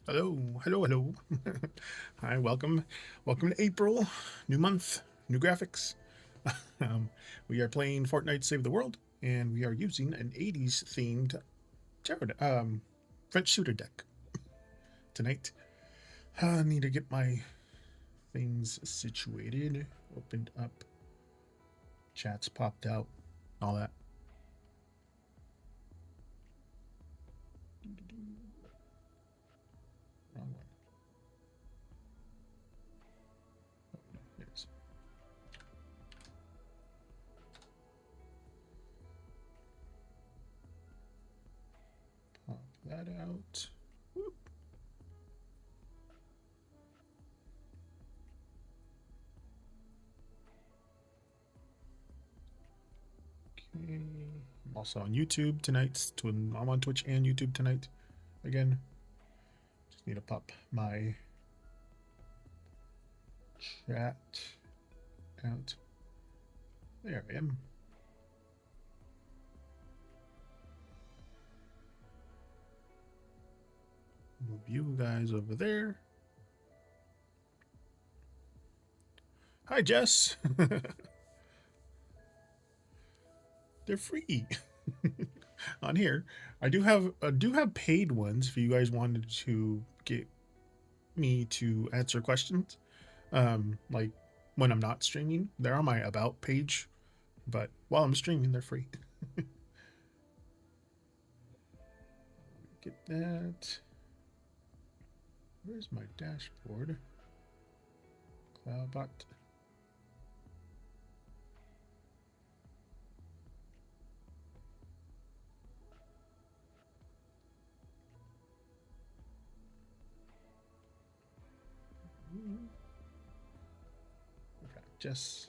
Hello, hello, hello. Hi, welcome to April. New month, new graphics. um, we are playing Fortnite Save the World, and we are using an 80s themed French shooter deck tonight. I need to get my things situated, opened up, chats popped out, all that. Wrong one. Oh, no, there it is. Pop that out. Whoop. Okay. I'm also on YouTube tonight. I'm on Twitch and YouTube tonight. Again, just need to pop my chat out. There I am. Move you guys over there. Hi, Jess. They're free on here. I do have paid ones if you guys wanted to get me to answer questions. Like when I'm not streaming, they're on my about page, but while I'm streaming, they're free. Get that. Where's my dashboard? Cloudbot. Okay, just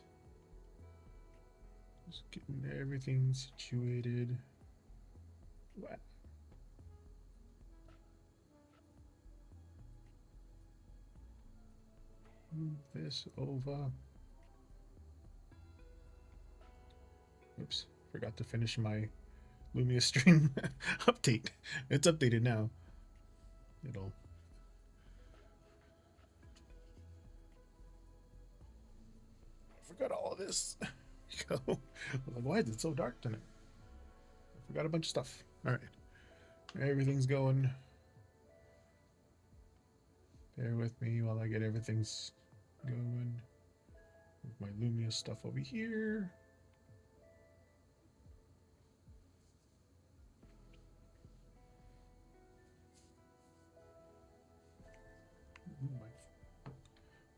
getting everything situated. Wow. Move this over. Oops, forgot to finish my Lumia stream update. It's updated now. It'll. I forgot all of this. Go. I'm like, why is it so dark tonight? I forgot a bunch of stuff. All right, everything's going. Bear with me while I get everything's going. Move my Lumia stuff over here. Move my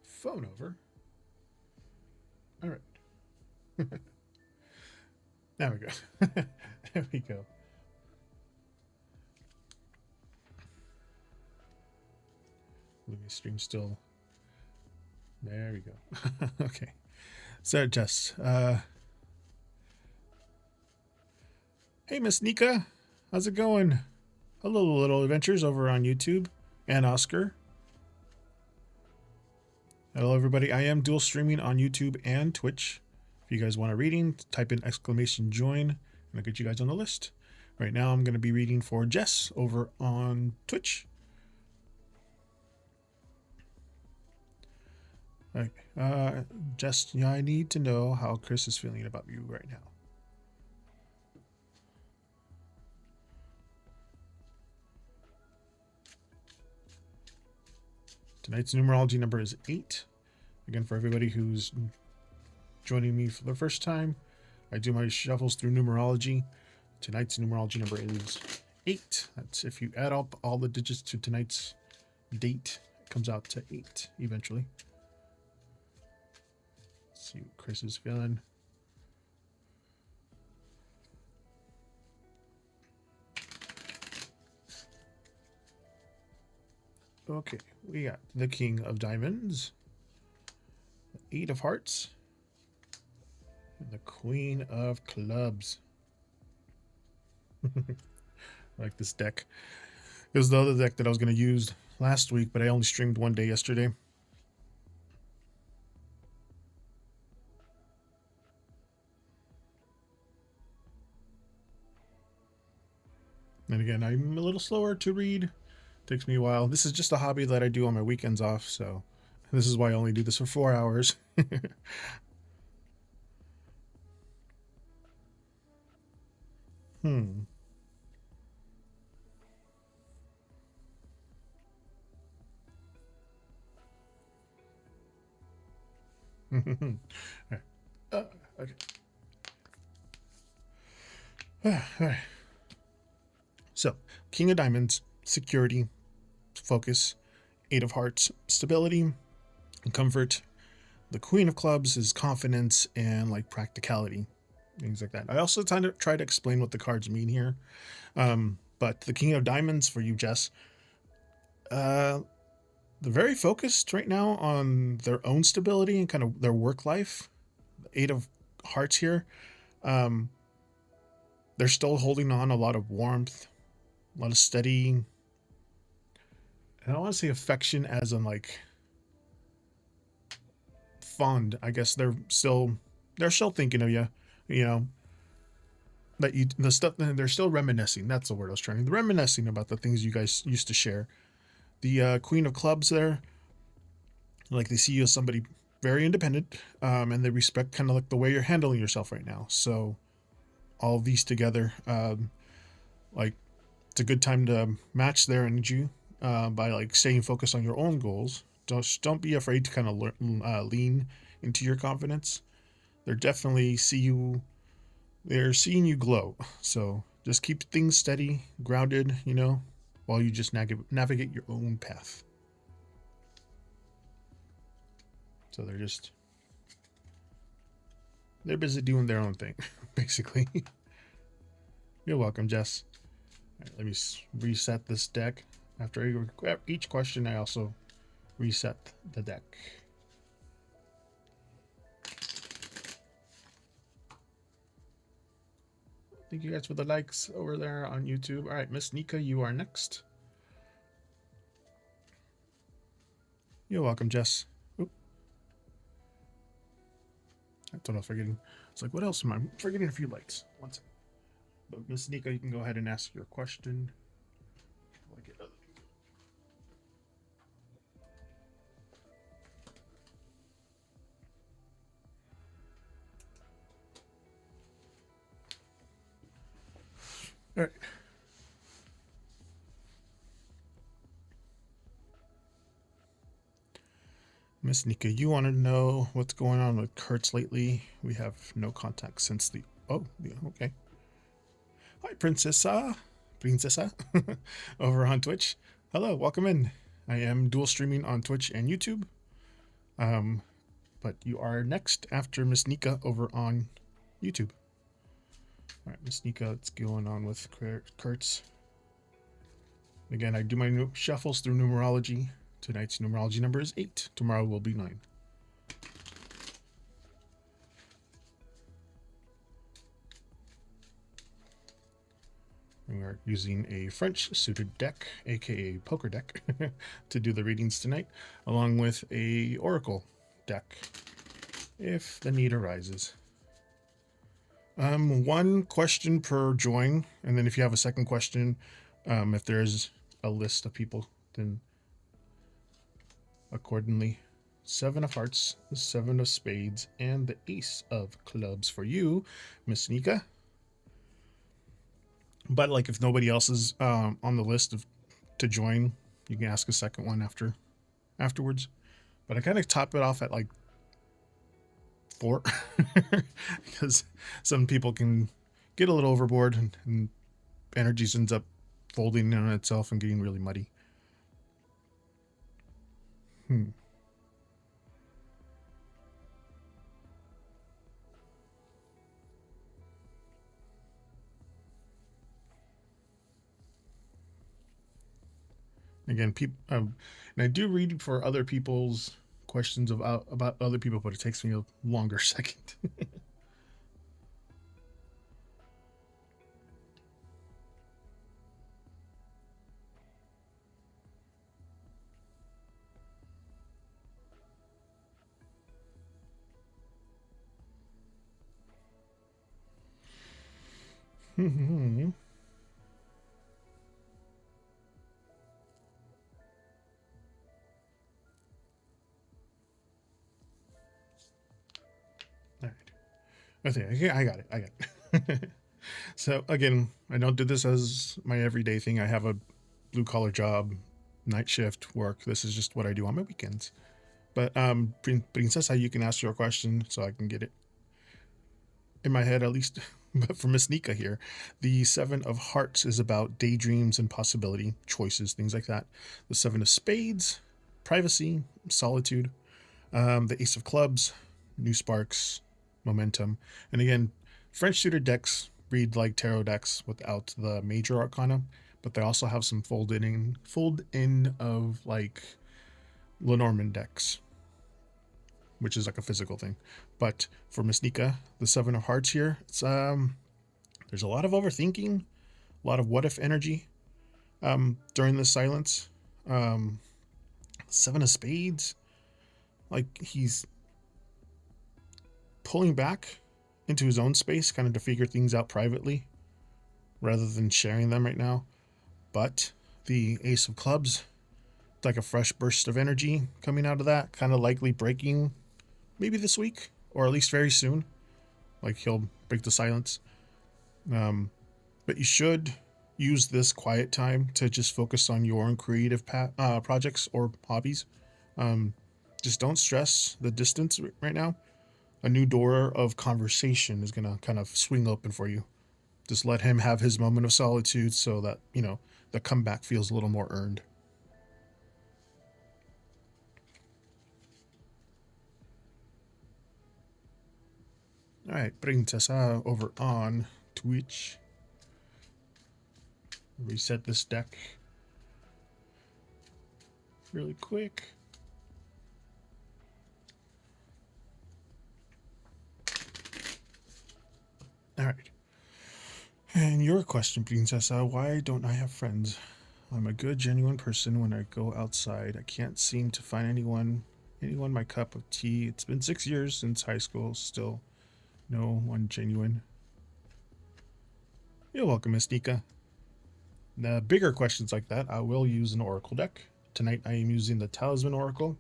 phone over. All right. There we go. There we go. Lumia stream still. There we go. Okay. So, Jess, hey, Miss Nika, how's it going? Hello, Little Adventures over on YouTube, and Oscar. Hello, everybody. I am dual streaming on YouTube and Twitch. If you guys want a reading, type in exclamation join, and I'll get you guys on the list. Right now, I'm going to be reading for Jess over on Twitch. All right. Jess, I need to know how Chris is feeling about you right now. Tonight's numerology number is 8. Again, for everybody who's joining me for the first time, I do my shuffles through numerology. Tonight's numerology number is 8. That's if you add up all the digits to tonight's date, it comes out to 8 eventually. Let's see what Chris is feeling. Okay, we got the King of Diamonds, the 8 of Hearts, and the Queen of Clubs. I like this deck. It was the other deck that I was going to use last week, but I only streamed one day yesterday. And again, I'm a little slower to read Takes me a while. This is just a hobby that I do on my weekends off, so this is why I only do this for 4 hours. Hmm. Alright. Okay. Alright. So, King of Diamonds, security, focus. Eight of Hearts, stability and comfort. The Queen of Clubs is confidence and like practicality, things like that. I also try to explain what the cards mean here. But the King of Diamonds for you, Jess, they're very focused right now on their own stability and kind of their work life. The Eight of Hearts here, um, they're still holding on a lot of warmth, a lot of steady. I don't want to say affection as in like fond. I guess they're still thinking of you. You know that you the stuff they're still reminiscing. That's the word I was trying. They're reminiscing about the things you guys used to share. The Queen of Clubs there, like they see you as somebody very independent, and they respect kind of like the way you're handling yourself right now. So all of these together, like it's a good time to match their energy by like staying focused on your own goals. Don't be afraid to kind of lean into your confidence. They're definitely see you. They're seeing you glow. So just keep things steady, grounded. While you just navigate your own path. So they're busy doing their own thing, basically. You're welcome, Jess. All right, let me reset this deck. After each question, I also reset the deck. Thank you guys for the likes over there on YouTube. All right, Miss Nika, you are next. You're welcome, Jess. Oop. That's what I was forgetting. It's like, what else am I forgetting? A few lights. One second. But Miss Nika, you can go ahead and ask your question. All right. Miss Nika, you want to know what's going on with Kurtz lately? We have no contact since the... Oh, yeah, okay. Hi, Princessa. Over on Twitch. Hello, welcome in. I am dual streaming on Twitch and YouTube. But you are next after Miss Nika over on YouTube. All right, Miss Nika, what's going on with Kurtz? Again, I do my shuffles through numerology. Tonight's numerology number is 8. Tomorrow will be 9. We are using a French suited deck, aka poker deck, to do the readings tonight, along with a oracle deck, if the need arises. One question per join, and then if you have a second question, if there's a list of people, then accordingly. 7 of Hearts, the 7 of Spades, and the Ace of Clubs for you, Miss Nika. But like if nobody else is on the list to join, you can ask a second one afterwards. But I kind of top it off at like 4 because some people can get a little overboard and energy ends up folding in on itself and getting really muddy. Again, and I do read for other people's questions about other people, but it takes me a longer second. I think I got it. I got it. So again, I don't do this as my everyday thing. I have a blue collar job, night shift work. This is just what I do on my weekends. But Princessa, you can ask your question so I can get it in my head at least. But for Miss Nika here, the Seven of Hearts is about daydreams and possibility, choices, things like that. The Seven of Spades, privacy, solitude. The Ace of Clubs, new sparks, momentum. And again, French suited decks read like tarot decks without the major arcana, but they also have some fold in of like Lenormand decks, which is like a physical thing. But for Miss Nika, the Seven of Hearts here, it's there's a lot of overthinking, a lot of what if energy during this silence. Um, Seven of Spades, like he's pulling back into his own space, kind of to figure things out privately rather than sharing them right now. But the Ace of Clubs, like a fresh burst of energy coming out of that, kind of likely breaking maybe this week or at least very soon. Like he'll break the silence. But you should use this quiet time to just focus on your own creative projects or hobbies. Just don't stress the distance right now. A new door of conversation is going to kind of swing open for you. Just let him have his moment of solitude so that, the comeback feels a little more earned. All right, Princesa over on Twitch. Reset this deck really quick. All right. And your question, Princesa, why don't I have friends? I'm a good, genuine person when I go outside. I can't seem to find anyone my cup of tea. It's been 6 years since high school. Still no one genuine. You're welcome, Miss Nika. The bigger questions like that, I will use an oracle deck. Tonight I am using the Talisman Oracle.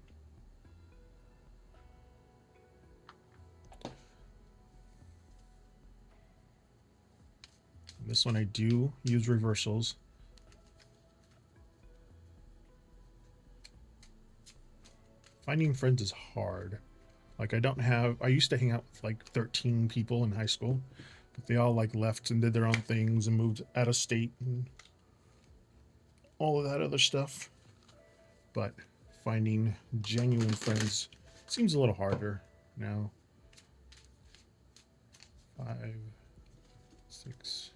This one I do use reversals. Finding friends is hard. Like I used to hang out with like 13 people in high school, but they all like left and did their own things and moved out of state and all of that other stuff. But finding genuine friends seems a little harder now. 5, 6.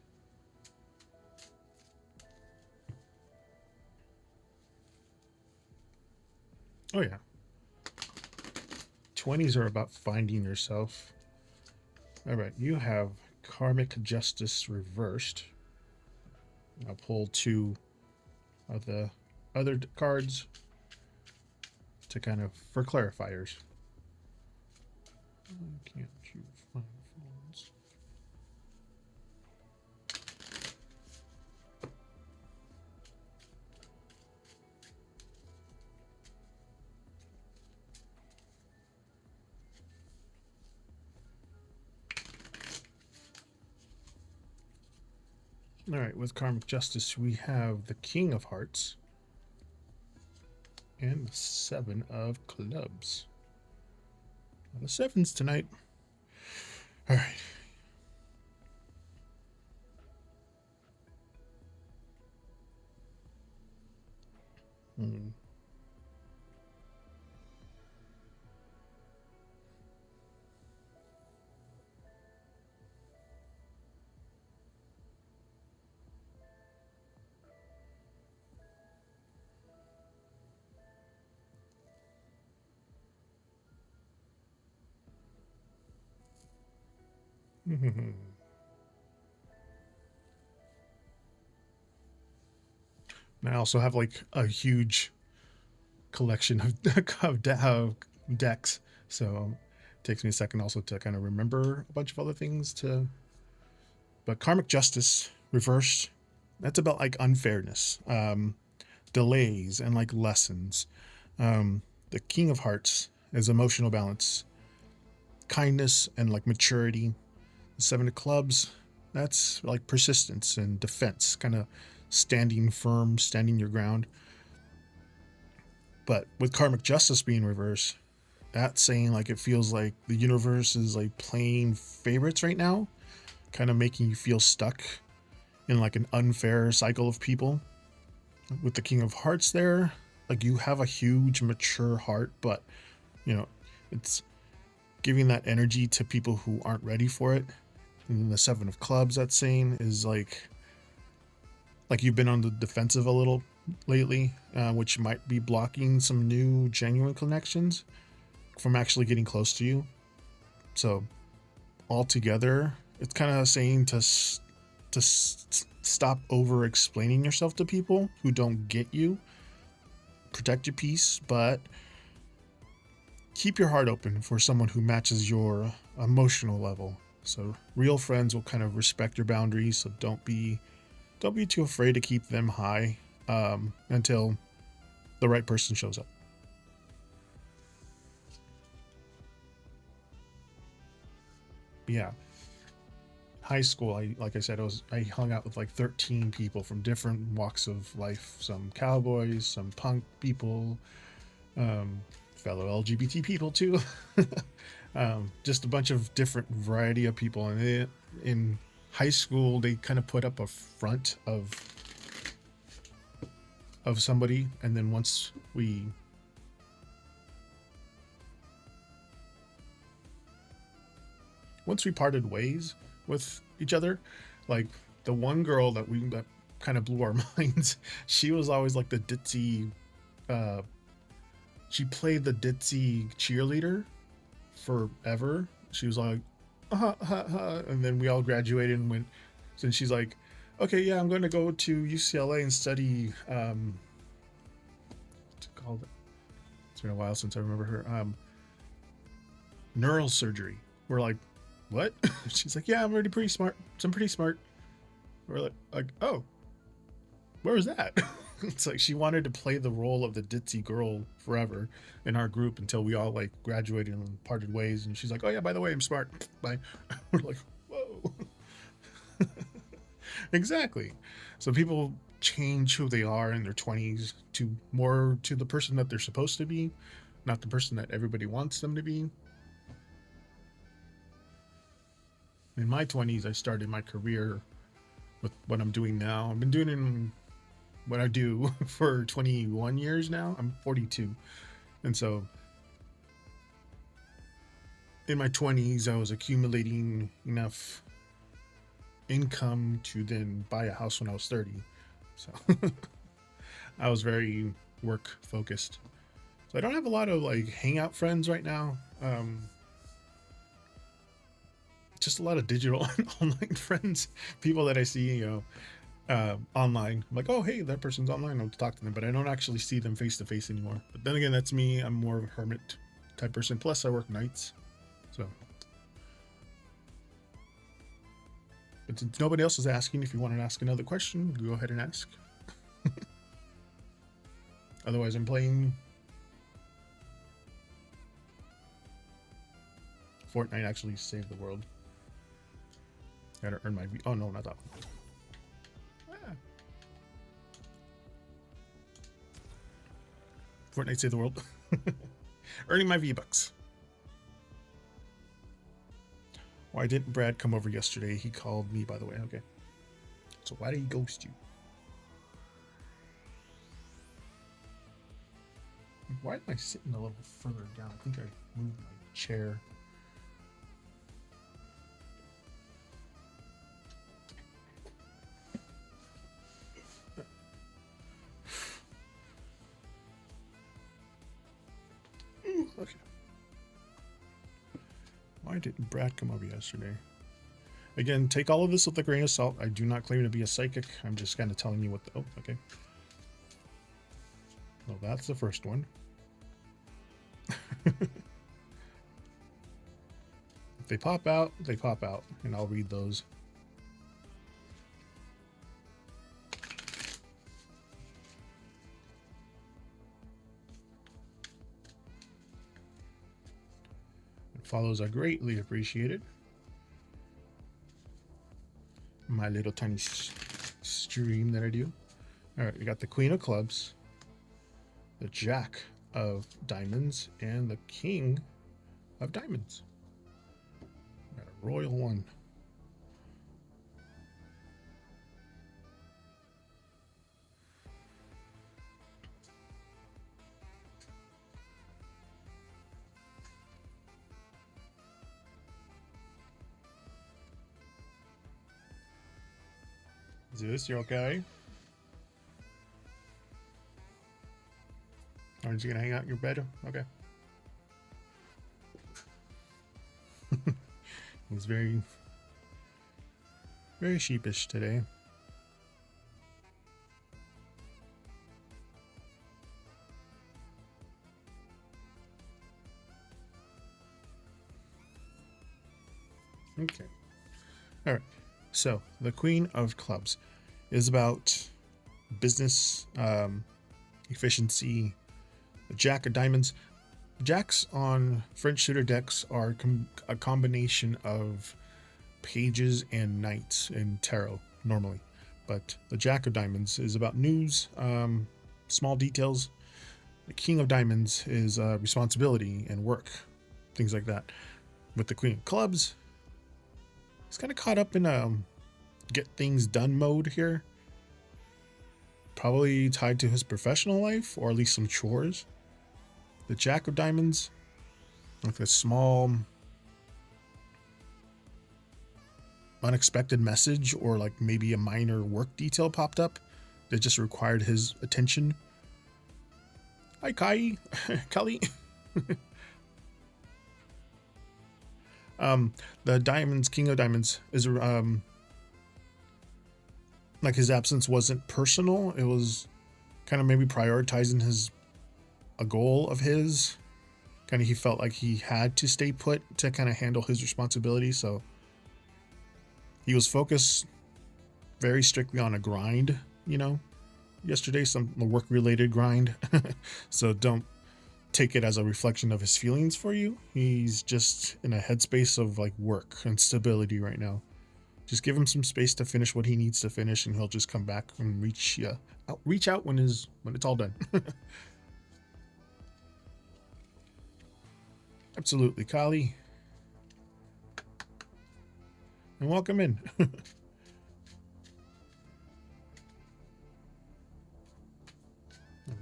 Oh yeah. 20s are about finding yourself. All right, you have Karmic Justice reversed. I'll pull 2 of the other cards to kind of for clarifiers. Can't you find phones? All right, with Karmic Justice, we have the King of Hearts and the 7 of Clubs. The 7s tonight. All right. And I also have like a huge collection of decks, so it takes me a second also to kind of remember a bunch of other things to. But Karmic Justice reversed, that's about like unfairness, delays, and like lessons. The King of Hearts is emotional balance, kindness, and like maturity. The Seven of Clubs, that's like persistence and defense, kind of standing firm, standing your ground. But with karmic justice being reversed, that's saying like it feels like the universe is like playing favorites right now, kind of making you feel stuck in like an unfair cycle of people. With the King of Hearts there, like you have a huge mature heart, but you know, it's giving that energy to people who aren't ready for it. And then the Seven of Clubs, that's saying is like you've been on the defensive a little lately, which might be blocking some new genuine connections from actually getting close to you. So altogether, it's kind of saying to stop over explaining yourself to people who don't get you. Protect your peace, but keep your heart open for someone who matches your emotional level. So real friends will kind of respect your boundaries. So don't be too afraid to keep them high until the right person shows up. Yeah. High school, like I said, I hung out with like 13 people from different walks of life. Some cowboys, some punk people, fellow LGBT people too. Just a bunch of different variety of people. And in high school, they kind of put up a front of somebody, and then once we parted ways with each other, like the one girl that kind of blew our minds, she was always like the ditzy, she played the ditzy cheerleader forever. She was like, and then we all graduated and went. And she's like, okay, yeah, I'm going to go to UCLA and study. What's it called? It's been a while since I remember her. Neural surgery. We're like, what? She's like, yeah, I'm already pretty smart. So I'm pretty smart. We're like, oh, where was that? It's like she wanted to play the role of the ditzy girl forever in our group until we all like graduated and parted ways. And she's like, oh yeah, by the way, I'm smart. Bye. We're like, whoa. Exactly. So people change who they are in their 20s to more to the person that they're supposed to be, not the person that everybody wants them to be. In my 20s, I started my career with what I'm doing now. I've been doing what I do for 21 years now. I'm 42. And so in my 20s, I was accumulating enough income to then buy a house when I was 30. So I was very work focused. So I don't have a lot of like hangout friends right now. Just a lot of digital online friends, people that I see, online. I'm like, oh, hey, that person's online. I'll talk to them, but I don't actually see them face to face anymore. But then again, that's me. I'm more of a hermit type person. Plus, I work nights. So, but since nobody else is asking, if you want to ask another question, go ahead and ask. Otherwise, I'm playing Fortnite. Actually saved the world. Gotta earn my oh no, not that one. Fortnite saved the world. Earning my V-Bucks. Why didn't Brad come over yesterday? He called me, by the way. Okay. So why did he ghost you? Why am I sitting a little further down? I think I moved my chair. Okay. Why didn't Brad come over yesterday? Again, take all of this with a grain of salt. I do not claim to be a psychic. I'm just kind of telling you what the... Oh, okay. Well, that's the first one. If they pop out, they pop out. And I'll read those. Follows are greatly appreciated. my little tiny stream that I do. All right, we got the Queen of Clubs, the Jack of Diamonds, and the King of Diamonds. Got a royal one. Zeus, you okay? Aren't you gonna hang out in your bed? Okay. He's very sheepish today. Okay. All right. So the Queen of Clubs is about business, efficiency. The Jack of Diamonds. Jacks on French shooter decks are a combination of pages and knights in tarot normally, but the Jack of Diamonds is about news, small details. The King of Diamonds is responsibility and work, things like that. With the Queen of Clubs, he's kind of caught up in get things done mode here, probably tied to his professional life or at least some chores. The Jack of Diamonds, like a small unexpected message or like maybe a minor work detail popped up that just required his attention. Hi, Kai. Kelly. The Diamonds, King of Diamonds is like his absence wasn't personal. It was kind of maybe prioritizing a goal of his. Kind of he felt like he had to stay put to kind of handle his responsibility. So he was focused very strictly on a grind, yesterday, some work related grind. So don't take it as a reflection of his feelings for you. He's just in a headspace of like work and stability right now. Just give him some space to finish what he needs to finish, and he'll just come back and reach out when it's all done. Absolutely, Kali. And welcome in. I'm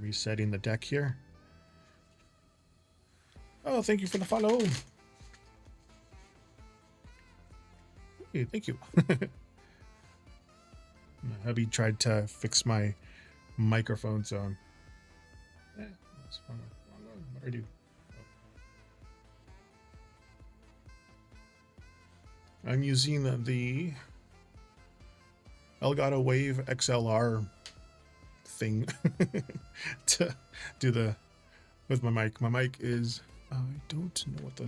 resetting the deck here. Oh, thank you for the follow. Hey, thank you. My hubby tried to fix my microphone, so that's fine. What do I do? I'm using the Elgato Wave XLR thing to do with my mic. My mic is, I don't know what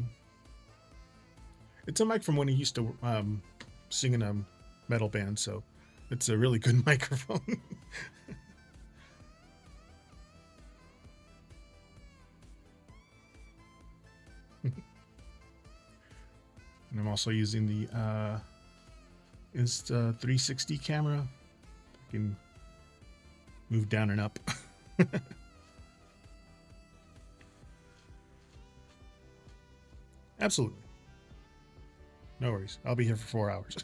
it's a mic from when he used to sing in a metal band, so it's a really good microphone. And I'm also using the Insta360 camera. I can move down and up. Absolutely. No worries. I'll be here for 4 hours.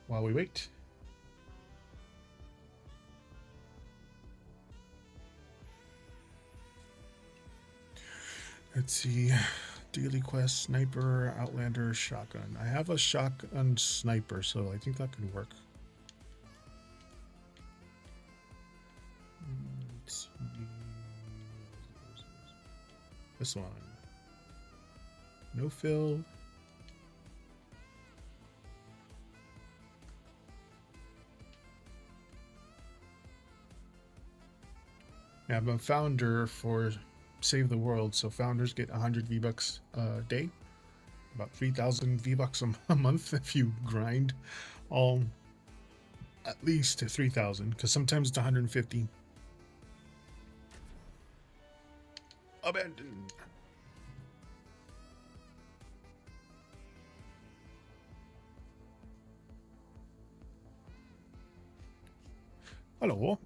While we wait. Let's see. Daily quest, sniper, outlander, shotgun. I have a shotgun sniper, so I think that could work. Let's see. This one. No fill. Yeah, I'm a founder for Save the World, so founders get 100 V-Bucks a day, about 3,000 V-Bucks a month if you grind all at least 3,000, because sometimes it's 150. Abandoned. Hello.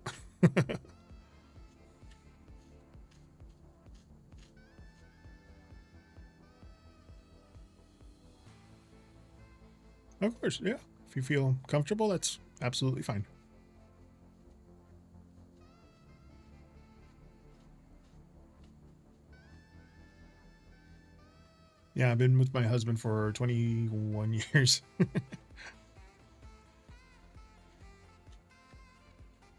Of course, yeah. If you feel comfortable, that's absolutely fine. Yeah, I've been with my husband for 21 years.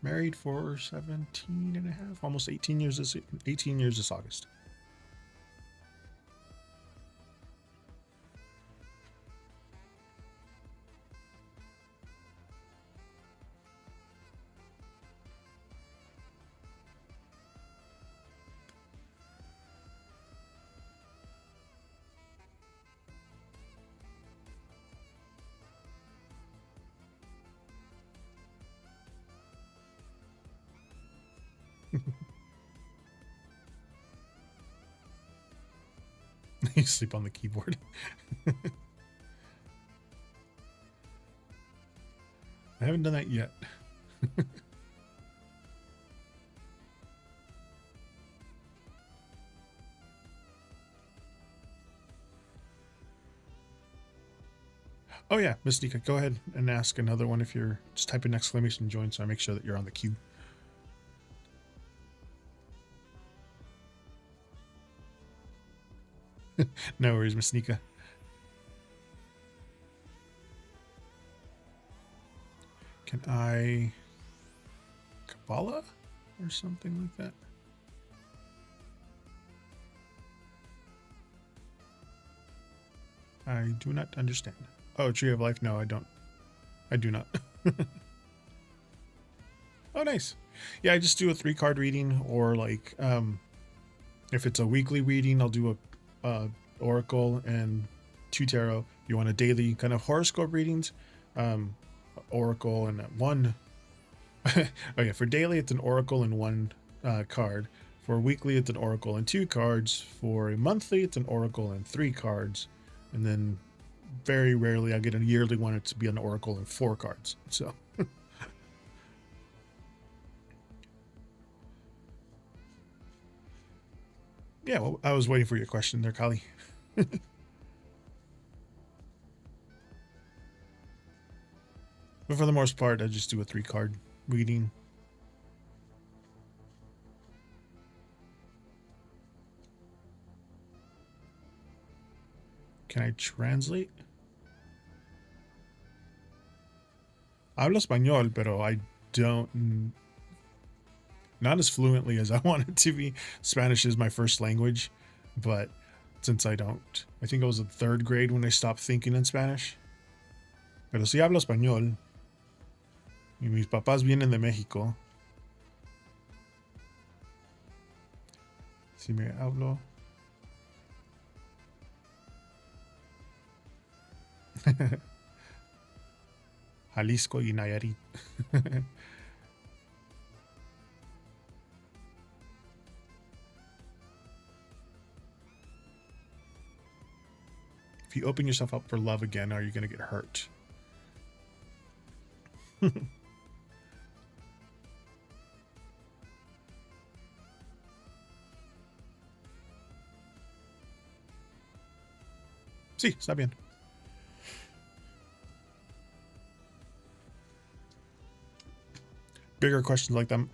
Married for 17 and a half, almost 18 years 18 years this August. You sleep on the keyboard. I haven't done that yet. Oh yeah, Mystica, go ahead and ask another one if you're just type in exclamation join so I make sure that you're on the queue. No worries, Mystica. Can I Kabbalah or something like that? I do not understand. Oh, Tree of Life? No, I don't. I do not. Oh, nice. Yeah, I just do a 3-card reading, or like, if it's a weekly reading, I'll do a Oracle and 2 tarot. You want a daily kind of horoscope readings, Oracle and 1. Oh yeah, for daily it's an Oracle and 1 card. For weekly it's an Oracle and 2 cards. For monthly it's an Oracle and 3 cards, and then very rarely I get a yearly one. It's to be an Oracle and 4 cards. So. Yeah, well, I was waiting for your question there, Kali. But for the most part, I just do a 3-card reading. Can I translate? Hablo español, pero I don't. Not as fluently as I want it to be. Spanish is my first language, but since I don't, I think I was in 3rd grade when I stopped thinking in Spanish. Pero sí hablo español. Y mis papás vienen de México. Si me hablo. Jalisco y Nayarit. If you open yourself up for love again, are you going to get hurt? Sí, está bien. Bigger questions like them.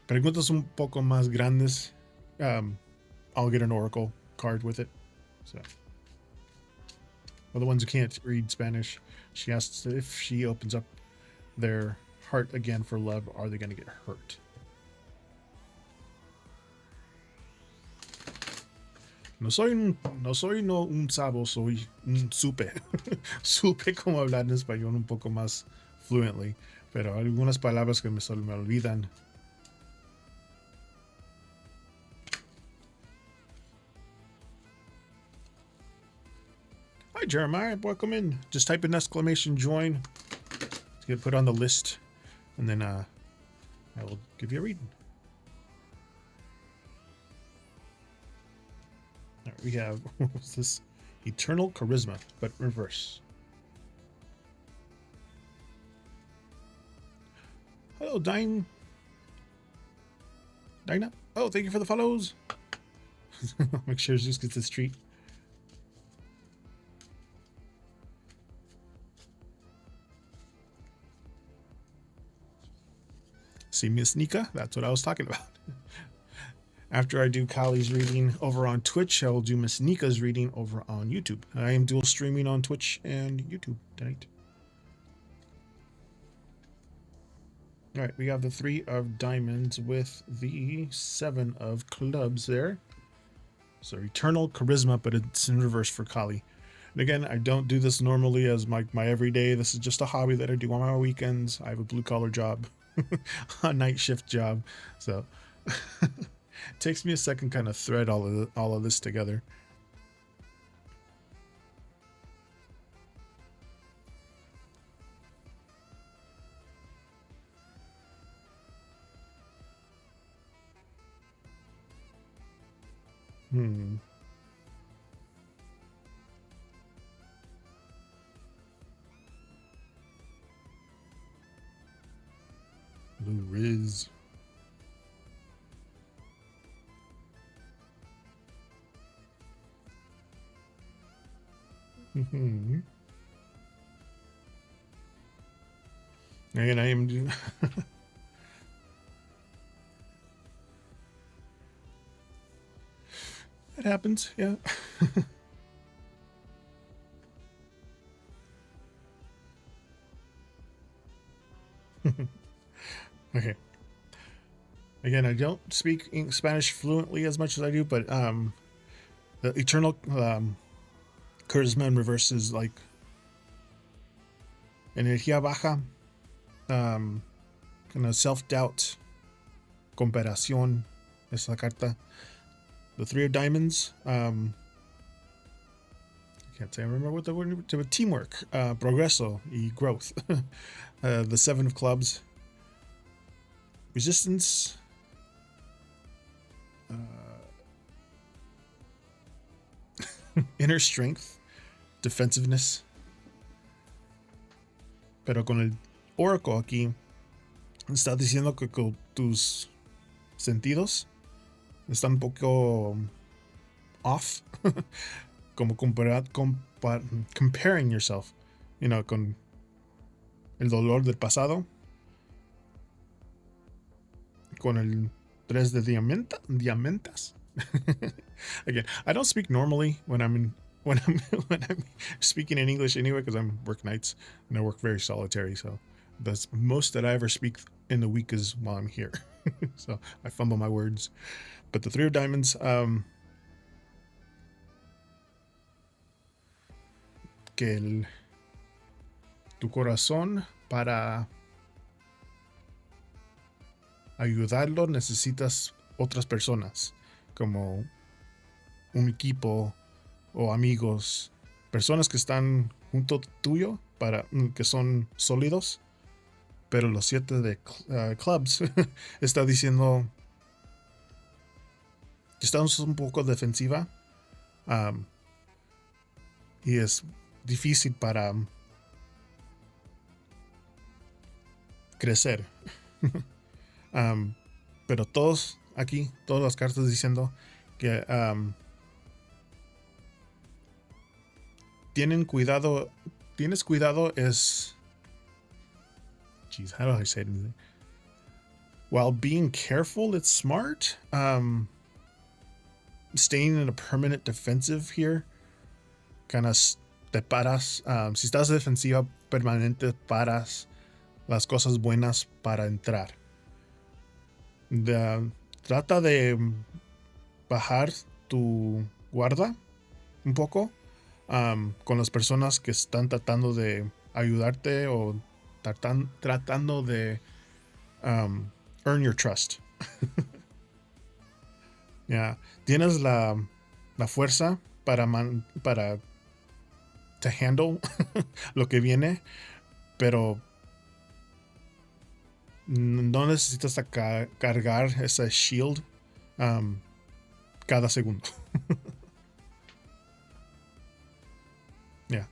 Preguntas un poco más grandes. I'll get an Oracle card with it. So, well, the ones who can't read Spanish, she asks if she opens up their heart again for love, are they going to get hurt? No soy un sabo, soy un supe. Supe cómo hablar en español un poco más fluently, pero algunas palabras que me olvidan. Hi, Jeremiah. Welcome in. Just type in exclamation join to get put on the list, and then I will give you a reading. All right, we have what's this? Eternal Charisma, but reverse. Hello, Dinah. Oh, thank you for the follows. Make sure Zeus gets his treat. See Miss Nika? That's what I was talking about. After I do Kali's reading over on Twitch, I will do Miss Nika's reading over on YouTube. I am dual streaming on Twitch and YouTube tonight. All right, we have the 3 of diamonds with the 7 of clubs there. So eternal charisma, but it's in reverse for Kali. And again, I don't do this normally as my everyday. This is just a hobby that I do on my weekends. I have a blue collar job, a night shift job. So it takes me a second kind of thread all of this together. Blue Riz. And I am doing it happens, yeah. Okay. Again, I don't speak Spanish fluently as much as I do, but the eternal charisma in reverse is like energía baja, kind of self-doubt, comparación, es la carta. The 3 of diamonds, I can't say I remember what the word, teamwork, progreso y growth. The 7 of clubs, resistance, inner strength, defensiveness. Pero con el oracle aquí, está diciendo que con tus sentidos están un poco off. Como comparing yourself, you know, con el dolor del pasado, con el 3 de diamantas. Again, I don't speak normally when I'm speaking in English anyway, because I'm work nights and I work very solitary. So that's most that I ever speak in the week is while I'm here. So I fumble my words. But the 3 of diamonds, que tu corazón para ayudarlo necesitas otras personas, como un equipo o amigos, personas que están junto tuyo para que son sólidos. Pero los 7 de clubs está diciendo que estamos un poco defensiva, y es difícil para crecer. Pero todas las cartas diciendo que tienes cuidado es, geez, how do I say it? While being careful, it's smart. Staying in a permanent defensive here, kind of te paras. Si estás defensiva permanente, paras las cosas buenas para entrar. Trata de bajar tu guarda un poco con las personas que están tratando de ayudarte o tratando de earn your trust. Yeah. Tienes la fuerza para to handle lo que viene, pero no necesitas cargar ese shield cada segundo. Yeah.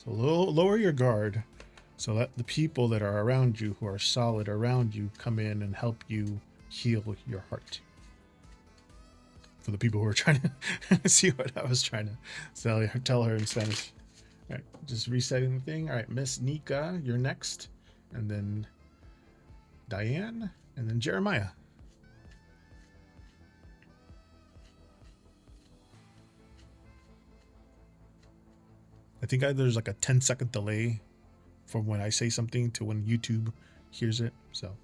So lower your guard so let the people that are around you, who are solid around you, come in and help you heal your heart. For the people who are trying to see what I was trying to tell her in Spanish. All right, just resetting the thing. All right, Miss Nika, you're next. And then Diane, and then Jeremiah. I think there's like a 10-second delay from when I say something to when YouTube hears it. So.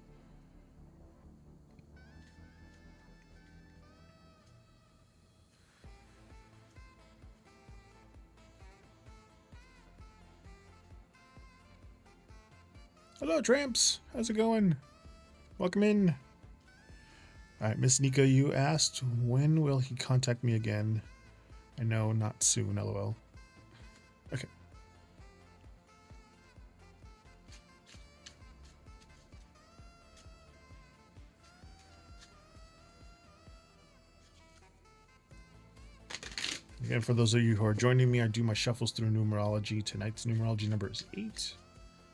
Hello, tramps. How's it going? Welcome in. All right, Miss Nika, you asked, when will he contact me again? I know, not soon, lol. Okay. Again, for those of you who are joining me, I do my shuffles through numerology. Tonight's numerology number is 8.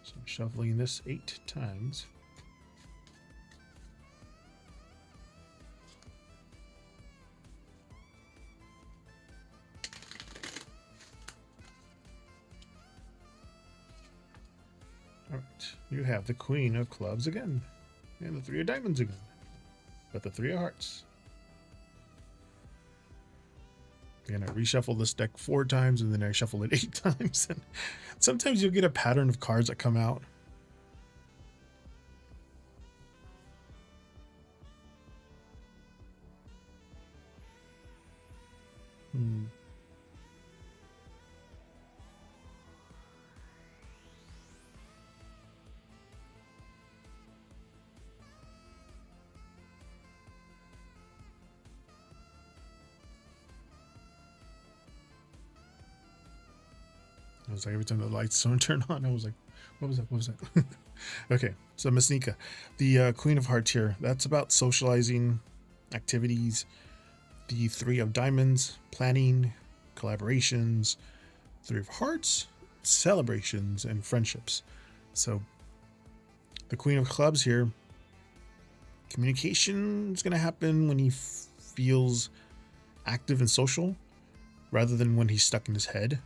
So I'm shuffling this 8 times. All right, you have the Queen of Clubs again, and the 3 of Diamonds again, but the 3 of Hearts. Again, I reshuffle this deck 4 times, and then I shuffle it 8 times. And sometimes you'll get a pattern of cards that come out. I was like, every time the lights don't turn on, I was like, what was that? What was that? Okay, so Miss Nika, the Queen of Hearts here, that's about socializing, activities. The 3 of Diamonds, planning, collaborations. 3 of Hearts, celebrations and friendships. So the Queen of Clubs here, communication is going to happen when he feels active and social rather than when he's stuck in his head.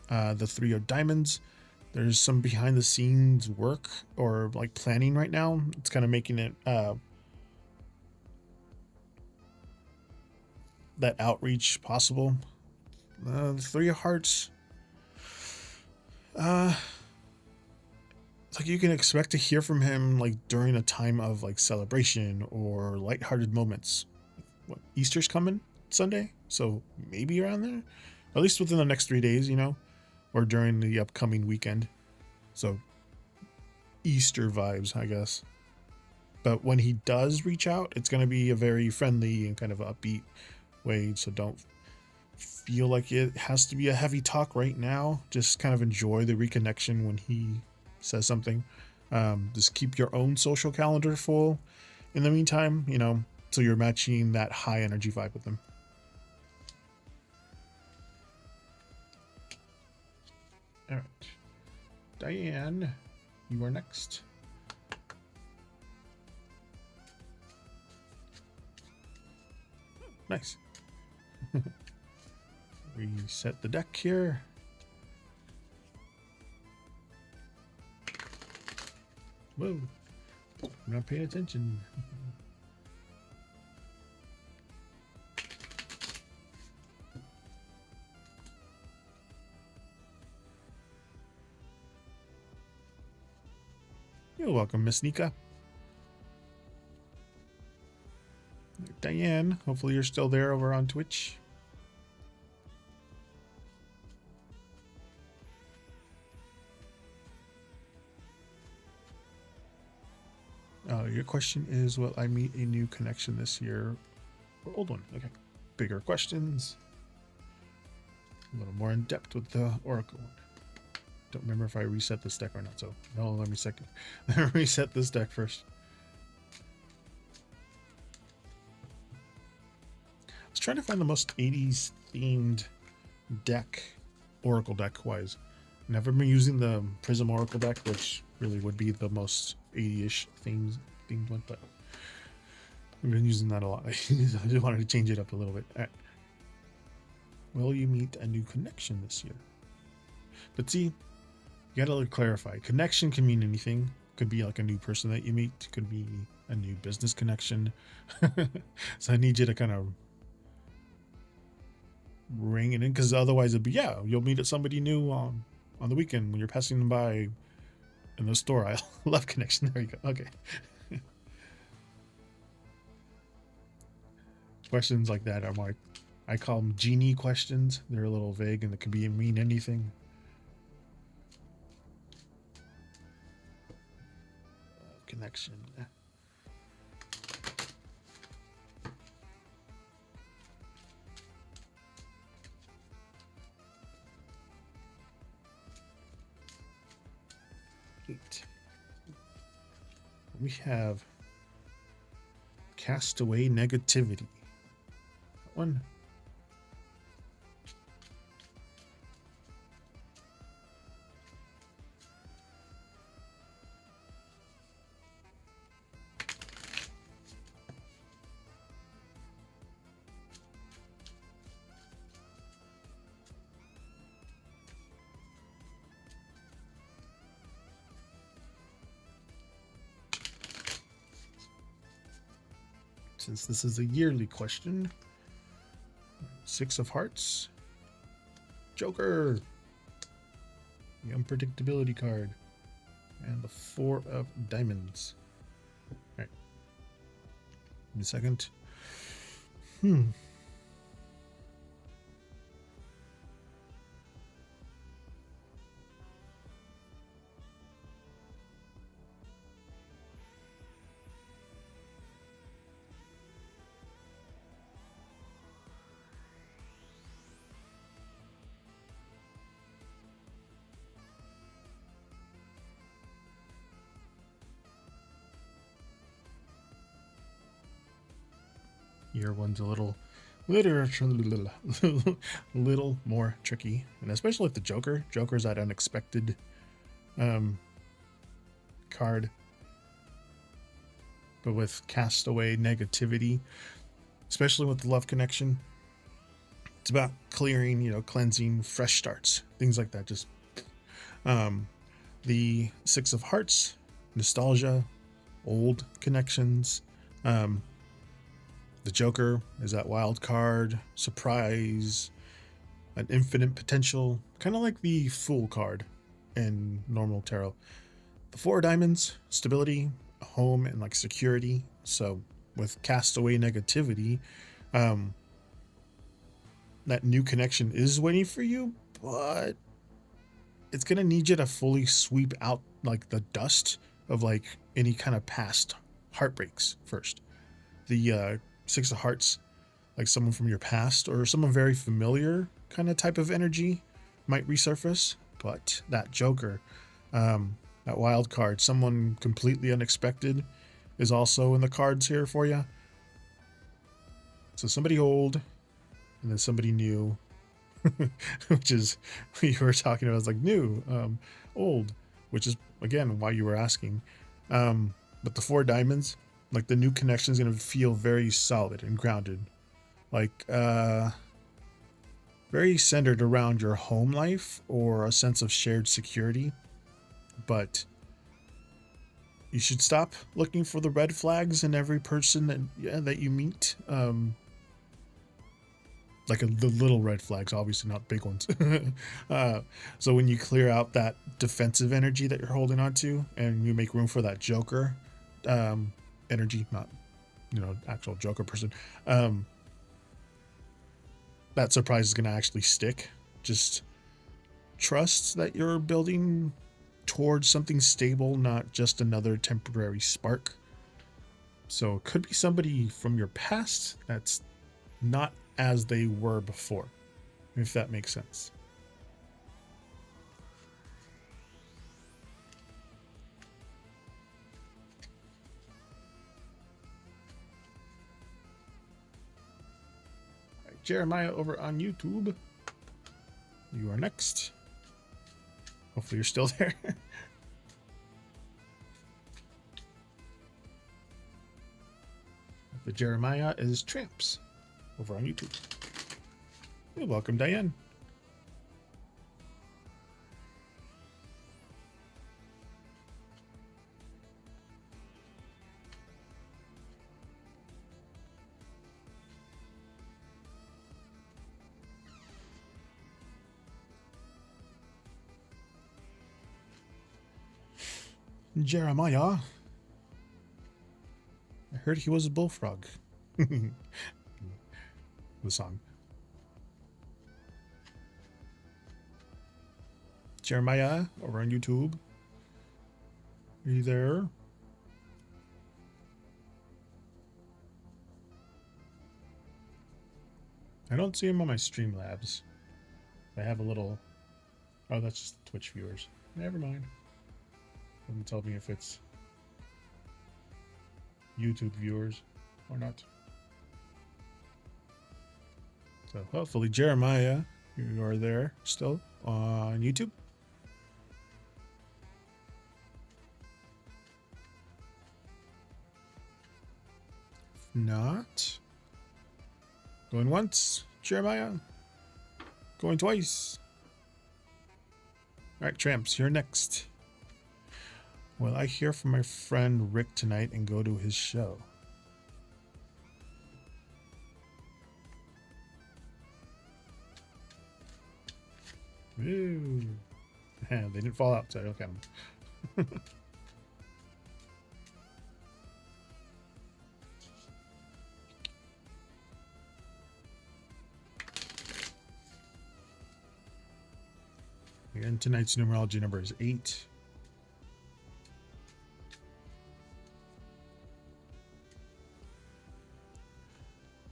The 3 of Diamonds, there's some behind the scenes work or like planning right now. It's kind of making it that outreach possible. The 3 of Hearts, it's like you can expect to hear from him like during a time of like celebration or lighthearted moments. What, Easter's coming Sunday, so maybe around there, at least within the next 3 days, you know, or during the upcoming weekend. So Easter vibes, I guess. But when he does reach out, it's going to be a very friendly and kind of upbeat way. So don't feel like it has to be a heavy talk right now. Just kind of enjoy the reconnection when he says something. Just keep your own social calendar full in the meantime, you know, so you're matching that high energy vibe with them. All right, Diane, you are next. Nice. Reset the deck here. Whoa, I'm not paying attention. You're welcome, Miss Nika. Diane, hopefully you're still there over on Twitch. Your question is, will I meet a new connection this year or old one? Okay. Bigger questions. A little more in depth with the Oracle one. Don't remember if I reset this deck or not, so no, let me reset this deck first. I was trying to find the most 80s themed deck, Oracle deck wise. Never been using the Prism Oracle deck, which really would be the most 80-ish themed one, but I've been using that a lot. I just wanted to change it up a little bit. All right. Will you meet a new connection this year? But see, you gotta clarify. Connection can mean anything. Could be like a new person that you meet. Could be a new business connection. So I need you to kind of ring it in, because otherwise it'd be, yeah, you'll meet somebody new on the weekend when you're passing them by in the store. I love connection. There you go. Okay. Questions like that are like, I call them genie questions. They're a little vague and it could mean anything. Connection. We have Castaway Negativity. That one. Since this is a yearly question, 6 of Hearts, Joker, the Unpredictability card, and the 4 of Diamonds. All right. Give me a second. Year one's a little more tricky, and especially with the Joker. Joker's that unexpected card, but with Castaway Negativity, especially with the Love Connection, it's about clearing, cleansing, fresh starts, things like that. Just the 6 of Hearts, nostalgia, old connections. The Joker is that wild card, surprise, an infinite potential, kind of like the Fool card in normal tarot. The 4 of Diamonds, stability, home, and like security. So with Castaway Negativity, that new connection is waiting for you, but it's gonna need you to fully sweep out like the dust of like any kind of past heartbreaks first. The 6 of Hearts, like someone from your past or someone very familiar kind of type of energy might resurface, but that Joker, that wild card, someone completely unexpected, is also in the cards here for you. So somebody old and then somebody new, which is what you were talking about. It's like new, old, which is again why you were asking. But the 4 Diamonds, like the new connection is going to feel very solid and grounded, like very centered around your home life or a sense of shared security. But you should stop looking for the red flags in every person that you meet. Like the little red flags, obviously not big ones. So when you clear out that defensive energy that you're holding on to and you make room for that Joker energy, not actual Joker person, that surprise is going to actually stick. Just trust that you're building towards something stable, not just another temporary spark. So it could be somebody from your past that's not as they were before, if that makes sense. Jeremiah over on YouTube, you are next. Hopefully you're still there. But Jeremiah is Tramps over on YouTube. You're welcome, Diane. Jeremiah. I heard he was a bullfrog. The song. Jeremiah over on YouTube. Are you there? I don't see him on my Streamlabs. I have a little... Oh, that's just Twitch viewers. Never mind. Doesn't tell me if it's YouTube viewers or not. So hopefully, Jeremiah, you are there still on YouTube. If not, going once, Jeremiah. Going twice. All right, Tramps, you're next. Will I hear from my friend Rick tonight and go to his show? Ooh. They didn't fall out, so I don't count them. Again, tonight's numerology number is 8.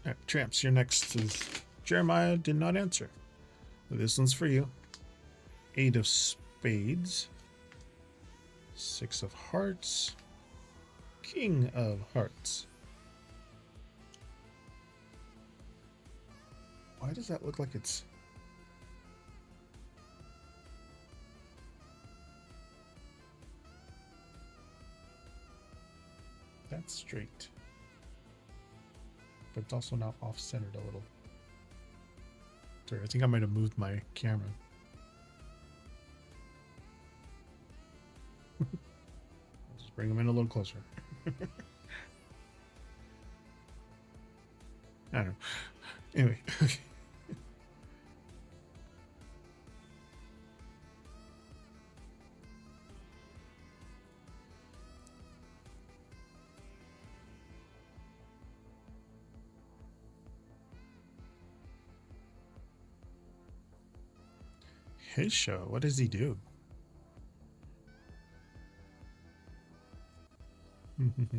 All right, Tramps, your next is Jeremiah did not answer. This one's for you. 8 of Spades. 6 of Hearts. King of Hearts. Why does that look like it's... That's straight. But it's also now off-centered a little. Sorry, I think I might have moved my camera. I'll just bring them in a little closer. I don't know. Anyway. His show? What does he do? Okay.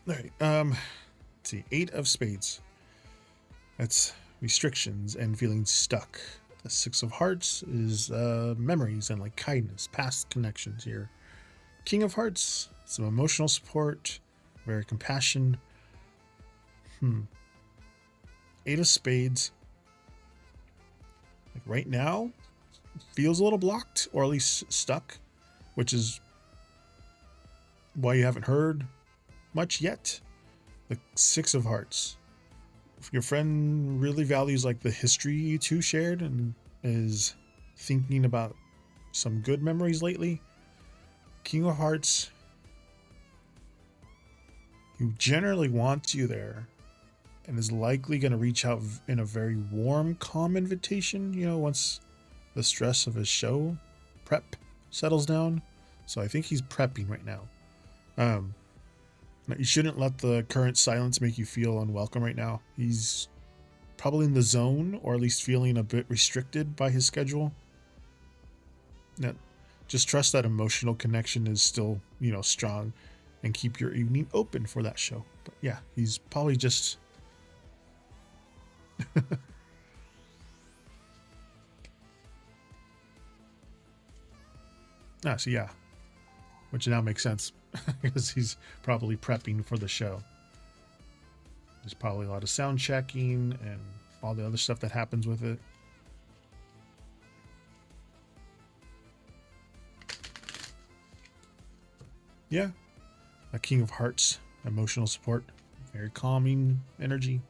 All right. Let's see. 8 of Spades. That's restrictions and feeling stuck. The 6 of Hearts is memories and like kindness, past connections here. King of Hearts, some emotional support, very compassion. 8 of Spades. Like right now, feels a little blocked or at least stuck, which is why you haven't heard much yet. The 6 of Hearts. If your friend really values like the history you two shared and is thinking about some good memories lately, King of Hearts, who generally wants you there and is likely going to reach out in a very warm, calm invitation, you know, once the stress of his show prep settles down. So I think he's prepping right now. You shouldn't let the current silence make you feel unwelcome right now. He's probably in the zone, or at least feeling a bit restricted by his schedule. Now, just trust that emotional connection is still, you know, strong, and keep your evening open for that show. But yeah, he's probably just... Ah, so yeah, which now makes sense because he's probably prepping for the show. There's probably a lot of sound checking and all the other stuff that happens with it. Yeah, a King of Hearts, emotional support, very calming energy.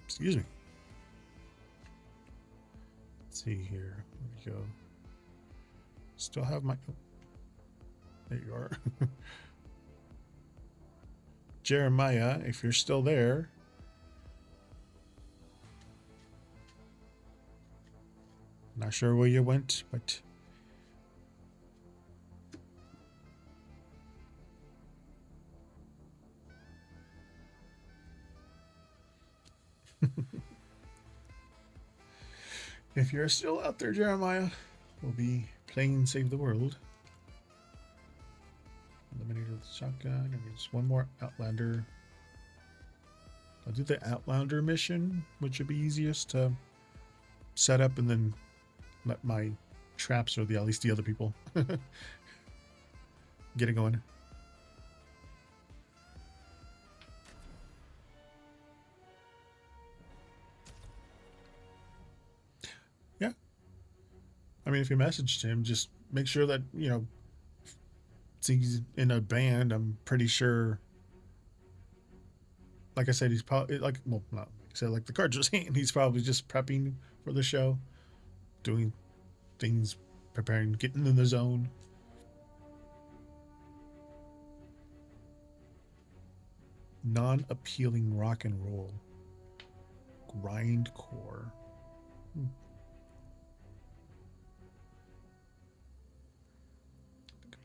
Excuse me. Let's see here. There we go. Still have my... Oh, there you are. Jeremiah, if you're still there. Not sure where you went, but... If you're still out there, Jeremiah, we'll be playing Save the World. Eliminator with the shotgun. And just one more Outlander. I'll do the Outlander mission, which would be easiest to set up and then let my traps, or at least the other people, get it going. Yeah. I mean, if you messaged him, just make sure that, you know, he's in a band. I'm pretty sure, like I said, he's probably like, well, not like I said, like the cards are saying, he's probably just prepping for the show, doing things, preparing, getting in the zone. Non-appealing rock and roll. Grindcore.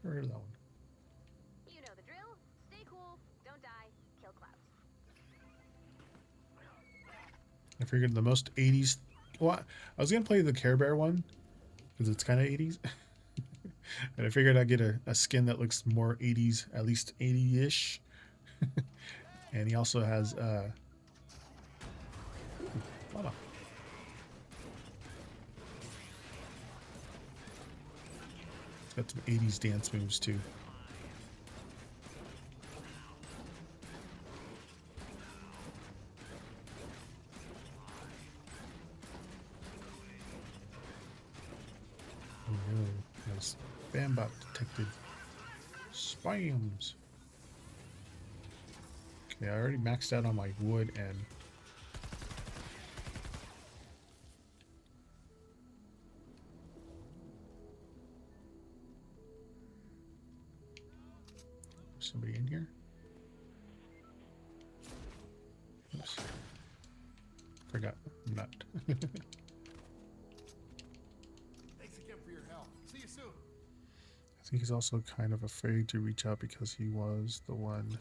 I've heard of that one. You know the drill. Stay cool, don't die, kill clouds. I figured the most 80s. Well, I was gonna play the Care Bear one because it's kind of 80s, and I figured I'd get a skin that looks more 80s, at least 80-ish. And he also has Lava. It's got some 80s dance moves too. Oh no, there's spam bot detected. Spams. Okay, I already maxed out on my wood and somebody in here? Oops. Forgot. I'm not. Thanks again for your help. See you soon. I think he's also kind of afraid to reach out because he was the one.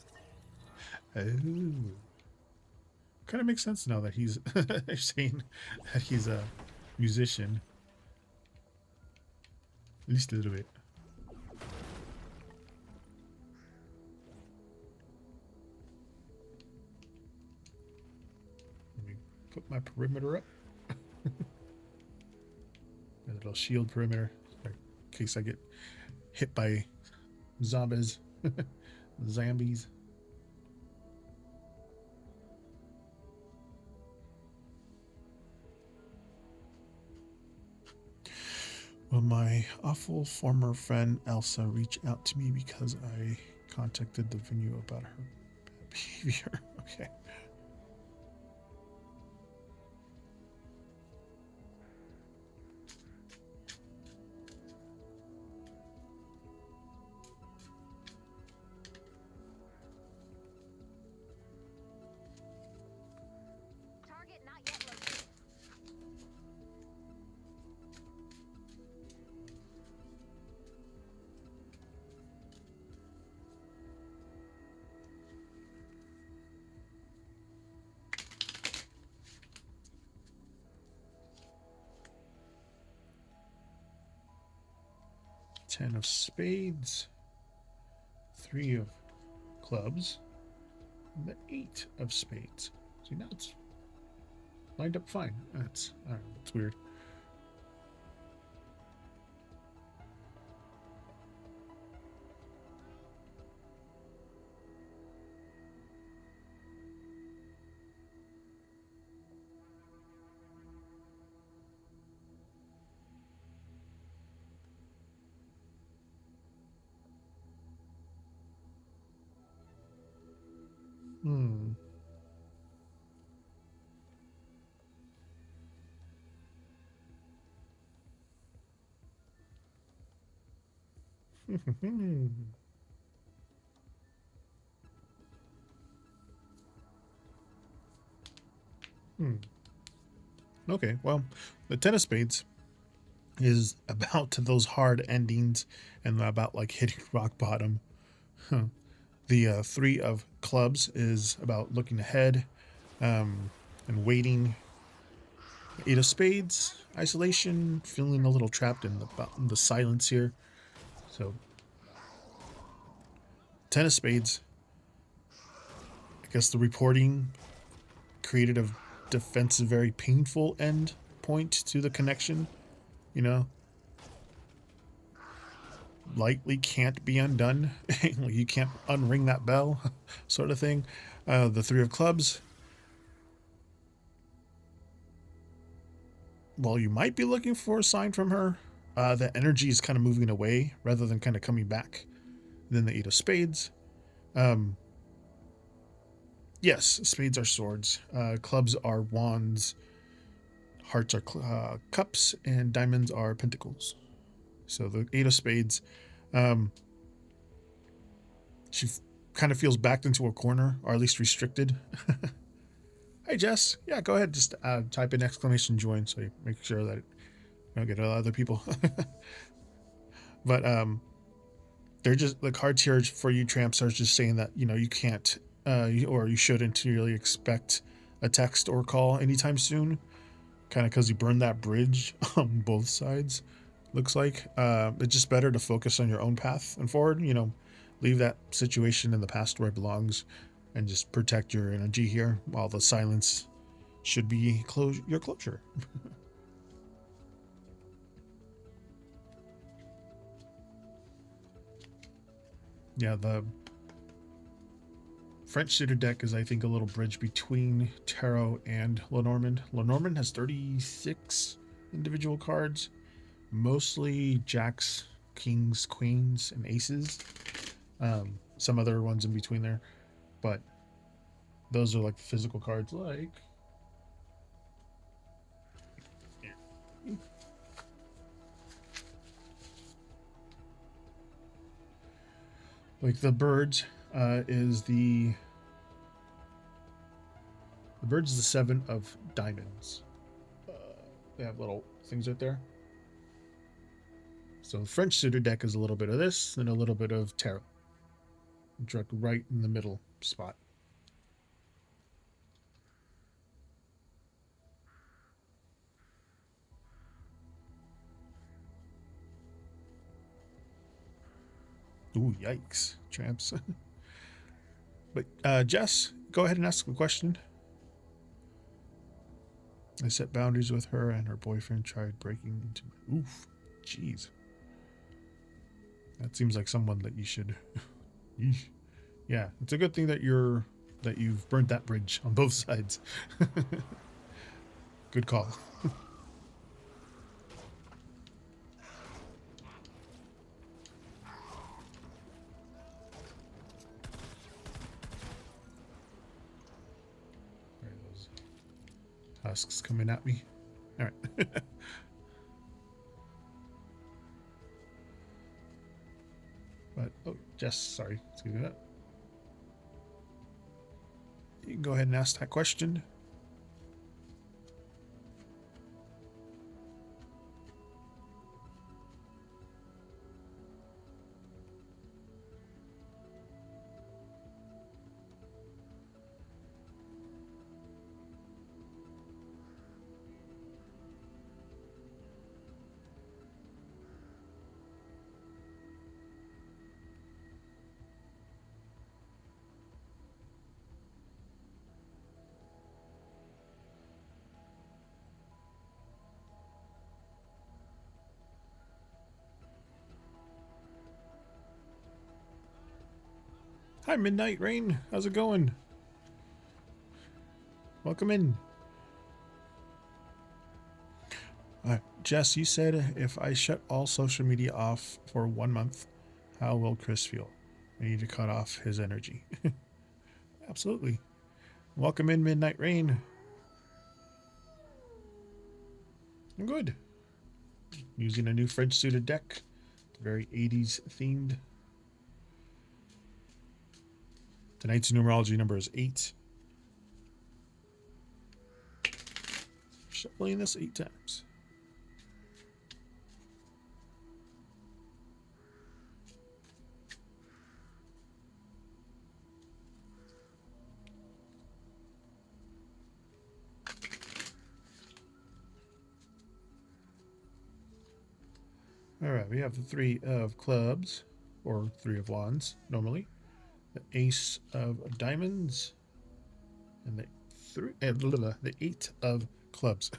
Oh. Kind of makes sense now that he's saying that he's a musician. At least a little bit. Let me put my perimeter up. A little shield perimeter in case I get hit by zombies. Zombies. Will my awful former friend Elsa reach out to me because I contacted the venue about her bad behavior? Okay. Target not yet located. 10 of spades, 3 of clubs, and the 8 of spades. See, now it's lined up fine. That's, I don't know, it's weird. Hmm. Hmm. Okay, well, the 10 of spades is about those hard endings and about like hitting rock bottom. Huh. The 3 of clubs is about looking ahead and waiting. 8 of spades, isolation, feeling a little trapped in the silence here. So 10 of spades, I guess the reporting created a defensive, very painful end point to the connection, you know, likely can't be undone. You can't unring that bell sort of thing. The 3 of clubs, while you might be looking for a sign from her, the energy is kind of moving away rather than kind of coming back. Then the 8 of spades. Yes, spades are swords. Clubs are wands. Hearts are cups, and diamonds are pentacles. So the 8 of spades, she kind of feels backed into a corner, or at least restricted. Hey, Jess. Yeah, go ahead. Just type in exclamation join so you make sure that you don't get other people. But they're just the cards here for you tramps are just saying that you can't or you shouldn't really expect a text or call anytime soon, kind of because you burned that bridge on both sides. Looks like it's just better to focus on your own path and forward. Leave that situation in the past where it belongs and just protect your energy here, while the silence should be your closure. Yeah, the French suited deck is, I think, a little bridge between Tarot and Lenormand. Lenormand has 36 individual cards, mostly jacks, kings, queens, and aces. Some other ones in between there, but those are like physical cards, like the birds is the birds is the 7 of diamonds. They have little things right there. So French suited deck is a little bit of this and a little bit of tarot. Right in the middle spot. Ooh, yikes, tramps. But Jess, go ahead and ask a question. I set boundaries with her, and her boyfriend tried breaking into. Oof, jeez. That seems like someone that you should. Yeah, it's a good thing that you've burnt that bridge on both sides. Good call. Those husks coming at me. All right. But Jess, sorry, excuse me. You can go ahead and ask that question. Hi, Midnight Rain. How's it going? Welcome in. Jess, you said if I shut all social media off for 1 month, how will Chris feel? I need to cut off his energy. Absolutely. Welcome in, Midnight Rain. I'm good. Using a new French suited deck. Very 80s themed. Tonight's numerology number is 8. Shuffling this 8 times. All right, we have the 3 of clubs, or 3 of wands, normally. The ace of diamonds, and the 8 of clubs.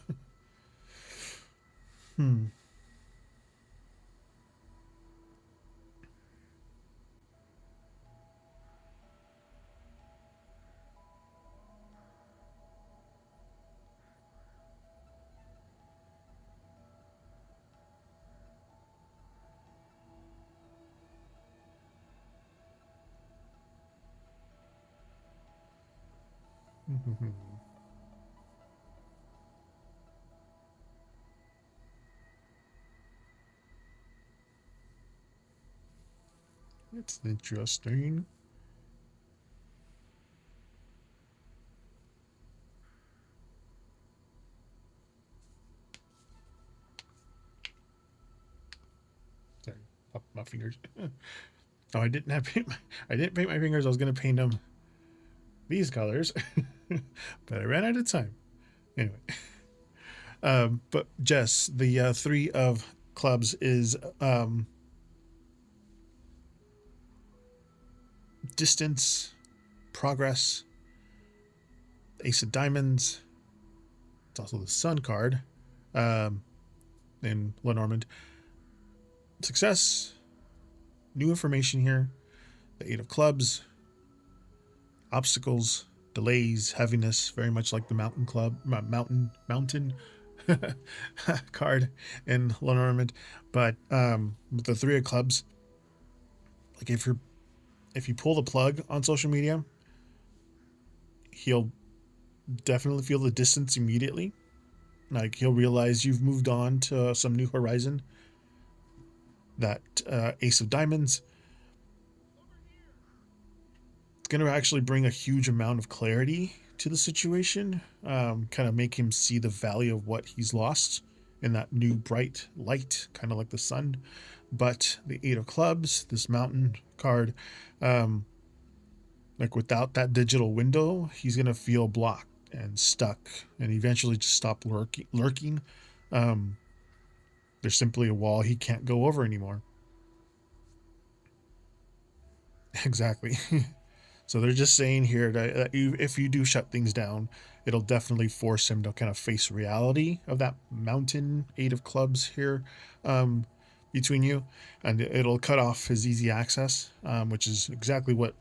It's interesting. Sorry, up my fingers. Oh, I didn't paint my fingers. I was gonna paint them these colors, but I ran out of time. Anyway, but Jess, the 3 of clubs is distance, progress. Ace of diamonds. It's also the Sun card, in Lenormand. Success. New information here. The 8 of clubs. Obstacles, delays, heaviness, very much like the mountain card in Lenormand. But with the 3 of clubs, like if you pull the plug on social media, he'll definitely feel the distance immediately. Like he'll realize you've moved on to some new horizon. That ace of diamonds, it's going to actually bring a huge amount of clarity to the situation, kind of make him see the value of what he's lost in that new bright light, kind of like the sun. But the 8 of clubs, this mountain card, like without that digital window, he's going to feel blocked and stuck and eventually just stop lurking. There's simply a wall he can't go over anymore. Exactly. So they're just saying here that if you do shut things down, it'll definitely force him to kind of face reality of that mountain 8 of clubs here, between you, and it'll cut off his easy access, which is exactly what,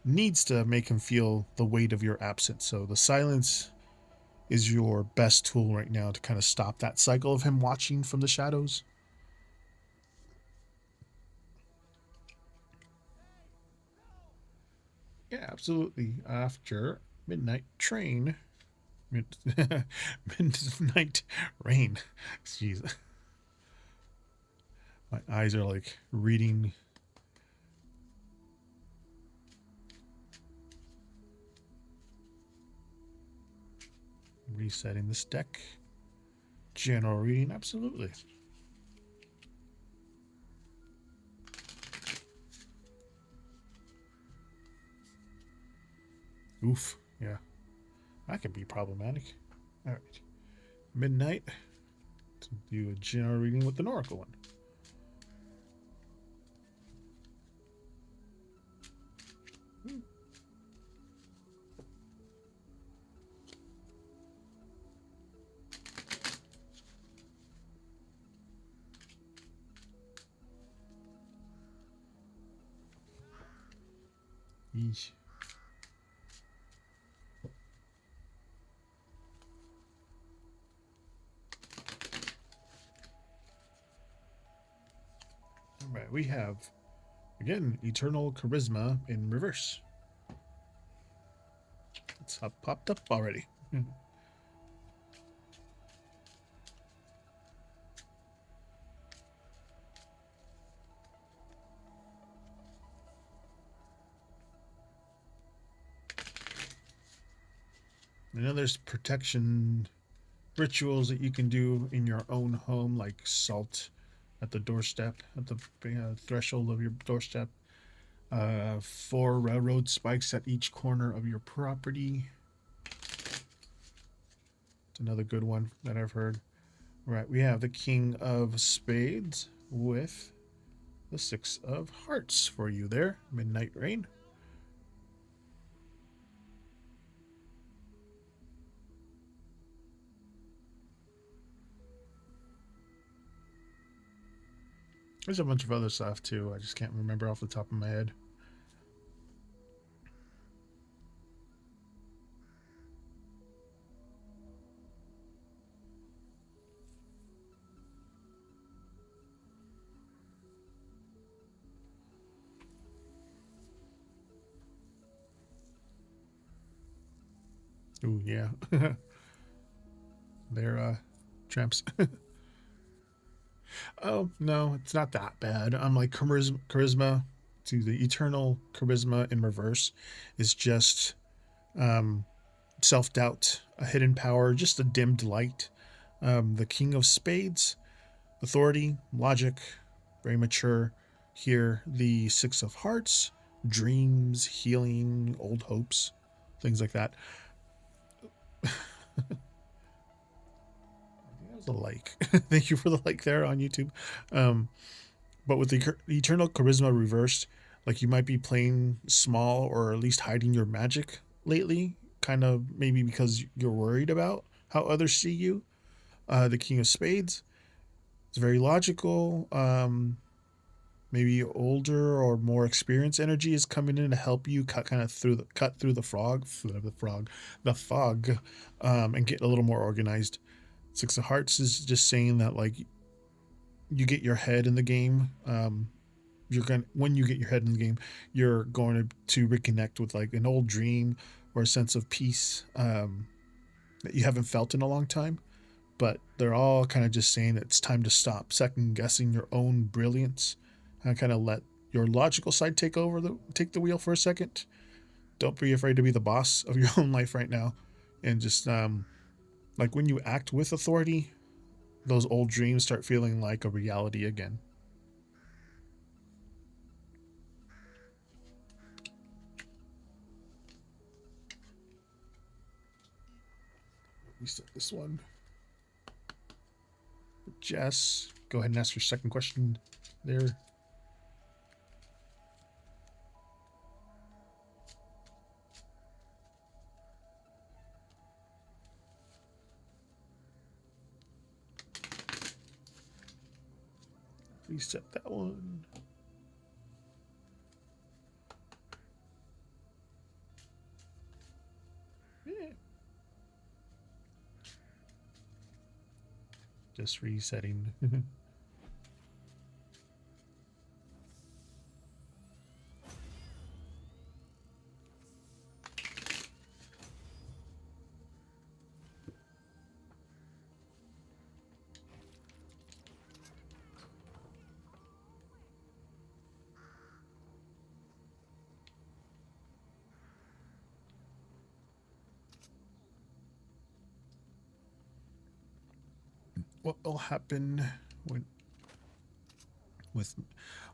needs to make him feel the weight of your absence. So the silence is your best tool right now to kind of stop that cycle of him watching from the shadows. Yeah, absolutely. After midnight train, midnight rain. Jeez, my eyes are like reading. Resetting this deck. General reading, absolutely. Oof, yeah. That can be problematic. All right. Midnight. To do a general reading with the Oracle one. Yeesh. All right, we have again Eternal Charisma in reverse. It's popped up already. I know there's protection rituals that you can do in your own home, like salt at the doorstep, at the threshold of your doorstep. 4 railroad spikes at each corner of your property. It's another good one that I've heard. Right, we have the King of Spades with the 6 of Hearts for you there, Midnight Rain. There's a bunch of other stuff too. I just can't remember off the top of my head. Ooh, yeah. They're tramps. Oh, no, it's not that bad. I'm like charisma to the eternal charisma in reverse is just self-doubt, a hidden power, just a dimmed light. The King of Spades, authority, logic, very mature. Here, the 6 of Hearts, dreams, healing, old hopes, things like that. That was a like. Thank you for the like there on YouTube. But with the eternal charisma reversed, like you might be playing small or at least hiding your magic lately, kind of maybe because you're worried about how others see you. The King of Spades is very logical. Maybe older or more experienced energy is coming in to help you cut through the fog, and get a little more organized. 6 of Hearts is just saying that like you get your head in the game. When you get your head in the game, you're going to reconnect with like an old dream or a sense of peace that you haven't felt in a long time. But they're all kind of just saying that it's time to stop second guessing your own brilliance and kind of let your logical side take the wheel for a second. Don't be afraid to be the boss of your own life right now, and just like when you act with authority, those old dreams start feeling like a reality again. Reset this one. Jess, go ahead and ask your second question there. Reset that one. Yeah. Just resetting. What will happen when with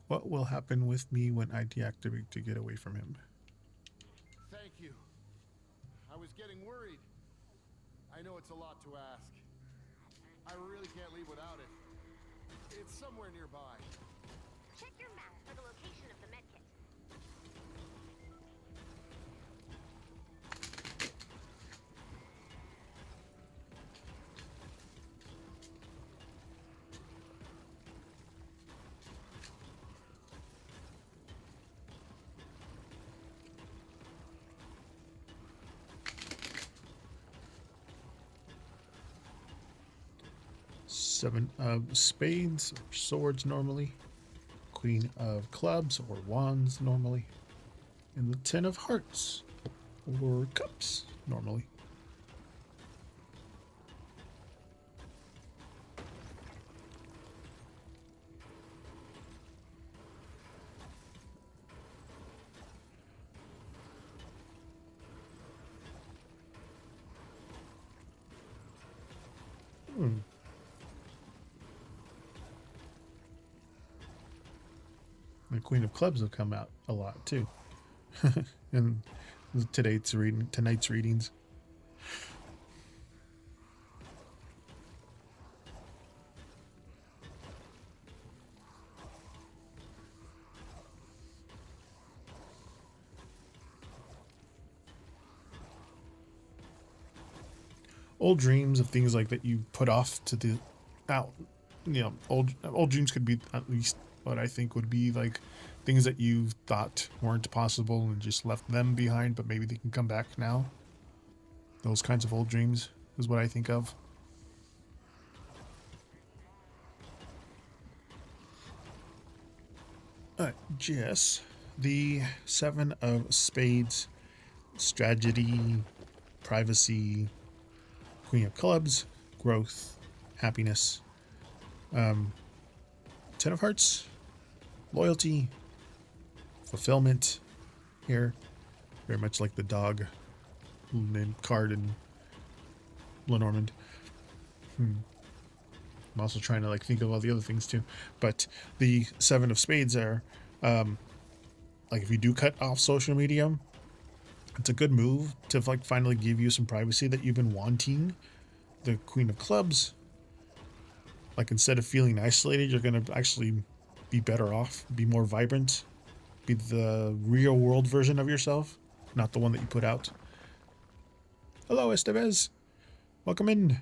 what will happen with me when I deactivate to get away from him? Thank you. I was getting worried. I know it's a lot to ask. I really can't leave without it. It's somewhere nearby. Check your map for the location of the medkit. Seven of spades or swords normally. Queen of clubs or wands normally. And the 10 of hearts or cups normally. The Queen of Clubs will come out a lot too. in tonight's readings. Old dreams of things like that you put off to the out. You know, old dreams could be at least what I think would be like things that you thought weren't possible and just left them behind, but maybe they can come back now. Those kinds of old dreams is what I think of. Jess, the 7 of spades, strategy, privacy, Queen of clubs, growth, happiness, 10 of hearts, loyalty, fulfillment here. Very much like the dog named card in Lenormand. I'm also trying to like think of all the other things too. But the 7 of spades are like if you do cut off social media, it's a good move to like finally give you some privacy that you've been wanting. The Queen of clubs, like instead of feeling isolated, you're going to actually be better off, be more vibrant, be the real world version of yourself, not the one that you put out. Hello, Estevez. Welcome in.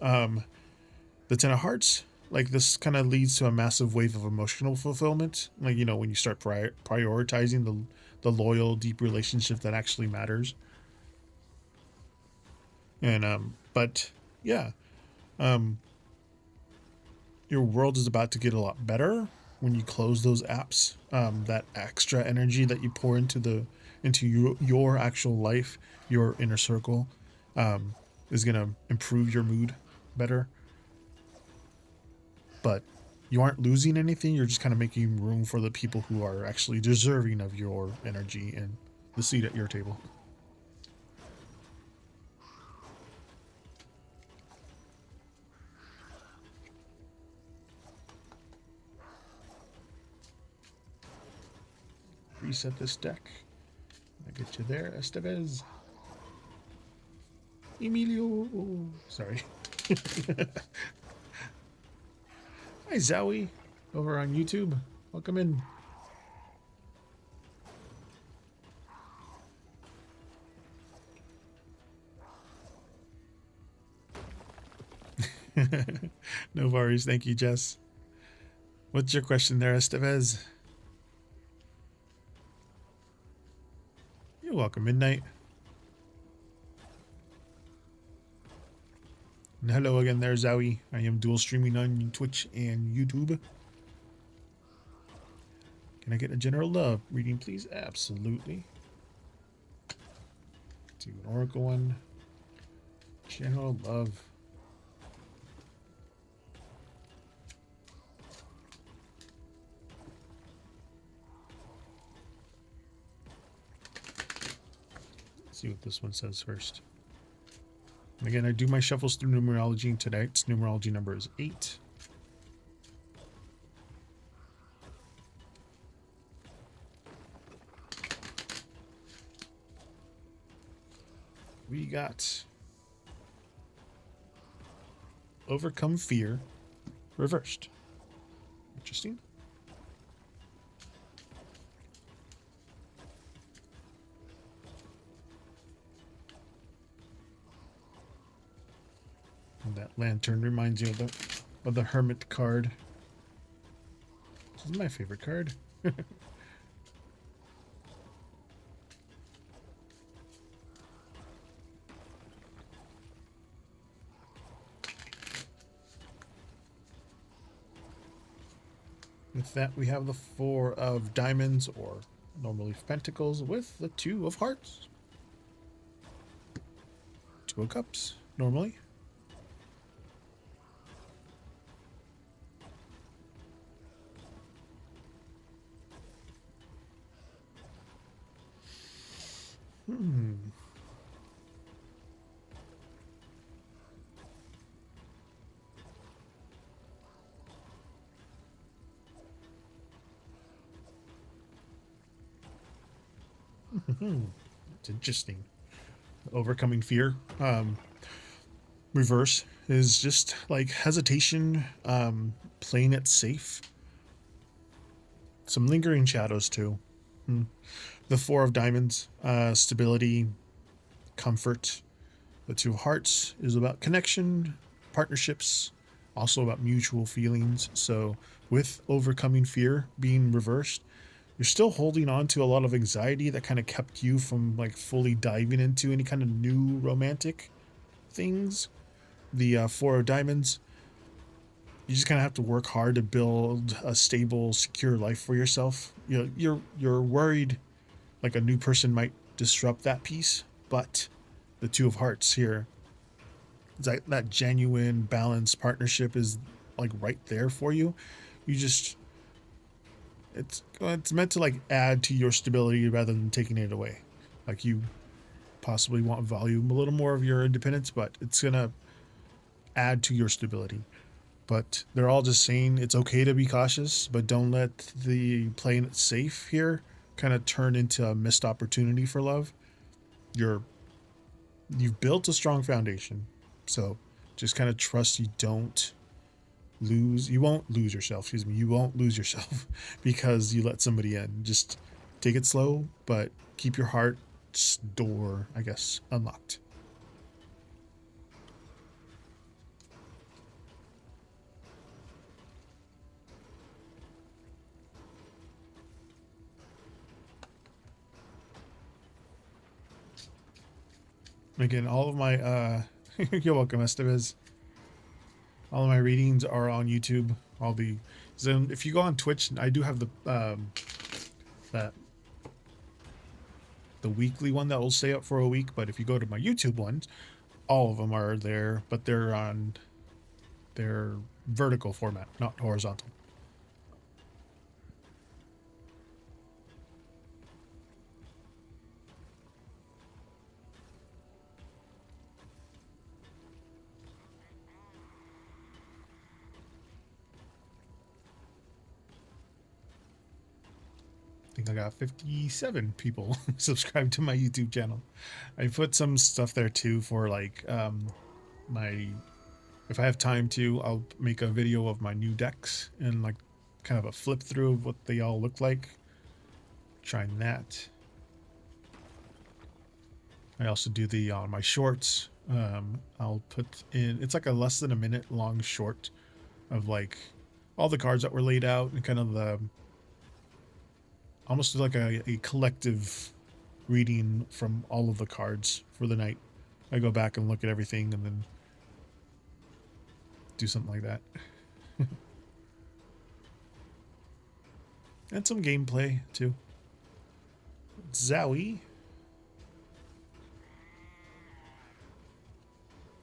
The 10 of hearts, like this kind of leads to a massive wave of emotional fulfillment. Like, you know, when you start prioritizing the loyal, deep relationship that actually matters. And, but yeah, your world is about to get a lot better when you close those apps. That extra energy that you pour into your actual life, your inner circle, is going to improve your mood better. But you aren't losing anything. You're just kind of making room for the people who are actually deserving of your energy and the seat at your table. Reset this deck. I get you there, Estevez. Emilio. Sorry. Hi, Zowie, over on YouTube. Welcome in. No worries. Thank you, Jess. What's your question there, Estevez? You're welcome, Midnight. And hello again there, Zowie. I am dual streaming on Twitch and YouTube. Can I get a general love reading, please? Absolutely. Do an oracle one. General love. Let's see what this one says first. And again, I do my shuffles through numerology, and tonight's numerology number is 8. We got overcome fear reversed. Interesting. And that lantern reminds you of the hermit card. This is my favorite card. With that, we have the 4 of diamonds, or normally pentacles, with the 2 of hearts. 2 of cups, normally. It's interesting. Overcoming fear. Reverse is just like hesitation, playing it safe. Some lingering shadows too. The 4 of diamonds, stability, comfort. The 2 of hearts is about connection, partnerships, also about mutual feelings. So with overcoming fear being reversed, you're still holding on to a lot of anxiety that kind of kept you from like fully diving into any kind of new romantic things. The 4 of diamonds, you just kind of have to work hard to build a stable, secure life for yourself. You're worried like a new person might disrupt that piece, but the 2 of hearts here, it's like that genuine balanced partnership is like right there for you. You just it's meant to like add to your stability rather than taking it away. Like you possibly want volume, a little more of your independence, but it's gonna add to your stability. But they're all just saying it's okay to be cautious, but don't let the playing it safe here kind of turn into a missed opportunity for love. You've built a strong foundation, so just kind of trust you won't lose yourself. Excuse me, you won't lose yourself because you let somebody in. Just take it slow, but keep your heart's door, I guess, unlocked. Again, all of my you're welcome, Estevez. All of my readings are on YouTube. So if you go on Twitch, I do have that the weekly one that will stay up for a week. But if you go to my YouTube ones, all of them are there, but they're on their vertical format, not horizontal. I think I got 57 people subscribed to my YouTube channel. I put some stuff there too for like my if I have time to, I'll make a video of my new decks and like kind of a flip through of what they all look like. Trying that. I also do the on my shorts. I'll put in, it's like a less than a minute long short of like all the cards that were laid out and kind of the almost like a collective reading from all of the cards for the night. I go back and look at everything and then do something like that. And some gameplay too. Zowie.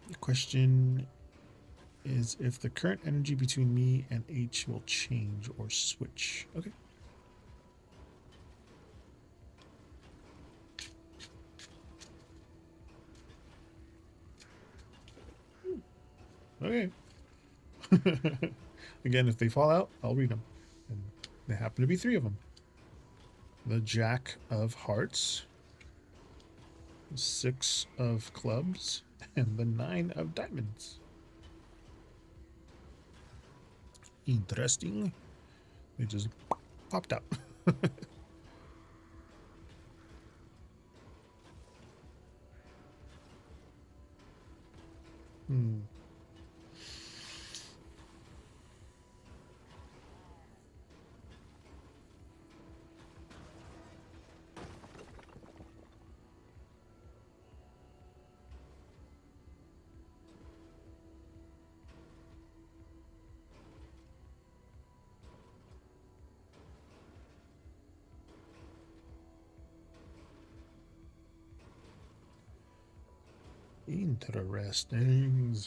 The question is if the current energy between me and H will change or switch. Okay. Okay. Again, if they fall out, I'll read them. And there happen to be 3 of them. The Jack of Hearts, 6 of Clubs, and the 9 of Diamonds. Interesting. They just popped out. Interesting.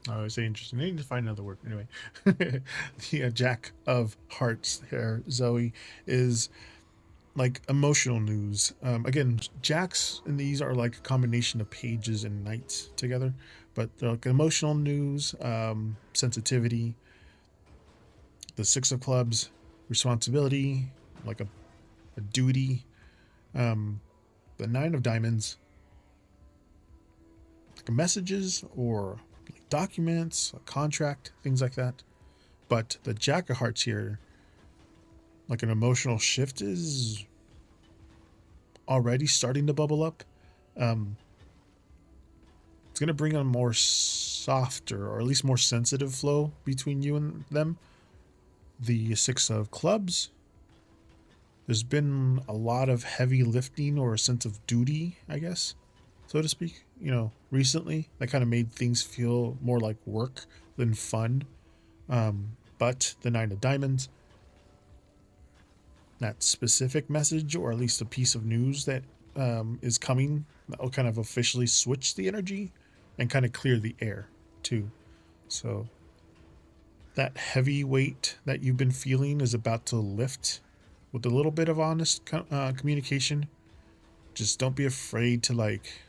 I would say interesting. I need to find another word. Anyway, the Jack of Hearts here, Zoe, is like emotional news. Again, Jacks and these are like a combination of pages and knights together, but they're like emotional news, sensitivity, the Six of Clubs, responsibility, like a duty, the Nine of Diamonds, like messages or documents, a contract, things like that. But the Jack of Hearts here, like an emotional shift is already starting to bubble up. It's going to bring a more softer or at least more sensitive flow between you and them. The Six of Clubs, there's been a lot of heavy lifting or a sense of duty, I guess, so to speak, recently that kind of made things feel more like work than fun. But the Nine of Diamonds, that specific message or at least a piece of news that is coming that will kind of officially switch the energy and kind of clear the air too. So that heavy weight that you've been feeling is about to lift with a little bit of honest communication. Just don't be afraid to like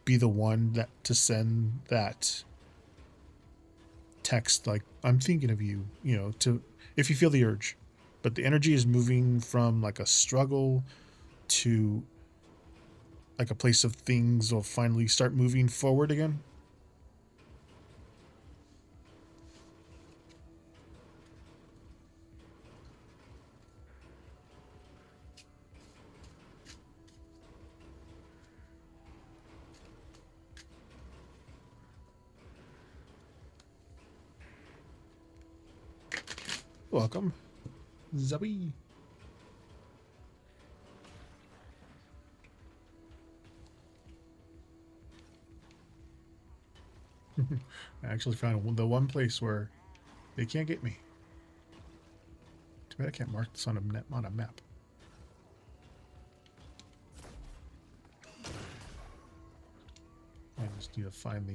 be the one that to send that text like I'm thinking of you, to if you feel the urge. But the energy is moving from like a struggle to like a place of things will finally start moving forward again. Welcome, Zoe. I actually found the one place where they can't get me. Too bad I can't mark this on a map. I just need to find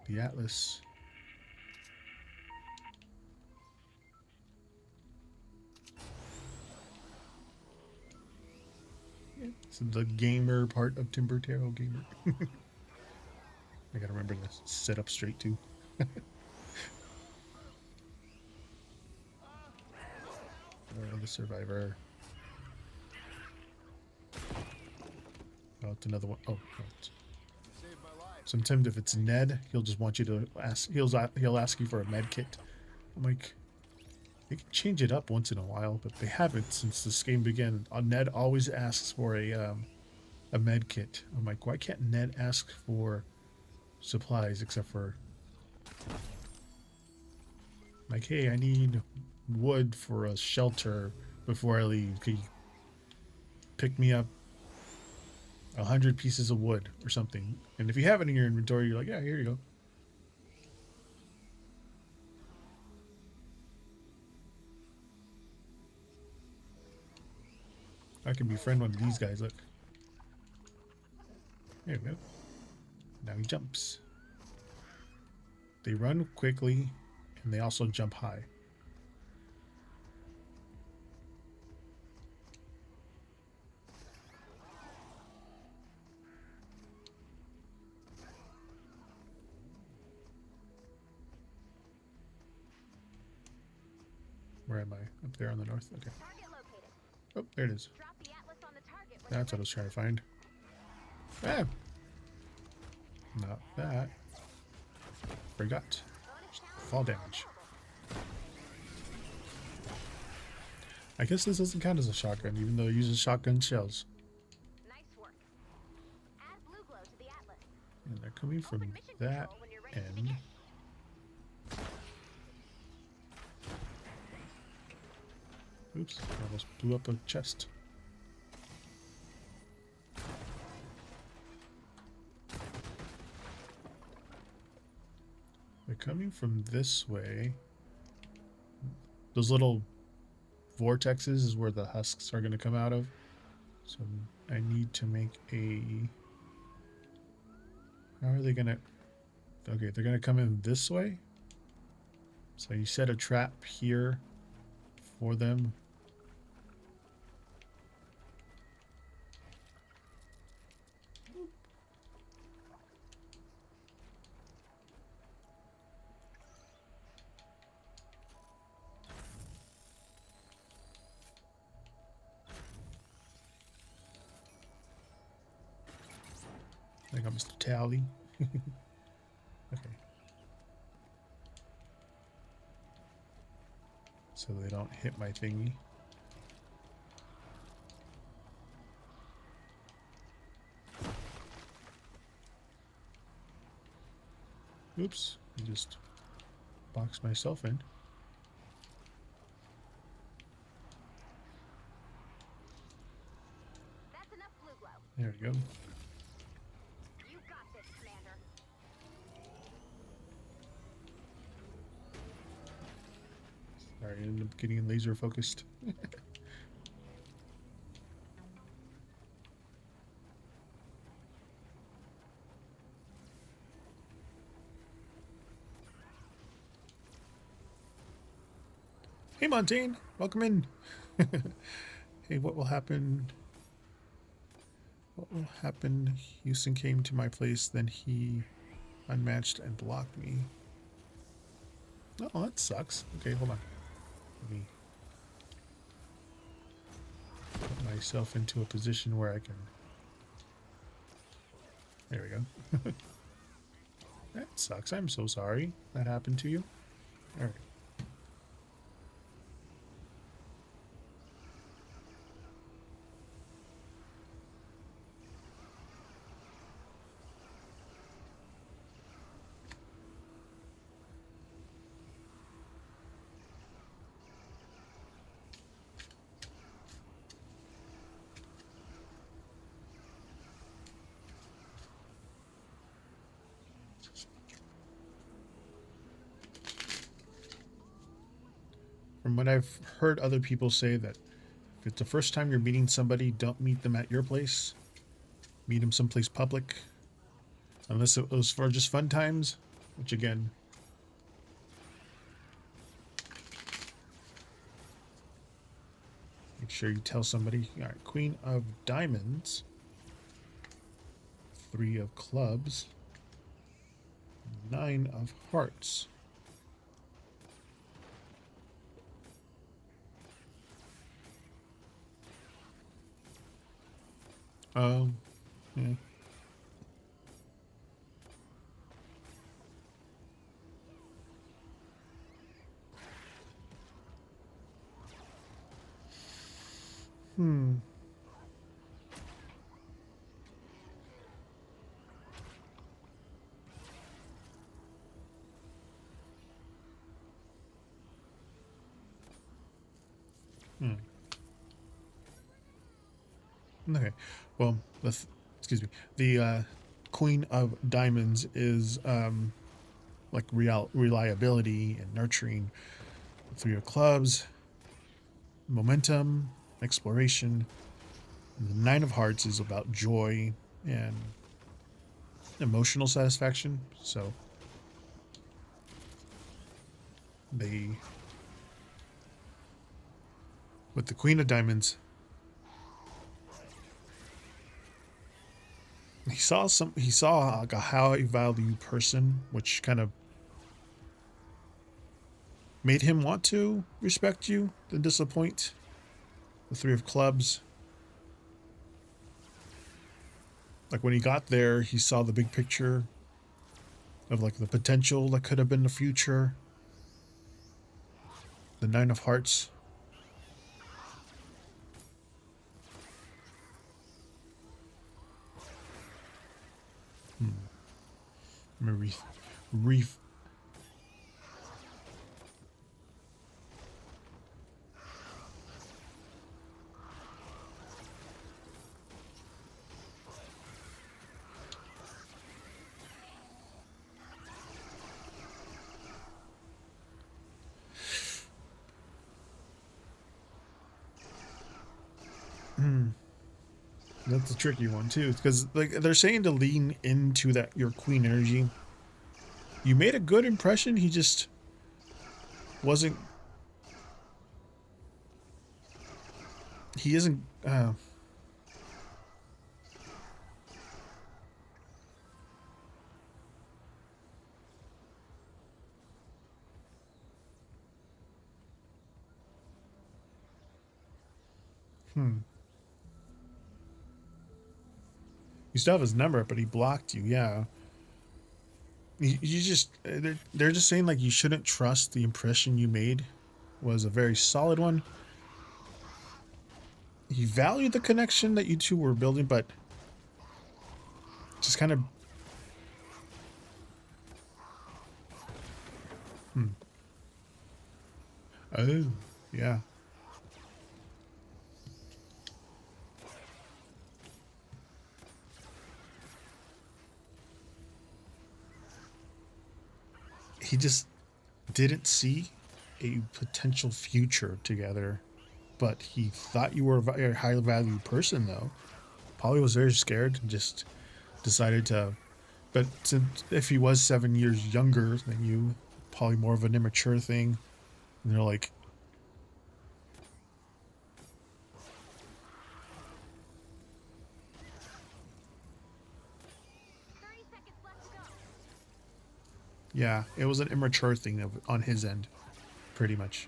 the atlas. It's the gamer part of Timber Tarot Gamer. I gotta remember to sit up straight too. The survivor. Oh, it's another one. Oh, no. Sometimes if it's Ned, he'll just want you to ask. He'll ask you for a med kit. I'm like, they can change it up once in a while, but they haven't since this game began. Ned always asks for a med kit. I'm like, why can't Ned ask for supplies except for like, hey, I need wood for a shelter before I leave. Can you pick me up 100 pieces of wood or something? And if you have it in your inventory, you're like, yeah, here you go. I can befriend one of these guys. Look. There we go. Now he jumps. They run quickly, and they also jump high. Where am I? Up there on the north? Okay. Oh, there it is. That's what I was trying to find. Ah! Not that. Forgot. Fall damage. I guess this doesn't count as a shotgun, even though it uses shotgun shells. Nice work. Add blue glow to the atlas. And they're coming from that end. Oops, I almost blew up a chest. They're coming from this way. Those little vortexes is where the husks are going to come out of. So I need to make a... How are they going to... Okay, they're going to come in this way. So you set a trap here for them. I think I'm Mr. Tally. Okay. So they don't hit my thingy. Oops, I just boxed myself in. That's enough blue glow. There we go. You got this, Commander. Sorry, I ended up getting laser focused. Hey, Montaigne, welcome in. Hey, what will happen? What will happen? Houston came to my place, then he unmatched and blocked me. Oh, that sucks. Okay, hold on. Let me put myself into a position where I can... There we go. That sucks. I'm so sorry that happened to you. All right. From what I've heard other people say, that if it's the first time you're meeting somebody, don't meet them at your place. Meet them someplace public. Unless it was for just fun times, which again... Make sure you tell somebody. All right, Queen of Diamonds. 3 of Clubs. 9 of Hearts. Yeah. Hmm. Okay. Well, excuse me. The Queen of Diamonds is like reliability and nurturing. 3 of Clubs, momentum, exploration. And the 9 of Hearts is about joy and emotional satisfaction. So they, with the Queen of Diamonds, he saw like a high value person, which kind of made him want to respect you, then disappoint. The 3 of Clubs, like when he got there, he saw the big picture of like the potential that could have been the future. The 9 of Hearts, I'm gonna That's a tricky one too, because like they're saying to lean into that your queen energy. You made a good impression. He just wasn't. He isn't. Hmm. You still have his number, but he blocked you. Yeah. You just they're just saying like you shouldn't trust the impression you made was a very solid one. He valued the connection that you two were building, but just kind of. Hmm. Oh, yeah. He just didn't see a potential future together, but he thought you were a very high value person, though. Polly was very scared and just decided to. But since if he was 7 years younger than you, probably more of an immature thing. And they're like, 30 seconds left to go. yeah, it was an immature thing on his end, pretty much.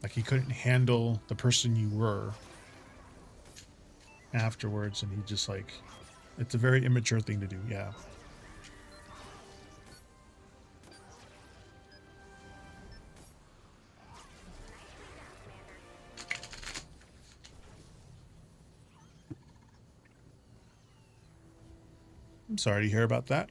Like he couldn't handle the person you were afterwards, and he just like, it's a very immature thing to do. Yeah. I'm sorry to hear about that.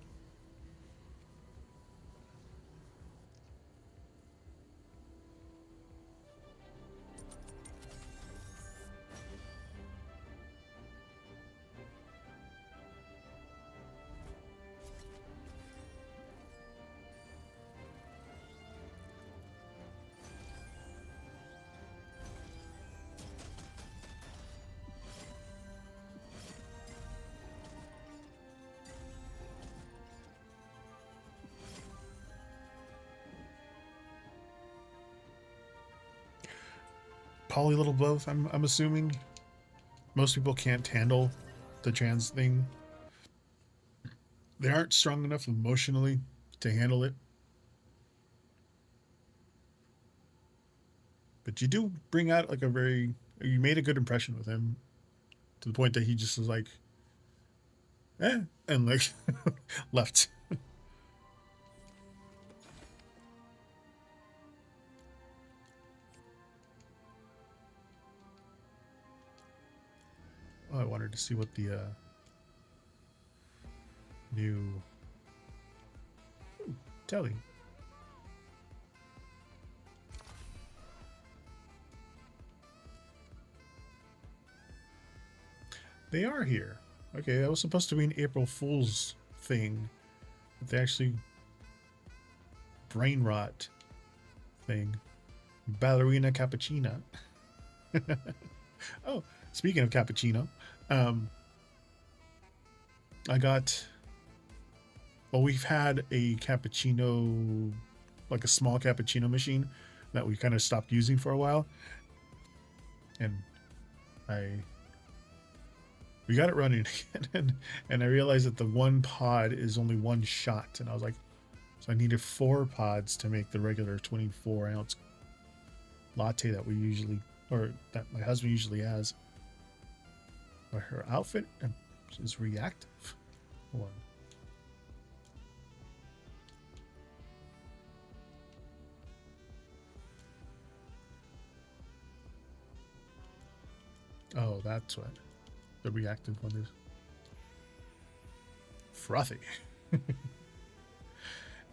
Probably a little both. I'm assuming most people can't handle the trans thing. They aren't strong enough emotionally to handle it. But you do bring out like a very. You made a good impression with him to the point that he just was like, and like left. Oh, I wanted to see what the new telly. They are here. Okay, that was supposed to be an April Fool's thing. But they actually brain rot thing. Ballerina cappuccino. Oh, speaking of cappuccino, I got. Well, we've had a cappuccino, like a small cappuccino machine that we kind of stopped using for a while, and I we got it running again, and I realized that the one pod is only one shot, and I was like, so I needed 4 pods to make the regular 24-ounce latte that we usually, or that my husband usually has. But her outfit is reactive. Hold on. Oh, that's what the reactive one is. Frothy.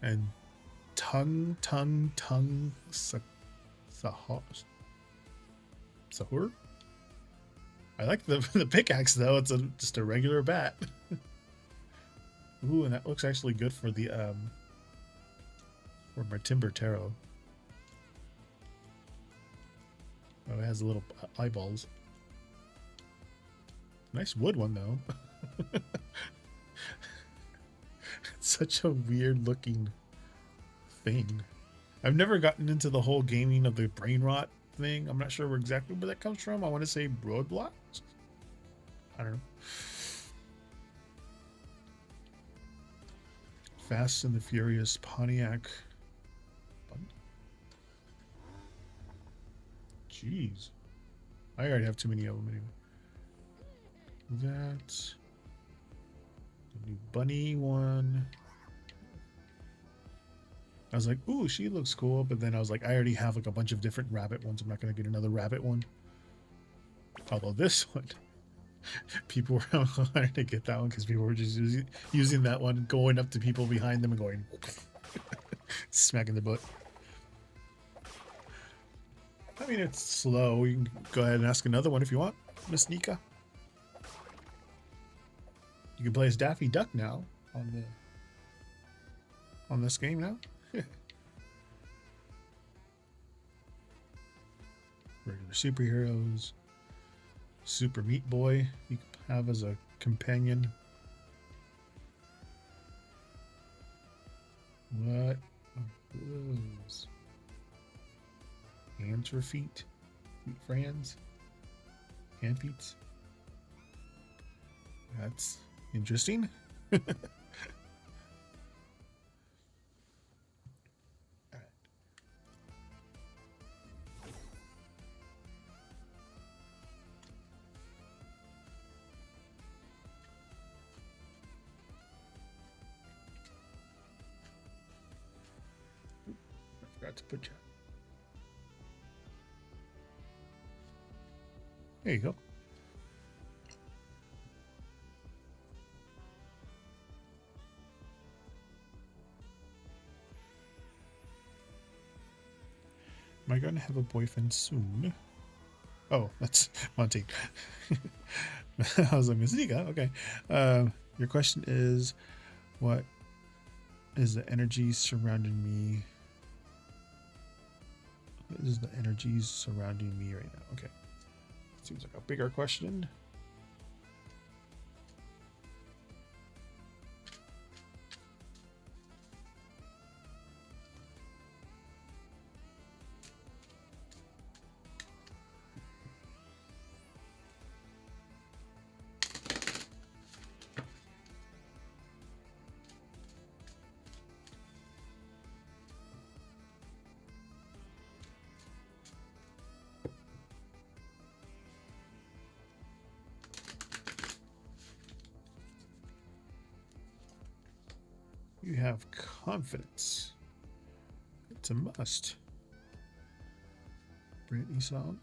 And tongue, Sahur? I like the pickaxe though. It's just a regular bat. Ooh, and that looks actually good for the Or my Timber Tarot. Oh, it has little eyeballs. Nice wood one, though. It's such a weird looking thing. I've never gotten into the whole gaming of the brain rot thing. I'm not sure exactly where that comes from. I want to say Roadblocks. I don't know. Fast and the Furious Pontiac. Jeez. I already have too many of them anyway. That's the new bunny one. I was like, ooh, she looks cool. But then I was like, I already have like a bunch of different rabbit ones. I'm not going to get another rabbit one. Although this one, people were wanting to get that one because people were just using that one, going up to people behind them and going, smacking their butt. I mean, it's slow. You can go ahead and ask another one if you want, Miss Nika. You can play as Daffy Duck now on this game now. Regular superheroes. Super Meat Boy you can have as a companion. What are those? Hands for feet? Feet for hands? Hand feet? That's interesting. I forgot to put you. There you go. Am I going to have a boyfriend soon? Oh, that's Monty. I was like, Miss Nika, okay. Your question is, what is the energy surrounding me? What is the energies surrounding me right now? Okay. Seems like a bigger question. You have confidence. It's a must. Britney song.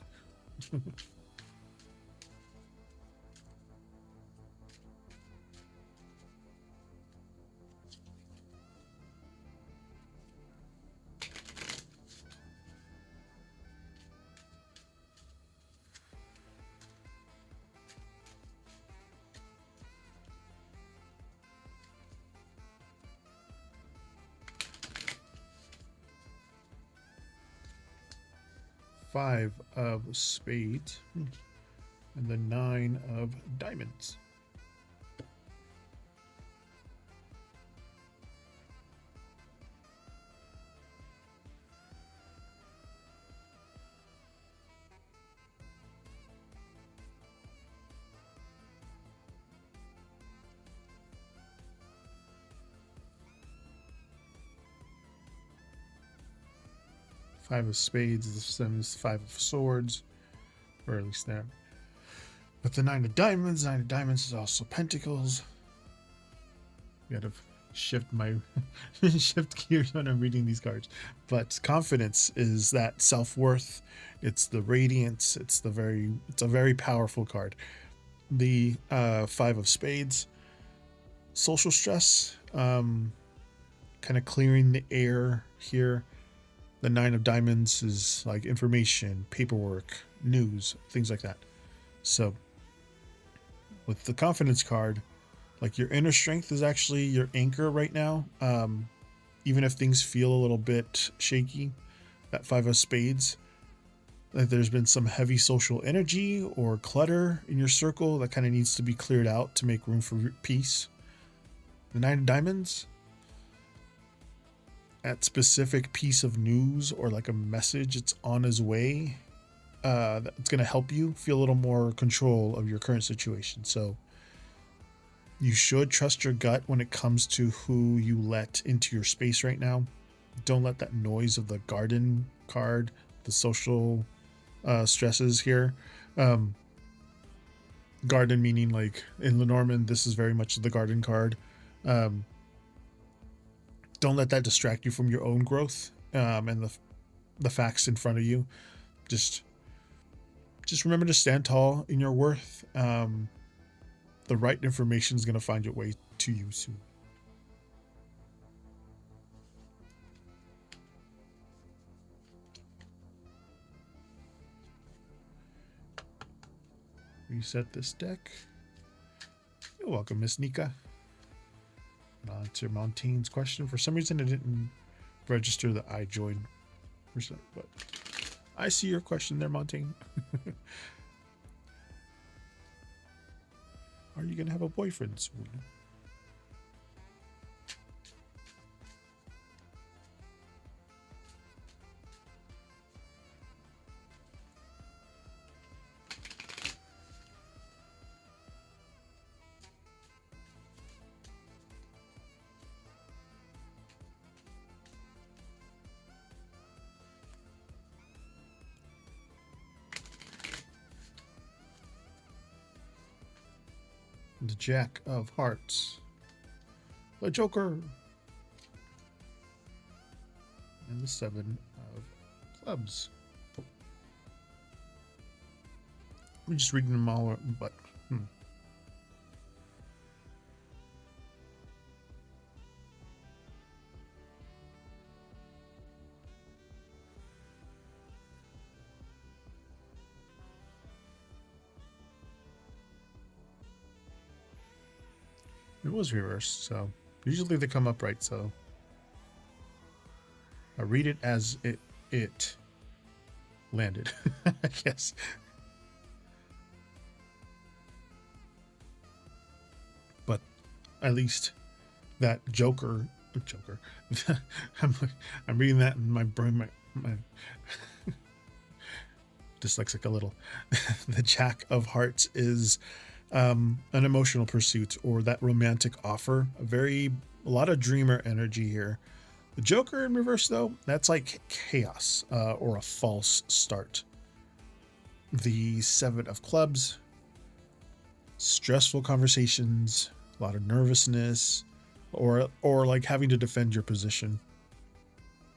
5 of spades and the 9 of diamonds. Five of spades, the same as 5 of swords, or at least that. But the 9 of diamonds is also pentacles. Gotta shift my shift gears when I'm reading these cards. But confidence is that self-worth. It's the radiance. It's a very powerful card. The 5 of spades, social stress, kind of clearing the air here. The 9 of diamonds is like information, paperwork, news, things like that. So with the confidence card, like your inner strength is actually your anchor right now. even if things feel a little bit shaky, that Five of Spades, that there's been some heavy social energy or clutter in your circle that kind of needs to be cleared out to make room for peace. The Nine of Diamonds, that specific piece of news or like a message, it's on its way. It's going to help you feel a little more control of your current situation. So you should trust your gut when it comes to who you let into your space right now. Don't let that noise of the garden card, the social stresses here. Garden meaning like in Lenormand, this is very much the garden card. Don't let that distract you from your own growth and the facts in front of you. Just remember to stand tall in your worth. The right information is going to find its way to you soon. Reset this deck. You're welcome, Miss Nika. I'll answer Montaigne's question. For some reason, it didn't register that I joined, but I see your question there, Montaigne. Are you gonna have a boyfriend soon? The Jack of Hearts, the Joker, and the Seven of Clubs. I'm just reading them all, but it was reversed, so usually they come up right, so I read it as it landed, I guess. But at least that Joker, I'm reading that in my brain, my dyslexic a little. The Jack of Hearts is an emotional pursuit or that romantic offer. A lot of dreamer energy here. The Joker in reverse, though, that's like chaos or a false start. The Seven of Clubs, stressful conversations, a lot of nervousness, or like having to defend your position.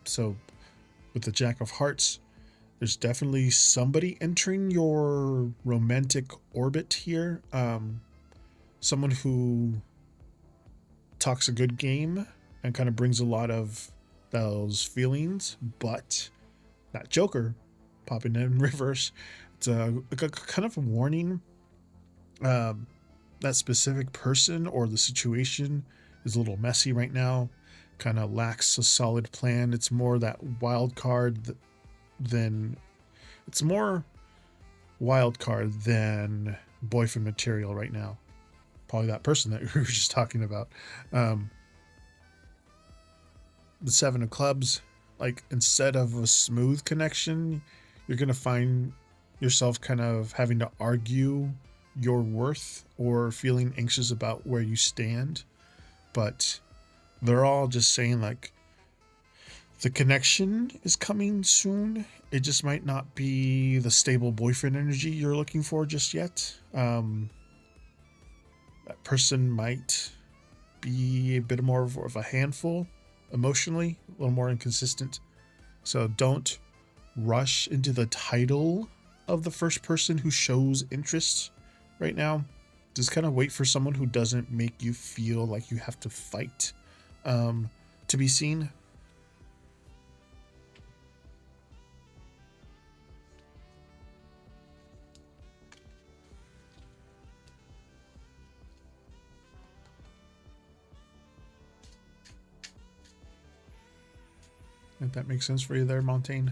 So with the Jack of Hearts, there's definitely somebody entering your romantic orbit here. Someone who talks a good game and kind of brings a lot of those feelings, but that Joker popping in reverse, it's a kind of a warning. That specific person or the situation is a little messy right now, kind of lacks a solid plan. It's more that wild card than boyfriend material right now. Probably that person that we were just talking about. The Seven of Clubs, like instead of a smooth connection, you're going to find yourself kind of having to argue your worth or feeling anxious about where you stand. But they're all just saying like the connection is coming soon. It just might not be the stable boyfriend energy you're looking for just yet. That person might be a bit more of a handful emotionally, a little more inconsistent. So don't rush into the title of the first person who shows interest right now. Just kind of wait for someone who doesn't make you feel like you have to fight to be seen. If that makes sense for you there, Montaigne.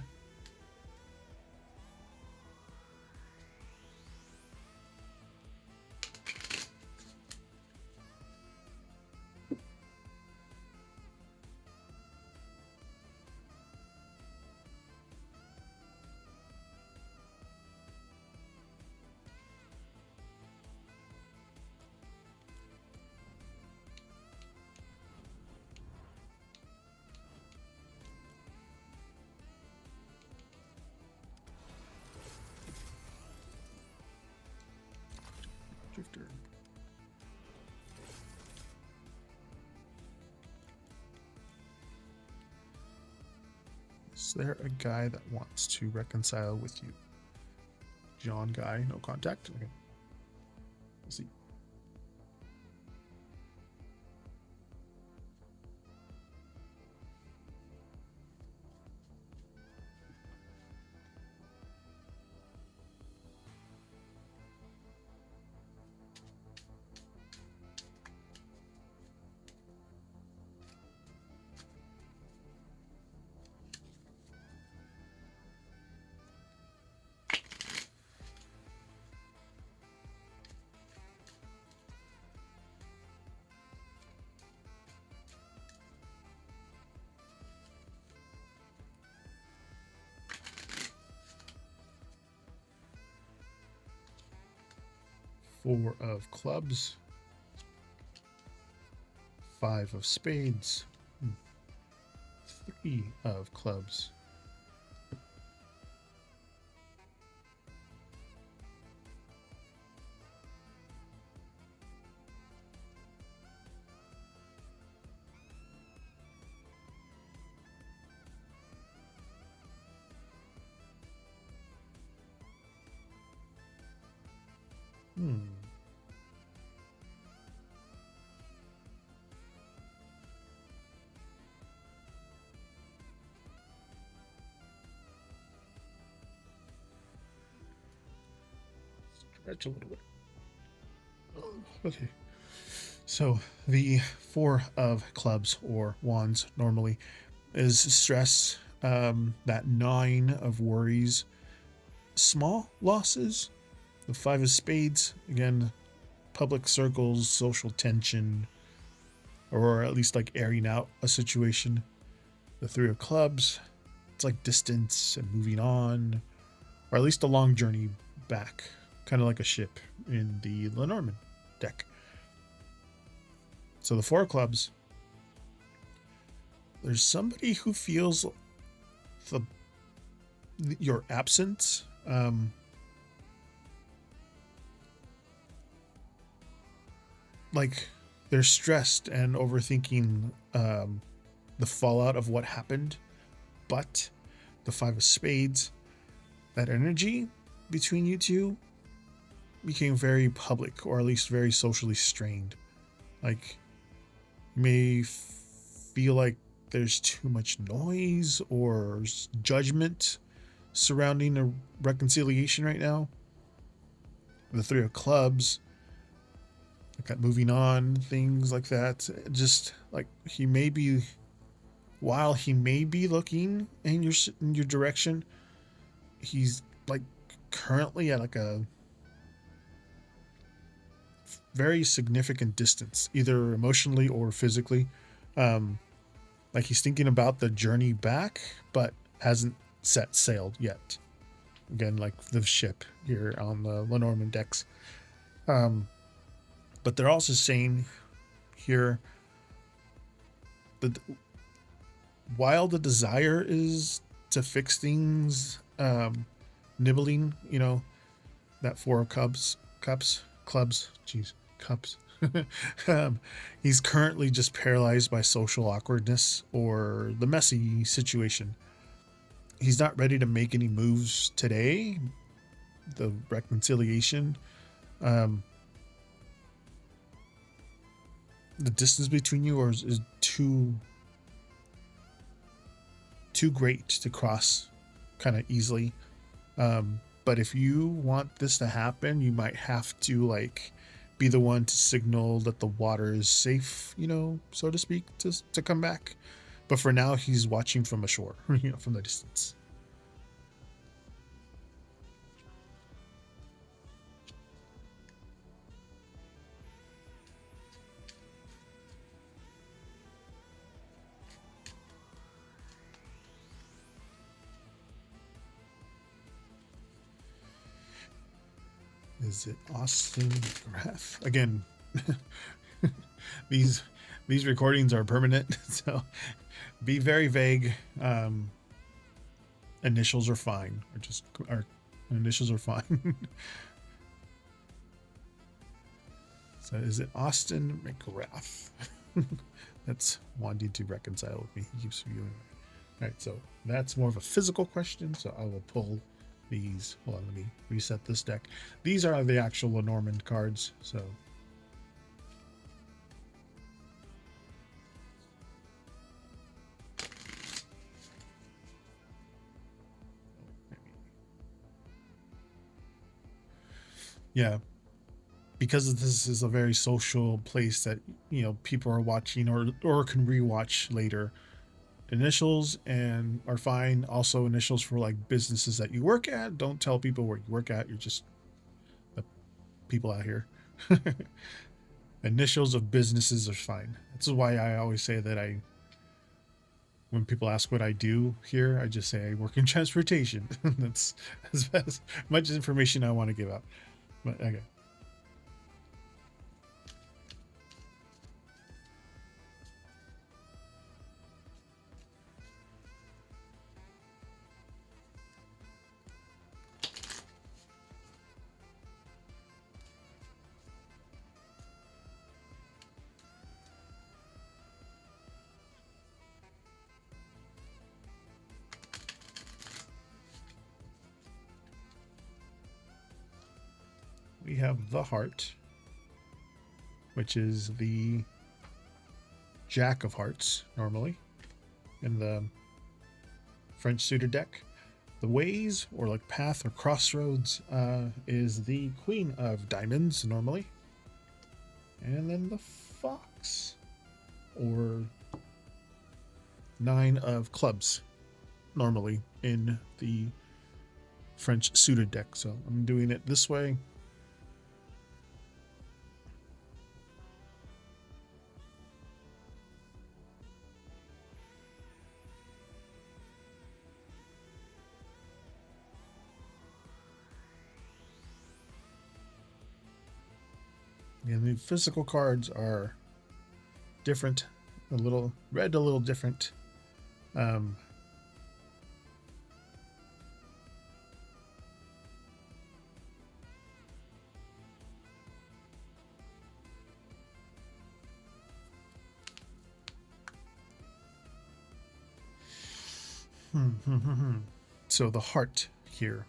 Drifter. Is there a guy that wants to reconcile with you? John guy, no contact. Okay. Let's see. Four of clubs. Five of spades. Three of clubs. Stretch a little bit. Okay. So the four of clubs or wands normally is stress. That nine of worries, small losses. The five of spades, again, public circles, social tension, or at least like airing out a situation. The three of clubs, it's like distance and moving on, or at least a long journey back, kind of like a ship in the Lenormand deck. So the four of clubs, there's somebody who feels your absence. Like they're stressed and overthinking the fallout of what happened. But the five of spades, that energy between you two became very public, or at least very socially strained. Like you may feel like there's too much noise or judgment surrounding a reconciliation right now. The three of clubs, like that moving on, things like that. Just like he may be, while he may be looking in your direction, he's like currently at like a very significant distance, either emotionally or physically. Like he's thinking about the journey back, but hasn't set sailed yet. Again, like the ship here on the Lenormand decks. But they're also saying here that while the desire is to fix things, nibbling, that four of cups, jeez, cups. He's currently just paralyzed by social awkwardness or the messy situation. He's not ready to make any moves today. The reconciliation, the distance between you is too great to cross kind of easily. But if you want this to happen, you might have to like be the one to signal that the water is safe, so to speak, to come back. But for now, he's watching from ashore, from the distance. Is it Austin Graff? Again, these recordings are permanent, so be very vague. Initials are fine, or just our initials are fine. So is it Austin McGrath? That's wanting to reconcile with me. He keeps viewing. All right, so that's more of a physical question. So I will pull these. Hold on, let me reset this deck. These are the actual Lenormand cards. So yeah, because this is a very social place that people are watching or can rewatch later. Initials and are fine. Also initials for like businesses that you work at. Don't tell people where you work at. You're just the people out here. Initials of businesses are fine. This is why I always say that when people ask what I do here, I just say I work in transportation. That's as much information I want to give out. But okay. We have the heart, which is the Jack of Hearts normally in the French suited deck. The ways, or like path or crossroads, is the Queen of Diamonds normally. And then the fox, or 9 of clubs normally in the French suited deck. So I'm doing it this way. And the physical cards are different, a little different. So the heart here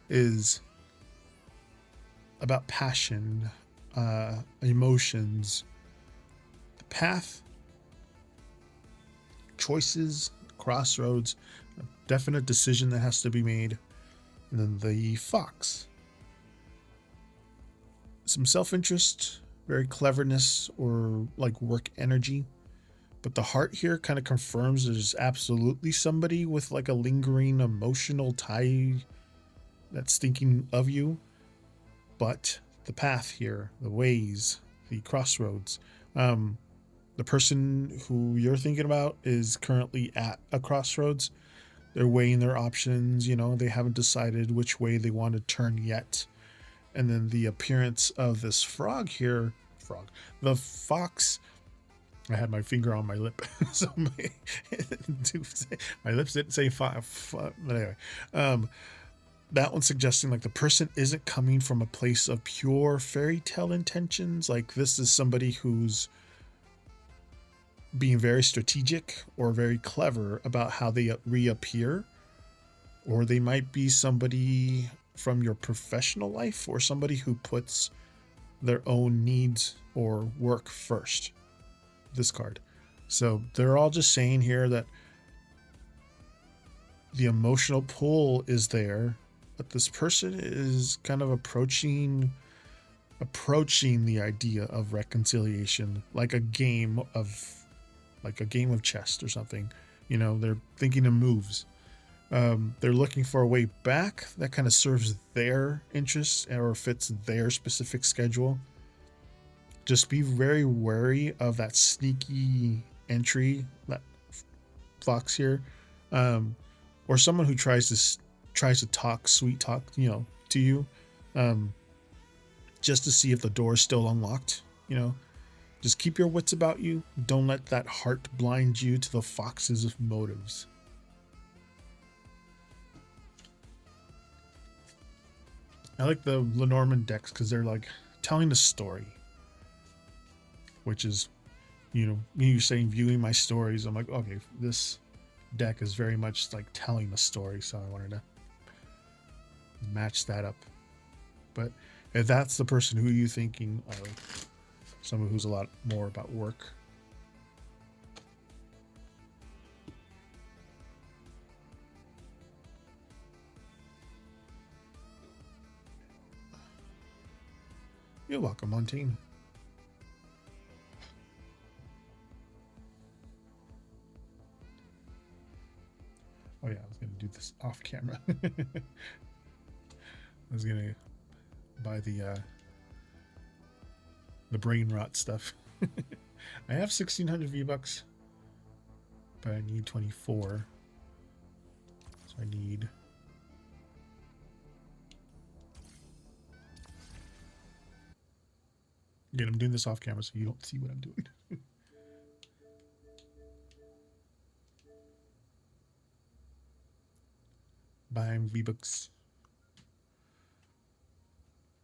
is about passion, emotions. The path, choices, crossroads, a definite decision that has to be made. And then the fox, some self-interest, very cleverness, or like work energy. But the heart here kind of confirms there's absolutely somebody with like a lingering emotional tie that's thinking of you. But the path here, the ways, the crossroads, the person who you're thinking about is currently at a crossroads. They're weighing their options, they haven't decided which way they want to turn yet. And then the appearance of this the fox. I had my finger on my lip, so my lips didn't say five. But anyway, that one's suggesting like the person isn't coming from a place of pure fairy tale intentions. Like this is somebody who's being very strategic or very clever about how they reappear, or they might be somebody from your professional life or somebody who puts their own needs or work first. This card. So they're all just saying here that the emotional pull is there, but this person is kind of approaching the idea of reconciliation like a game of chess or something. You know, they're thinking of moves. They're looking for a way back that kind of serves their interests or fits their specific schedule. Just be very wary of that sneaky entry, that fox here, or someone who tries to talk sweet talk, you know, to you, um, just to see if the door is still unlocked. You know, just keep your wits about you. Don't let that heart blind you to the fox's motives. I like the Lenormand decks because they're like telling a story, which is, you know, you're saying viewing my stories. I'm like, okay, this deck is very much like telling a story, so I wanted to match that up. But if that's the person who you're thinking of, someone who's a lot more about work, you're welcome, Montaigne. Oh yeah, I was gonna do this off camera. I was gonna buy the brain rot stuff. I have 1,600 V-Bucks, but I need 24. So I need... Again, I'm doing this off camera so you don't see what I'm doing. Buying V-Bucks.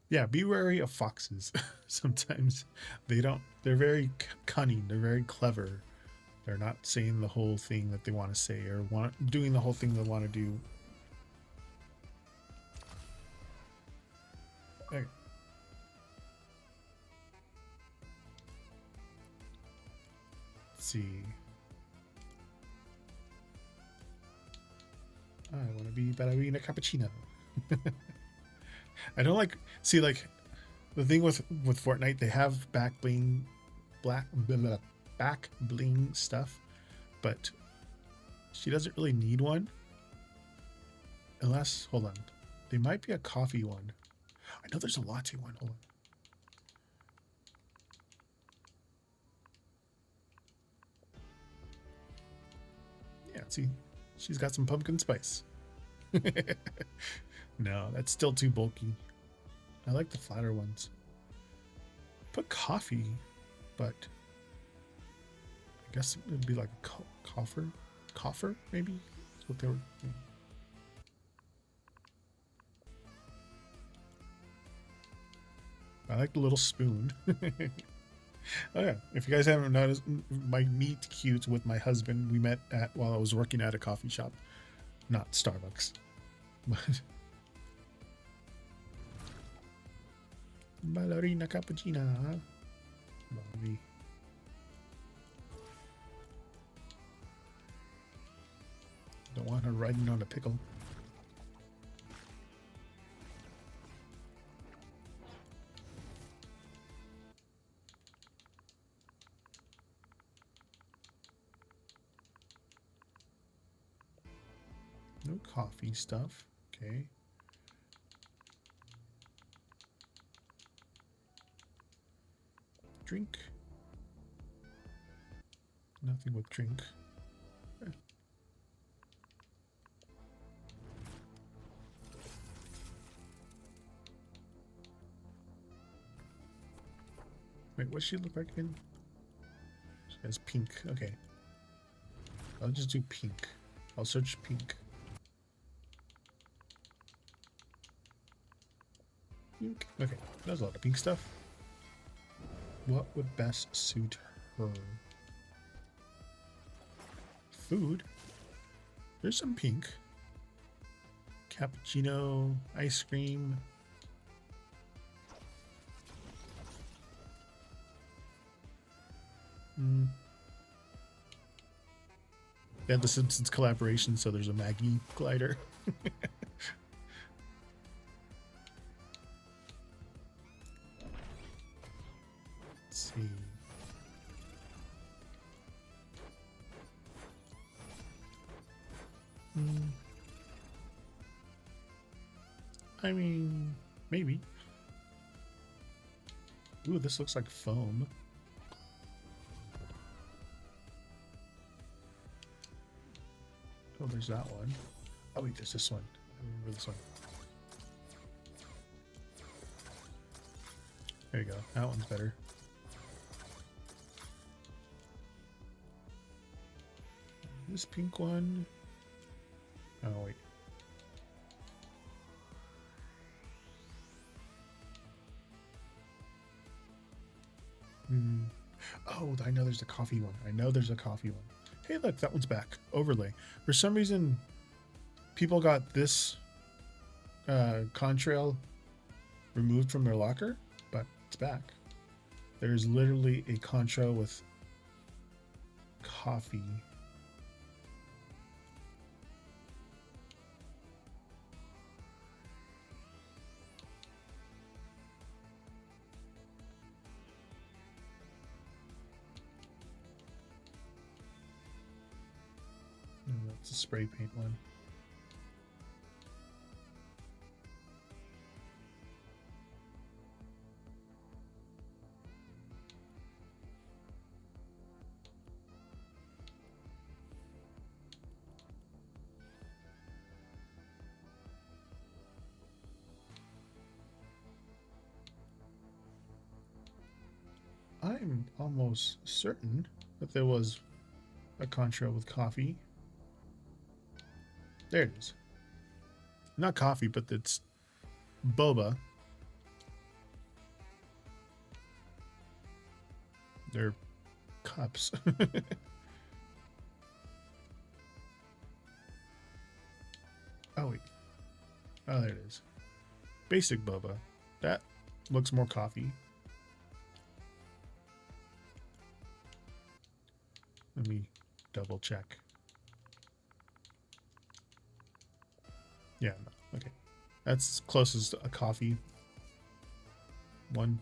Yeah, be wary of foxes. Sometimes they're very cunning, they're very clever. They're not saying the whole thing that they want to say or doing the whole thing they want to do. Okay. Let's see. I want to be ballerina cappuccino. I don't like, see, like the thing with Fortnite, they have back bling stuff, but she doesn't really need one unless, hold on, there might be a coffee one. I know there's a latte one. Hold on. Yeah, see, she's got some pumpkin spice. No, that's still too bulky. I like the flatter ones. Put coffee, but I guess it would be like a coffer, maybe? That's what they were. Yeah. I like the little spoon. Oh yeah, if you guys haven't noticed, my meet cute with my husband, we met while I was working at a coffee shop, not Starbucks, but ballerina cappuccina. Bobby. Don't want her riding on a pickle. No coffee stuff. Okay. Drink. Nothing with drink. Okay. Wait, what's she look like again? She has pink. Okay. I'll just do pink. I'll search pink. Pink. Okay, there's a lot of pink stuff. What would best suit her? Food. There's some pink. Cappuccino, ice cream. They had the Simpsons collaboration, so there's a Maggie glider. Let's see. I mean, maybe. Ooh, this looks like foam. Oh, there's that one. Oh wait, there's this one. I remember this one. There you go. That one's better. This pink one. Oh wait. Oh, I know there's a coffee one. I know there's a coffee one. Hey, look, that one's back. Overlay. For some reason, people got this contrail removed from their locker, but it's back. There's literally a contrail with coffee. And that's a spray paint one. I'm almost certain that there was a contrail with coffee. There it is. Not coffee, but it's boba. They're cups. Oh, wait. Oh, there it is. Basic boba. That looks more coffee. Let me double check. Yeah, no, okay. That's closest to a coffee one.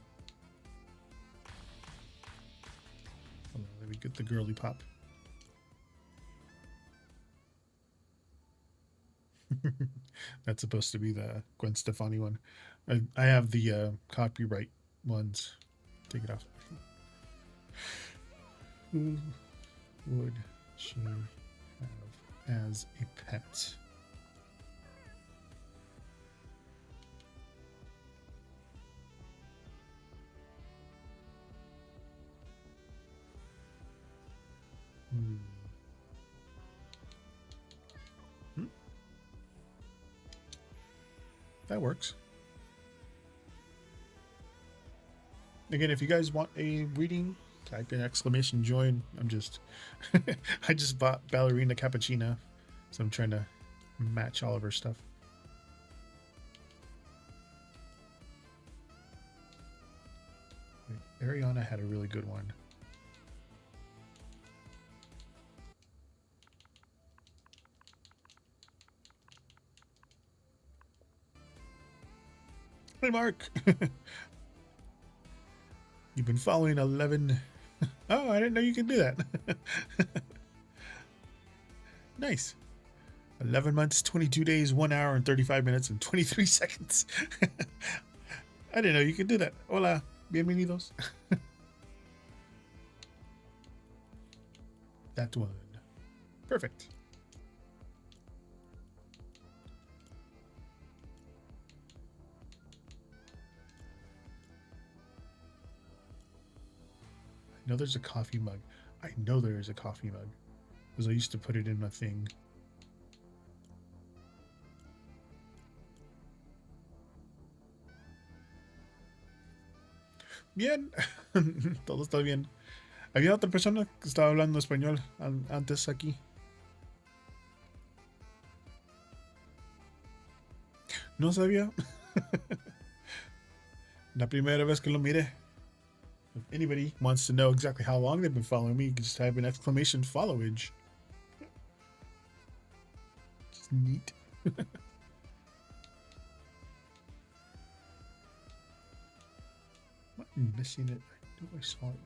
Hold on, let me get the girly pop. That's supposed to be the Gwen Stefani one. I have the copyright ones. Take it off. Who would she have as a pet? That works. Again, if you guys want a reading, type in exclamation join. I just bought Ballerina Cappuccina, so I'm trying to match all of her stuff. Wait, Ariana had a really good one. Hey, Mark. You've been following 11. Oh, I didn't know you could do that. Nice. 11 months, 22 days, 1 hour and 35 minutes and 23 seconds. I didn't know you could do that. Hola, bienvenidos. That one. Perfect. I know there's a coffee mug. I know there is a coffee mug because I used to put it in my thing. Bien. Todo está bien. Había otra persona que estaba hablando español antes aquí. No sabía. La primera vez que lo miré. If anybody wants to know exactly how long they've been following me, you can just type an exclamation followage. It's neat. I'm missing it. I knew I saw it.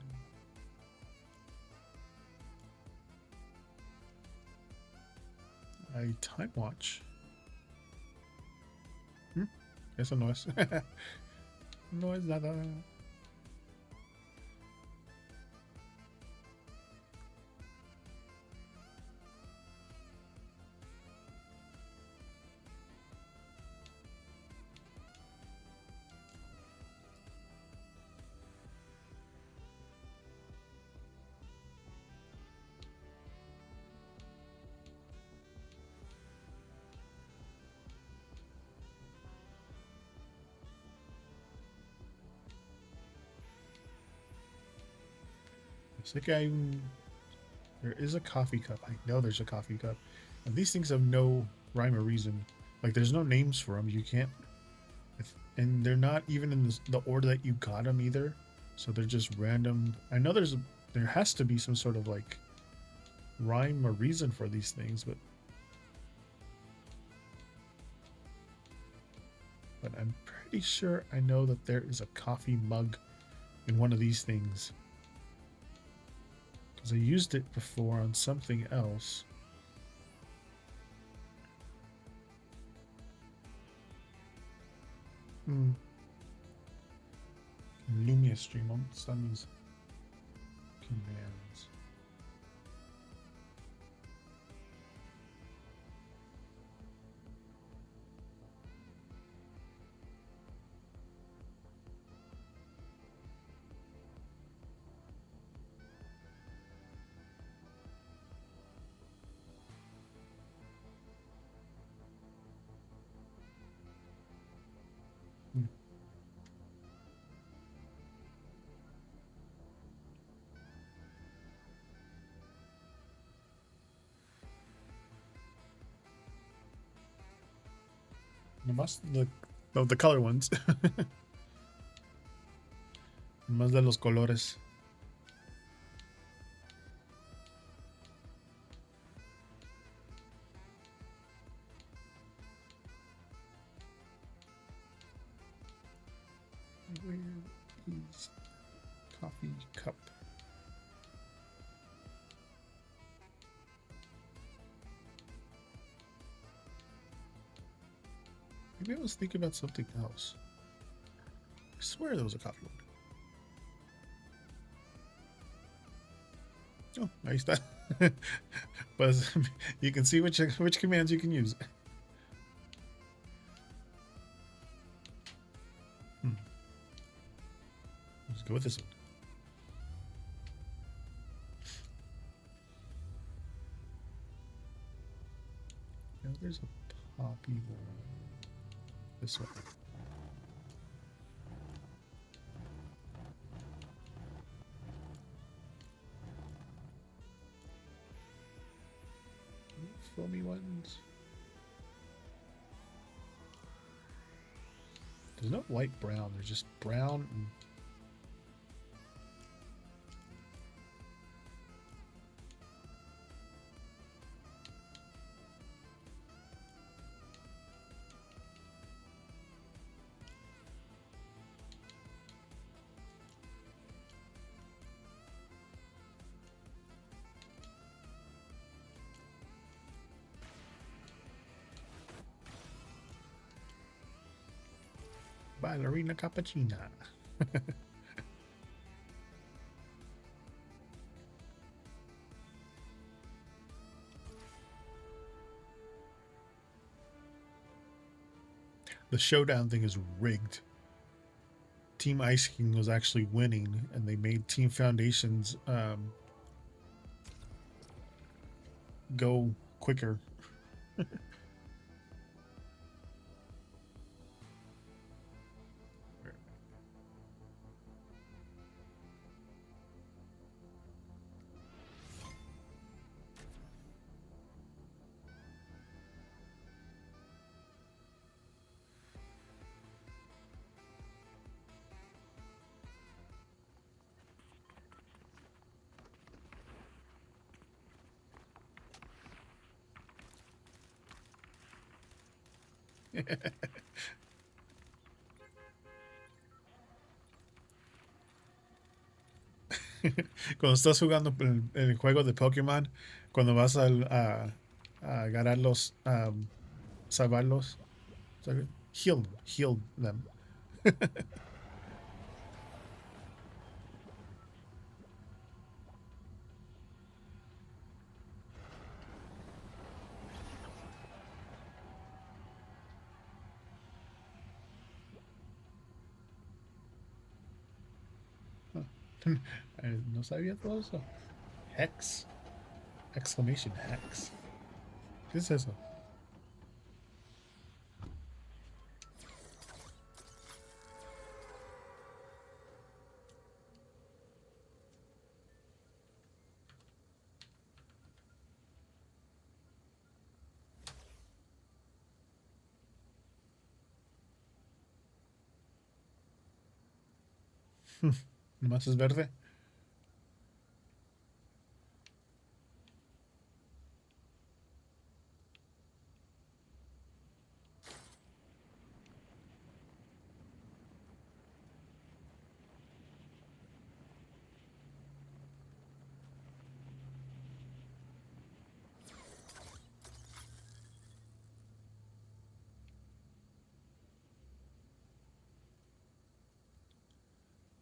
I time watch. eso no es. No es nada. Sé que hay un... There is a coffee cup. I know there's a coffee cup. And these things have no rhyme or reason. Like, there's no names for them. You can't... And they're not even in the order that you got them either. So they're just random. I know there has to be some sort of, like, rhyme or reason for these things, but I'm pretty sure I know that there is a coffee mug in one of these things. Because I used it before on something else. Lumia stream on Sunny's commands. Nomás the color ones. Más de los colores. Where is coffee cup? Maybe I was thinking about something else. I swear there was a coffee one. Oh, ahí está. But you can see which commands you can use. Let's go with this one. Now there's a poppy one. This one. Foamy ones. There's no light brown. There's just brown and ballerina cappuccina. The showdown thing is rigged. Team Ice King was actually winning, and they made Team Foundations go quicker. Cuando estás jugando el juego de Pokémon, cuando vas a agarrarlos, salvarlos, Heal them. No sabía todo eso. Hex. Exclamation hex. ¿Qué es eso? Nomás es verde.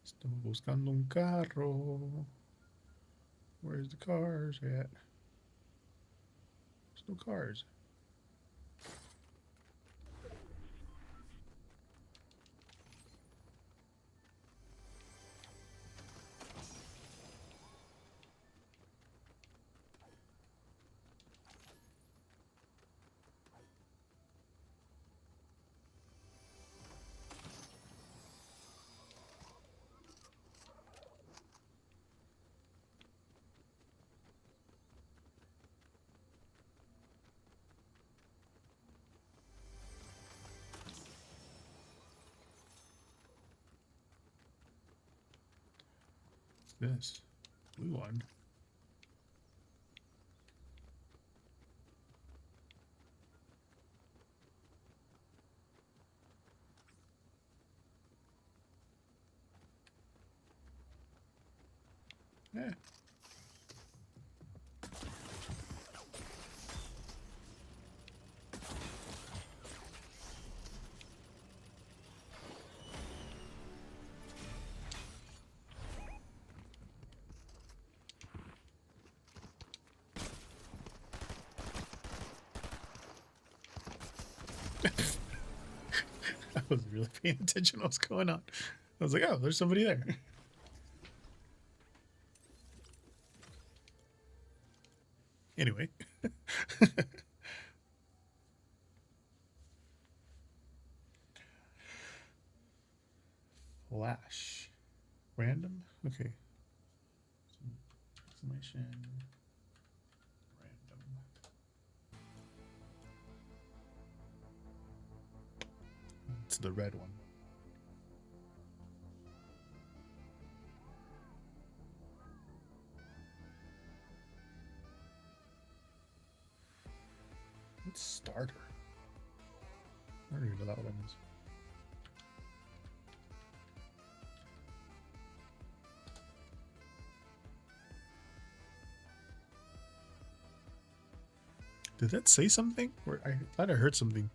Estamos buscando un carro. Where's the cars at? There's no cars. What's this? Blue one. Eh. I wasn't really paying attention to what's going on. I was like, oh, there's somebody there. Anyway. Flash. Random? Okay. Exclamation. Random. It's the red one. What's starter? I don't even know that one is. Did that say something? Or I thought I heard something.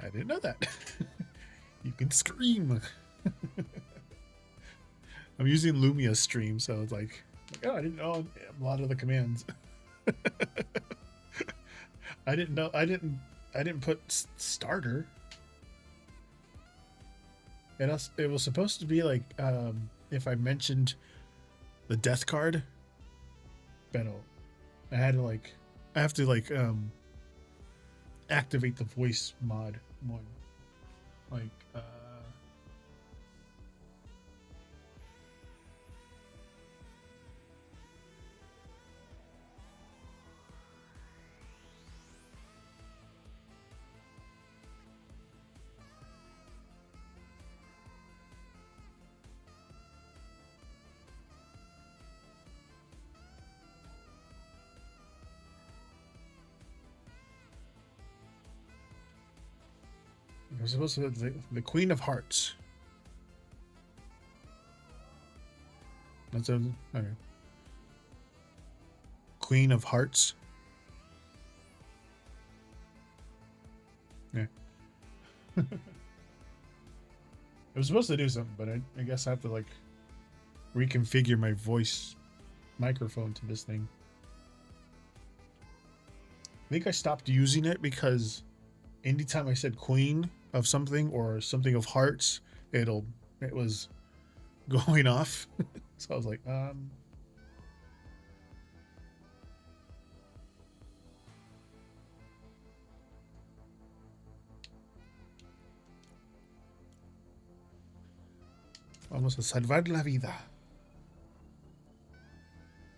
I didn't know that. You can scream. I'm using Lumia stream, so it's like, oh, I didn't know a lot of the commands. I didn't know. I didn't put starter. It was supposed to be like if I mentioned the death card, but I have to activate the voice mod one. Like We're supposed to be the Queen of Hearts. That's a okay. Queen of Hearts. Yeah. I was supposed to do something, but I guess I have to like reconfigure my voice microphone to this thing. I think I stopped using it because anytime I said Queen of something or something of Hearts, it was going off. So I was like, vamos a salvar la vida.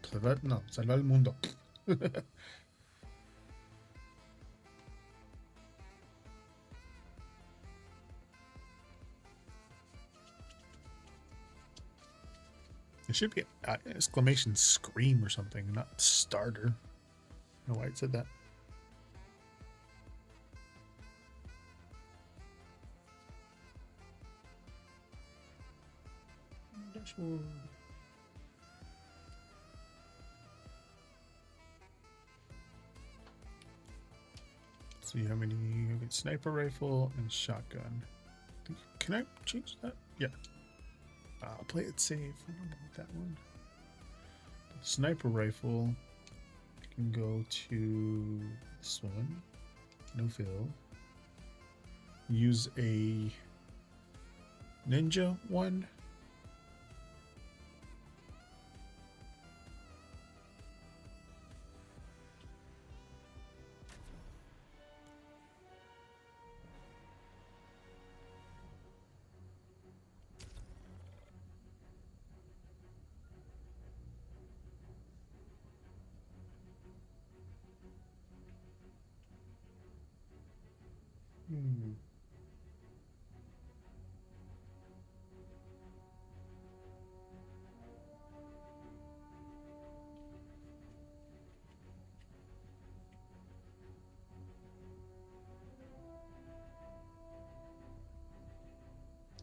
Salvar el mundo. It should be an exclamation scream or something, not starter. I don't know why it said that. Dashboard. See how many you get: sniper rifle and shotgun. Can I change that? Yeah. I'll play it safe. I don't know what that one. Sniper rifle can go to this one. No fill. Use a ninja one.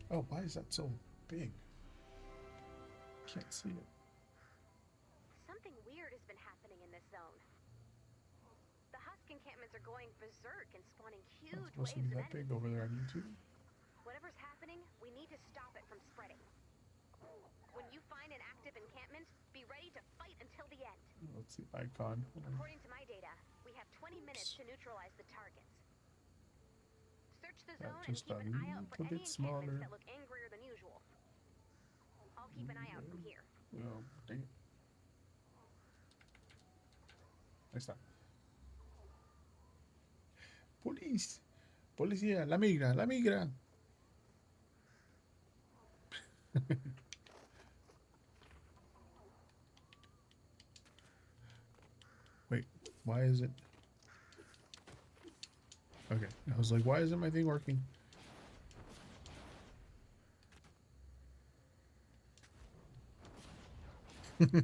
Oh, why is that so big? Can't see it. Something weird has been happening in this zone. The Husk encampments are going berserk and spawning huge It's supposed to waves be of that big enemies. over there on YouTube. Whatever's happening, we need to stop it from spreading. When you find an active encampment, be ready to fight until the end. Let's see icon. According to my data, we have 20 minutes to neutralize the targets. Search the zone and Just keep a an eye out for little any bit encampments smaller. that look angrier than usual. I'll keep an eye out from here. Oh, dang it. Ahí está. Police. Policía, la migra, la migra. Wait, why is it? Okay, I was like, why isn't my thing working? That's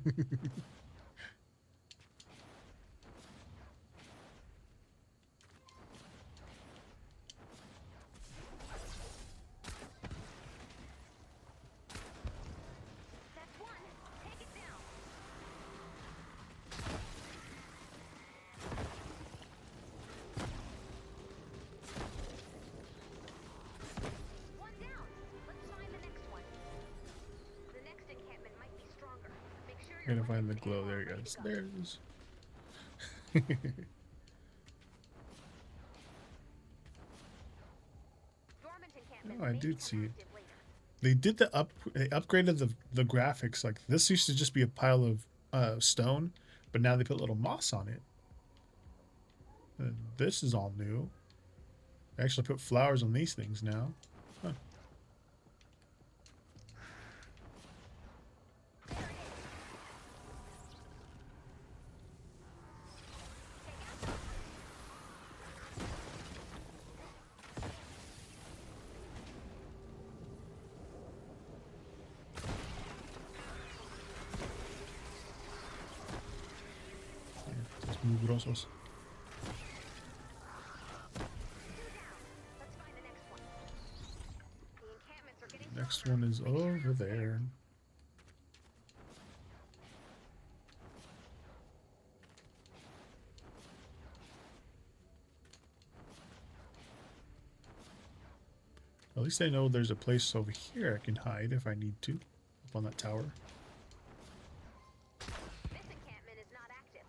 one. Take it down. One down. Let's find the next one. The next encampment might be stronger. Make sure I'm you're gonna find the weapons glow. ammo There it ready goes. to go. There it is. Dormant encampments Oh, I may did become see it. active later. They did they upgraded the graphics. Like this used to just be a pile of stone, but now they put little moss on it. This is all new. They actually put flowers on these things now. Huh. Estos mugrosos. Let's find the next one. Next one is over there. At least I know there's a place over here I can hide if I need to. Up on that tower. This encampment is not active.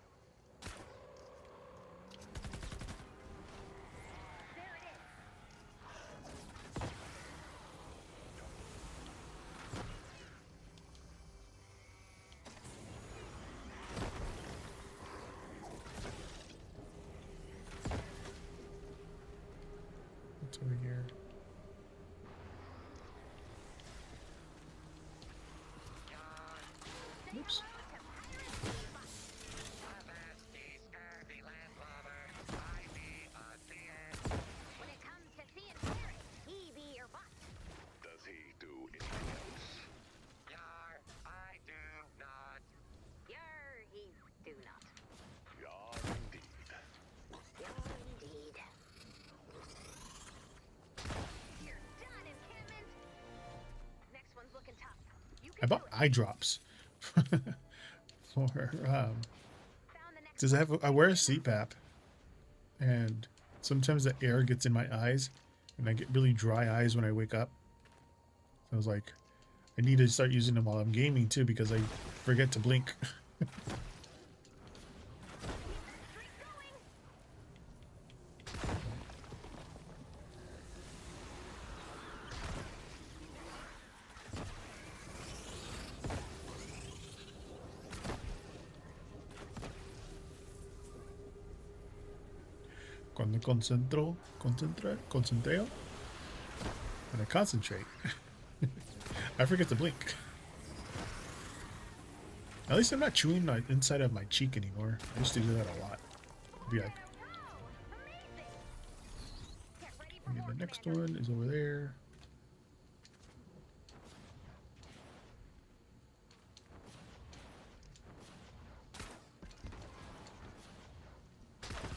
There it is. What's over here? Oops. When it comes to seeing Harry, he be your butt. Does he do anything else? Yar, I do not. Yar, he do not. Yar indeed. Yar, indeed. You're done, encampment. Next one's looking tough. You I can bought do it. eye drops for Found the next because I wear a CPAP, and sometimes the air gets in my eyes, and I get really dry eyes when I wake up. So I was like, I need to start using them while I'm gaming too because I forget to blink. streak going. Cuando concentreo, when I concentrate, I forget to blink. At least I'm not chewing the inside of my cheek anymore. I used to do that a lot. Be like, Amazing. Get ready for maybe more, the next Commander. one is over there.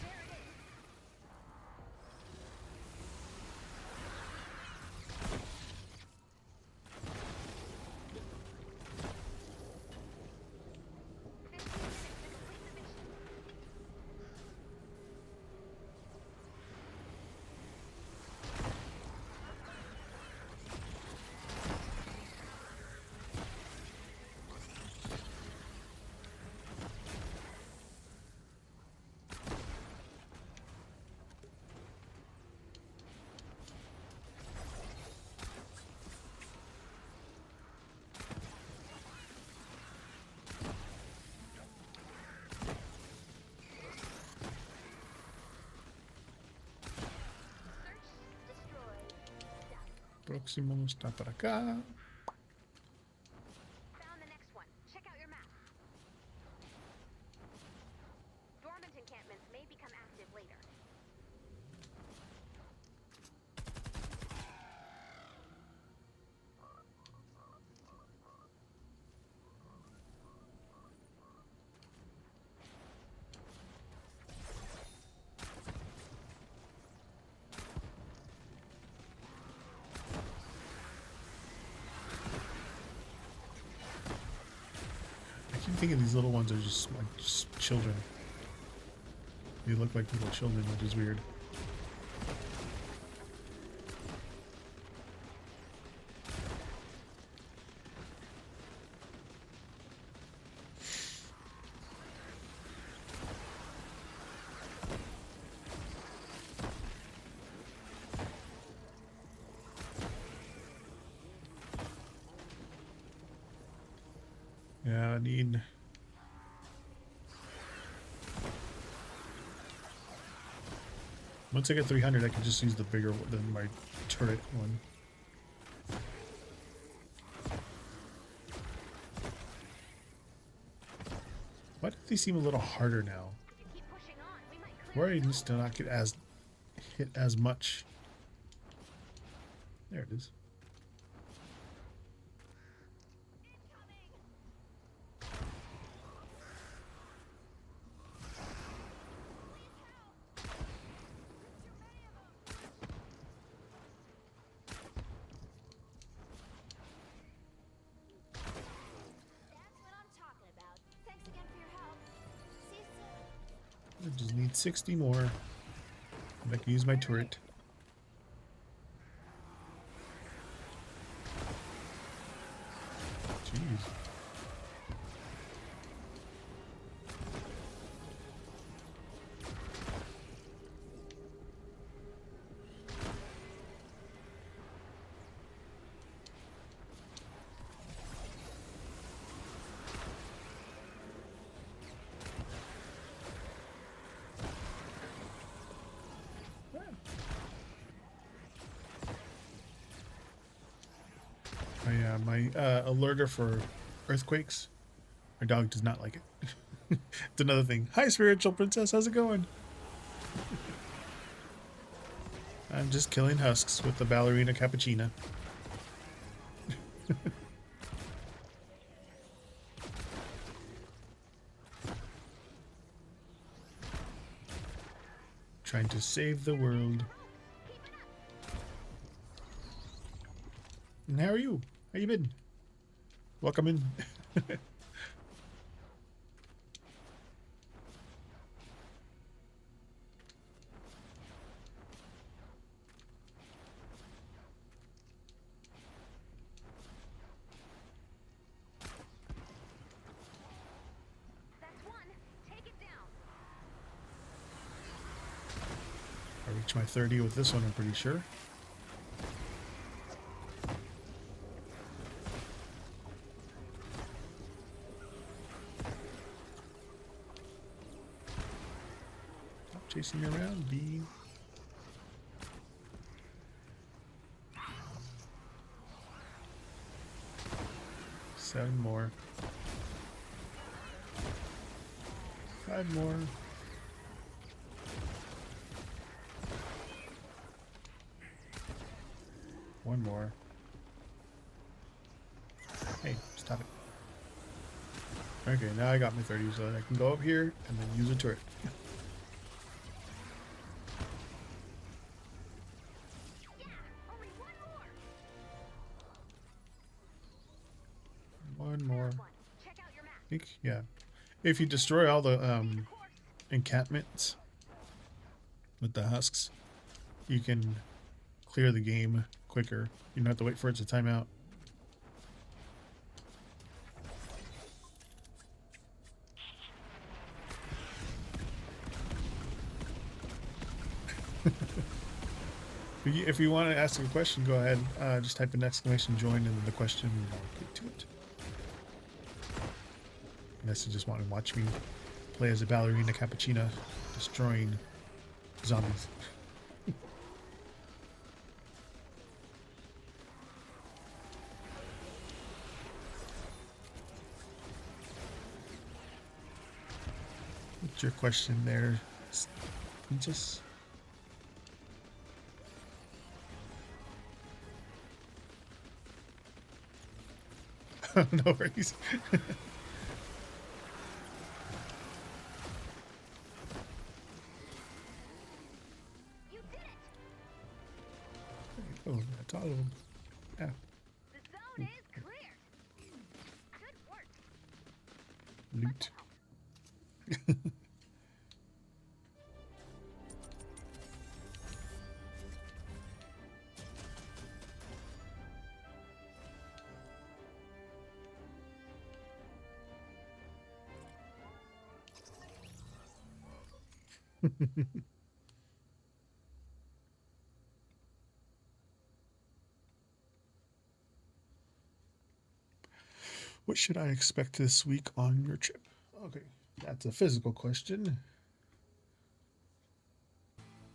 There it is. Próximo está para acá. Found the next one. Check out your map. Dormant encampments may become active later. I keep thinking these little ones are just like just children. They look like little children, which is weird. Yeah, I need. Once I get 300, I can just use the bigger one than my turret one. Why do they seem a little harder now? If you keep pushing on, we might clear Where I the used to not get as hit as much. There it is. Need 60 more. I can use my turret. Jeez. My alerter for earthquakes. My dog does not like it. It's another thing. Hi, spiritual princess. How's it going? I'm just killing husks with the ballerina cappuccina. Trying to save the world. And how are you? How you been? Welcome in. That's one. Take it down. I reached my 30 with this one, I'm pretty sure. Stop chasing me around, bee. Seven more. 5 more. One more. Hey, stop it. Okay, now I got my 30, so I can go up here and then use a turret. Yeah, only one more. One more. One. Check out your map. I think, yeah. If you destroy all the encampments with the husks, you can clear the game quicker. You don't have to wait for it to time out. If you want to ask a question, go ahead. Just type an exclamation join and then the question, and I'll get to it. Unless you just want to watch me play as a ballerina cappuccina, destroying zombies. What's your question there, Princess? No worries. You did it. Oh, that's all of them. Yeah. The zone is cleared. Good work. Loot. What should I expect this week on your trip? Okay, that's a physical question.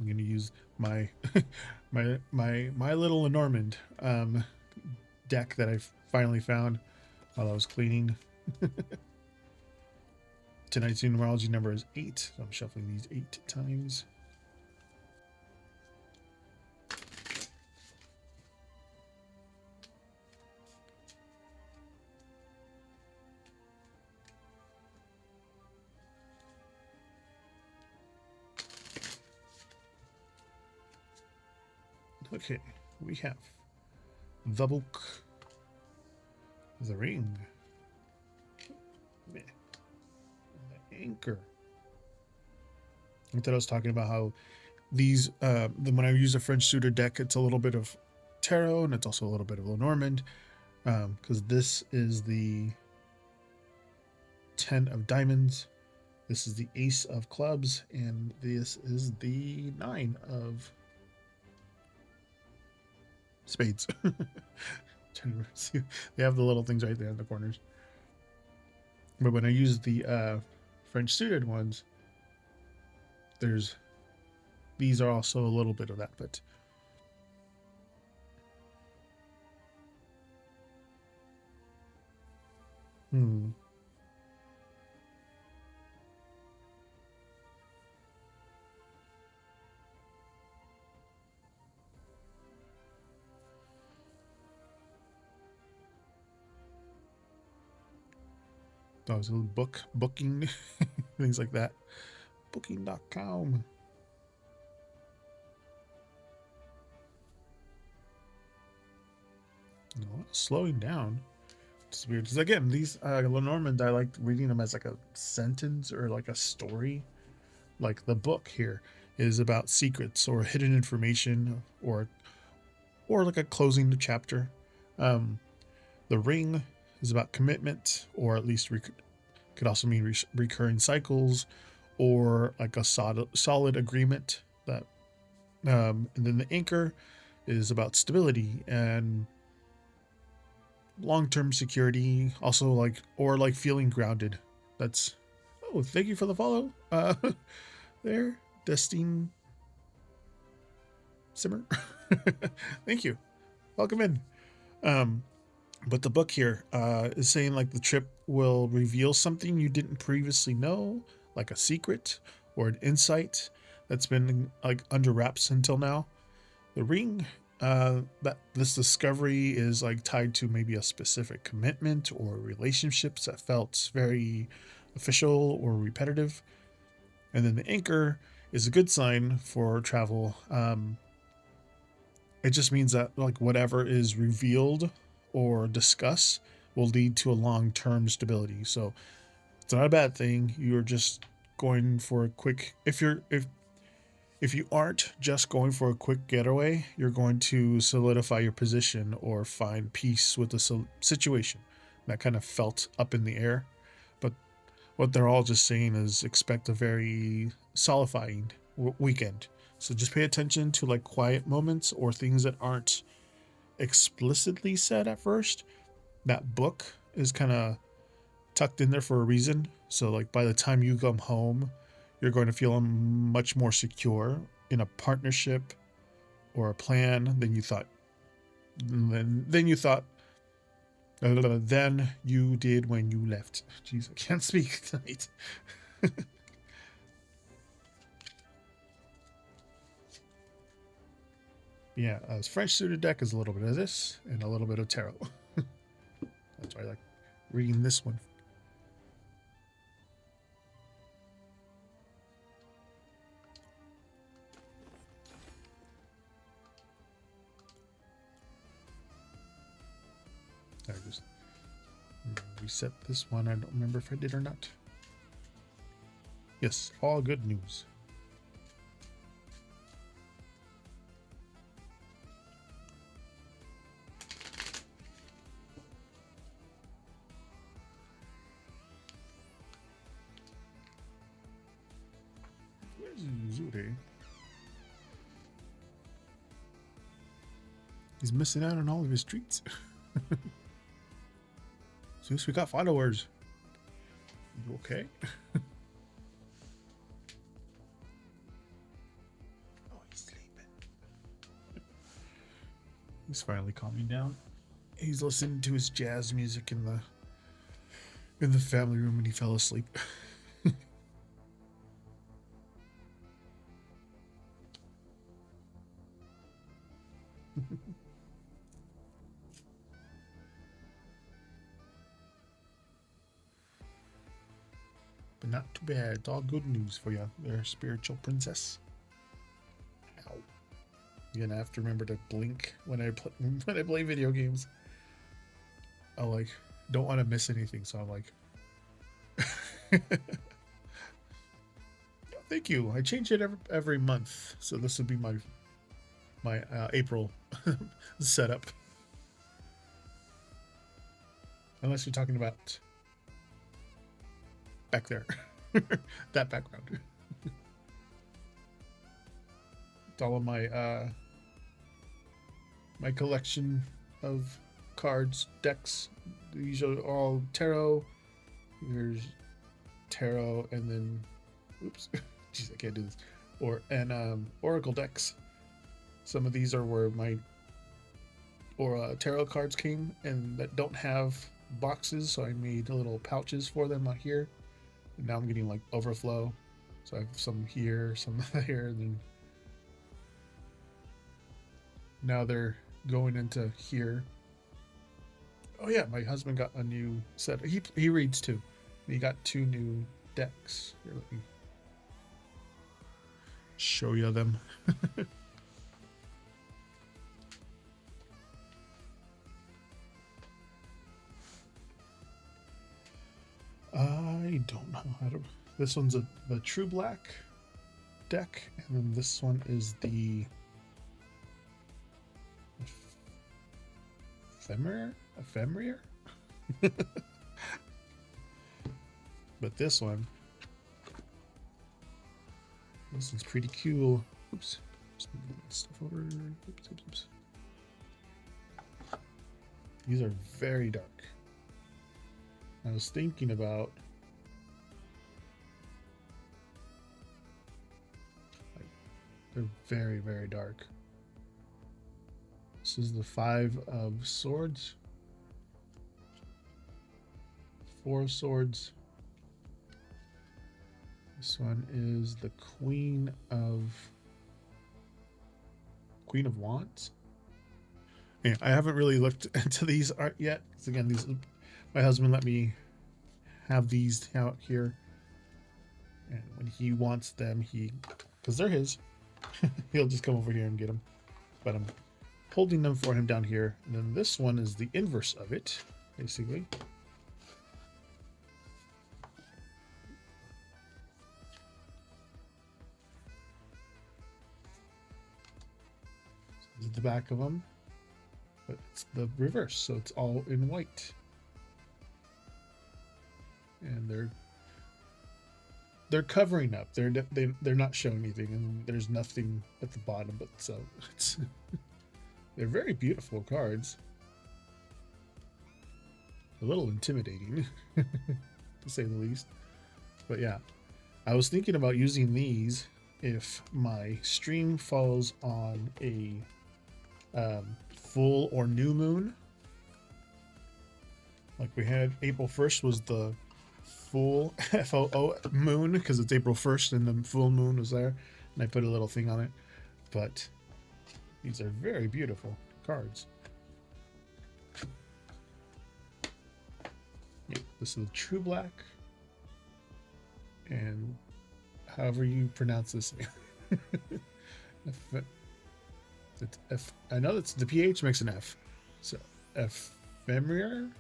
I'm gonna use my my little Normand deck that I finally found while I was cleaning. Tonight's numerology number is 8, so I'm shuffling these 8 times. Okay, we have the book, the ring, the anchor, I thought I was talking about how these when I use a French suitor deck, it's a little bit of tarot and it's also a little bit of Lenormand, because this is the 10 of diamonds, this is the ace of clubs, and this is the 9 of spades. They have the little things right there in the corners. But when I use the French suited ones, these are also a little bit of that, but that was a little booking, things like that. Booking.com. Slowing down. It's weird. Because again, these Lenormand, I like reading them as like a sentence or like a story. Like the book here is about secrets or hidden information or like a closing chapter. The ring is about commitment, or at least could also mean recurring cycles, or like a solid agreement. That and then the anchor is about stability and long-term security, also like, or like feeling grounded. That's, oh, thank you for the follow there, Destine Simmer. Thank you, welcome in. But the book here is saying like the trip will reveal something you didn't previously know, like a secret or an insight that's been like under wraps until now. The ring, that this discovery is like tied to maybe a specific commitment or relationships that felt very official or repetitive. And then the anchor is a good sign for travel. It just means that like whatever is revealed or discussed will lead to a long-term stability. So it's not a bad thing. You're just going for a quick, if you aren't just going for a quick getaway, you're going to solidify your position or find peace with the situation that kind of felt up in the air. But what they're all just saying is expect a very solidifying weekend. So just pay attention to like quiet moments or things that aren't explicitly said at first. That book is kind of tucked in there for a reason. So like by the time you come home, you're going to feel much more secure in a partnership or a plan than you thought. Than you thought. Than you did when you left. Jeez, I can't speak tonight. Yeah, this French suited deck is a little bit of this and a little bit of tarot. That's why I like reading this one. I just reset this one. I don't remember if I did or not. Yes, all good news. Where's Zure? He's missing out on all of his treats. Zeus, we got followers. You okay? Oh, he's sleeping. He's finally calming down. He's listening to his jazz music in the family room and he fell asleep. But not too bad. It's all good news for you there, spiritual princess. Ow. You're gonna have to remember to blink when I play video games. I like don't want to miss anything, so I'm like Thank you. I change it every month, so this would be my April setup. Unless you're talking about back there, that background. It's all of my my collection of cards, decks. These are all tarot. There's tarot, and then, oops, jeez, I can't do this. Oracle decks. Some of these are where my tarot cards came, and that don't have boxes, so I made little pouches for them out here. And now I'm getting like overflow, so I have some here, some here, and then now they're going into here. Oh yeah, my husband got a new set. He reads too. He got 2 new decks. Here, let me show you them. I don't know how to. This one's the True Black deck, and then this one is the Ephemerer? But this one's pretty cool. Oops. Just move stuff over. Oops. These are very dark. I was thinking about they're very, very dark. This is the 5 of Swords. 4 of Swords. This one is the Queen of Wands. Yeah, I haven't really looked into these art yet. Because again, my husband let me have these out here. And when he wants them, because they're his, he'll just come over here and get them. But I'm holding them for him down here. And then this one is the inverse of it, basically. This is the back of them, but it's the reverse, so it's all in white. And they're covering up. They're not showing anything, and there's nothing at the bottom. But so it's they're very beautiful cards. A little intimidating, to say the least. But yeah, I was thinking about using these if my stream falls on a full or new moon. Like we had April 1st was the full FOO moon, because it's April 1st and the full moon was there, and I put a little thing on it. But these are very beautiful cards. Yeah, this is the True Black, and however you pronounce this name. I know that's the PH makes an F, so Ephemerer.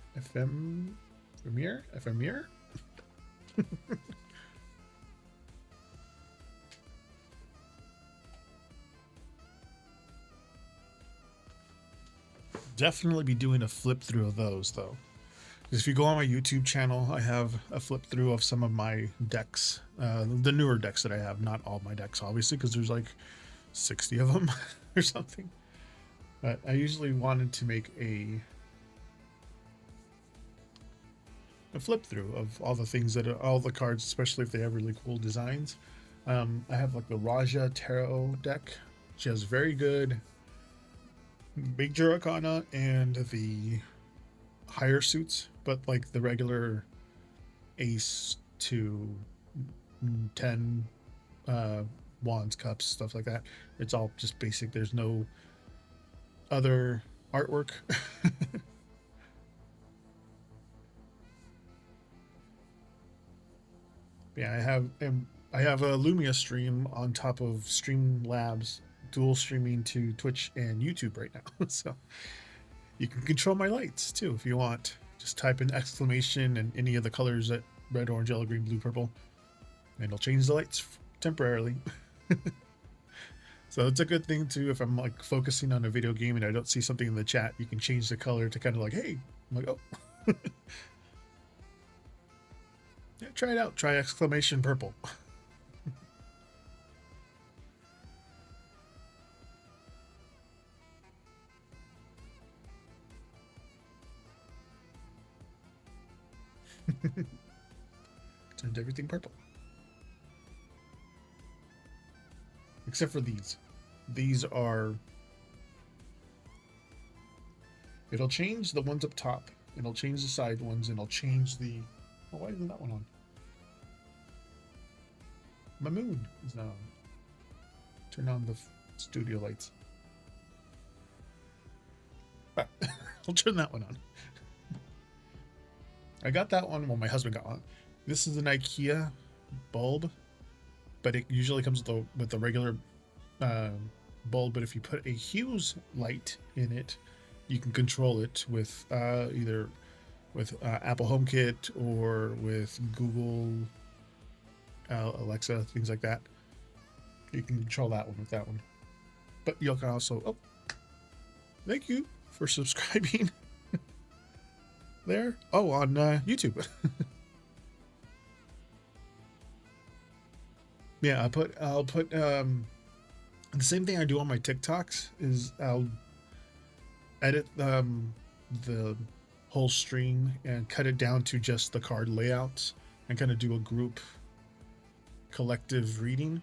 Definitely be doing a flip through of those though. If you go on my YouTube channel, I have a flip through of some of my decks, the newer decks that I have. Not all my decks, obviously, because there's like 60 of them or something. But I usually wanted to make a flip through of all the things that all the cards, especially if they have really cool designs. I have like the Raja Tarot deck. She has very good Major Arcana and the higher suits, but like the regular ace to 10 wands, cups, stuff like that, it's all just basic. There's no other artwork. Yeah, I have a Lumia stream on top of Streamlabs, dual streaming to Twitch and YouTube right now. So you can control my lights too if you want. Just type in exclamation and any of the colors that red, orange, yellow, green, blue, purple, and it'll change the lights temporarily. So it's a good thing too if I'm like focusing on a video game and I don't see something in the chat, you can change the color to kind of like, hey, I'm like, oh. Yeah, try it out. Try exclamation purple. Turned everything purple. Except for these. These are... It'll change the ones up top. It'll change the side ones, and it'll change the... Oh, why isn't that one on? My moon is not on. Turn on the studio lights. Ah, I'll turn that one on. I got that one. Well, my husband got one. This is an IKEA bulb, but it usually comes with the regular bulb. But if you put a Hughes light in it, you can control it with either with Apple HomeKit or with Google Alexa, things like that. You can control that one with that one. But you can also... Oh, thank you for subscribing. There. Oh, on YouTube. Yeah, I'll put the same thing I do on my TikToks is I'll edit the whole stream and cut it down to just the card layouts and kind of do a group collective reading.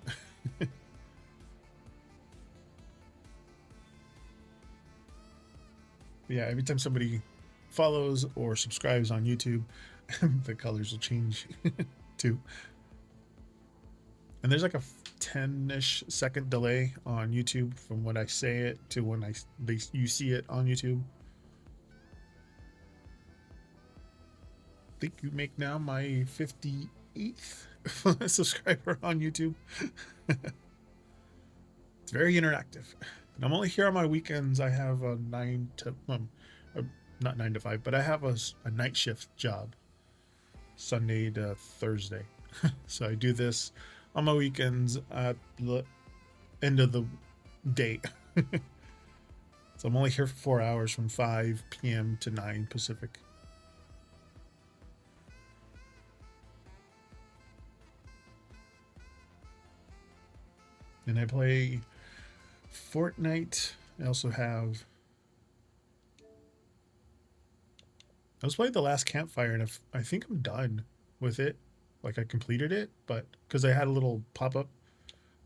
Yeah, every time somebody follows or subscribes on YouTube, the colors will change too. And there's like a 10-ish second delay on YouTube from when I say it to when you see it on YouTube. I think you make now my 58th subscriber on YouTube. It's very interactive. And I'm only here on my weekends. I have a not 9 to 5, but I have a night shift job, Sunday to Thursday. So I do this on my weekends at the end of the day. So I'm only here for 4 hours from 5 p.m. to 9 Pacific. And I play Fortnite. I also have... I was playing the last campfire, and I think I'm done with it. Like, I completed it, but because I had a little pop-up.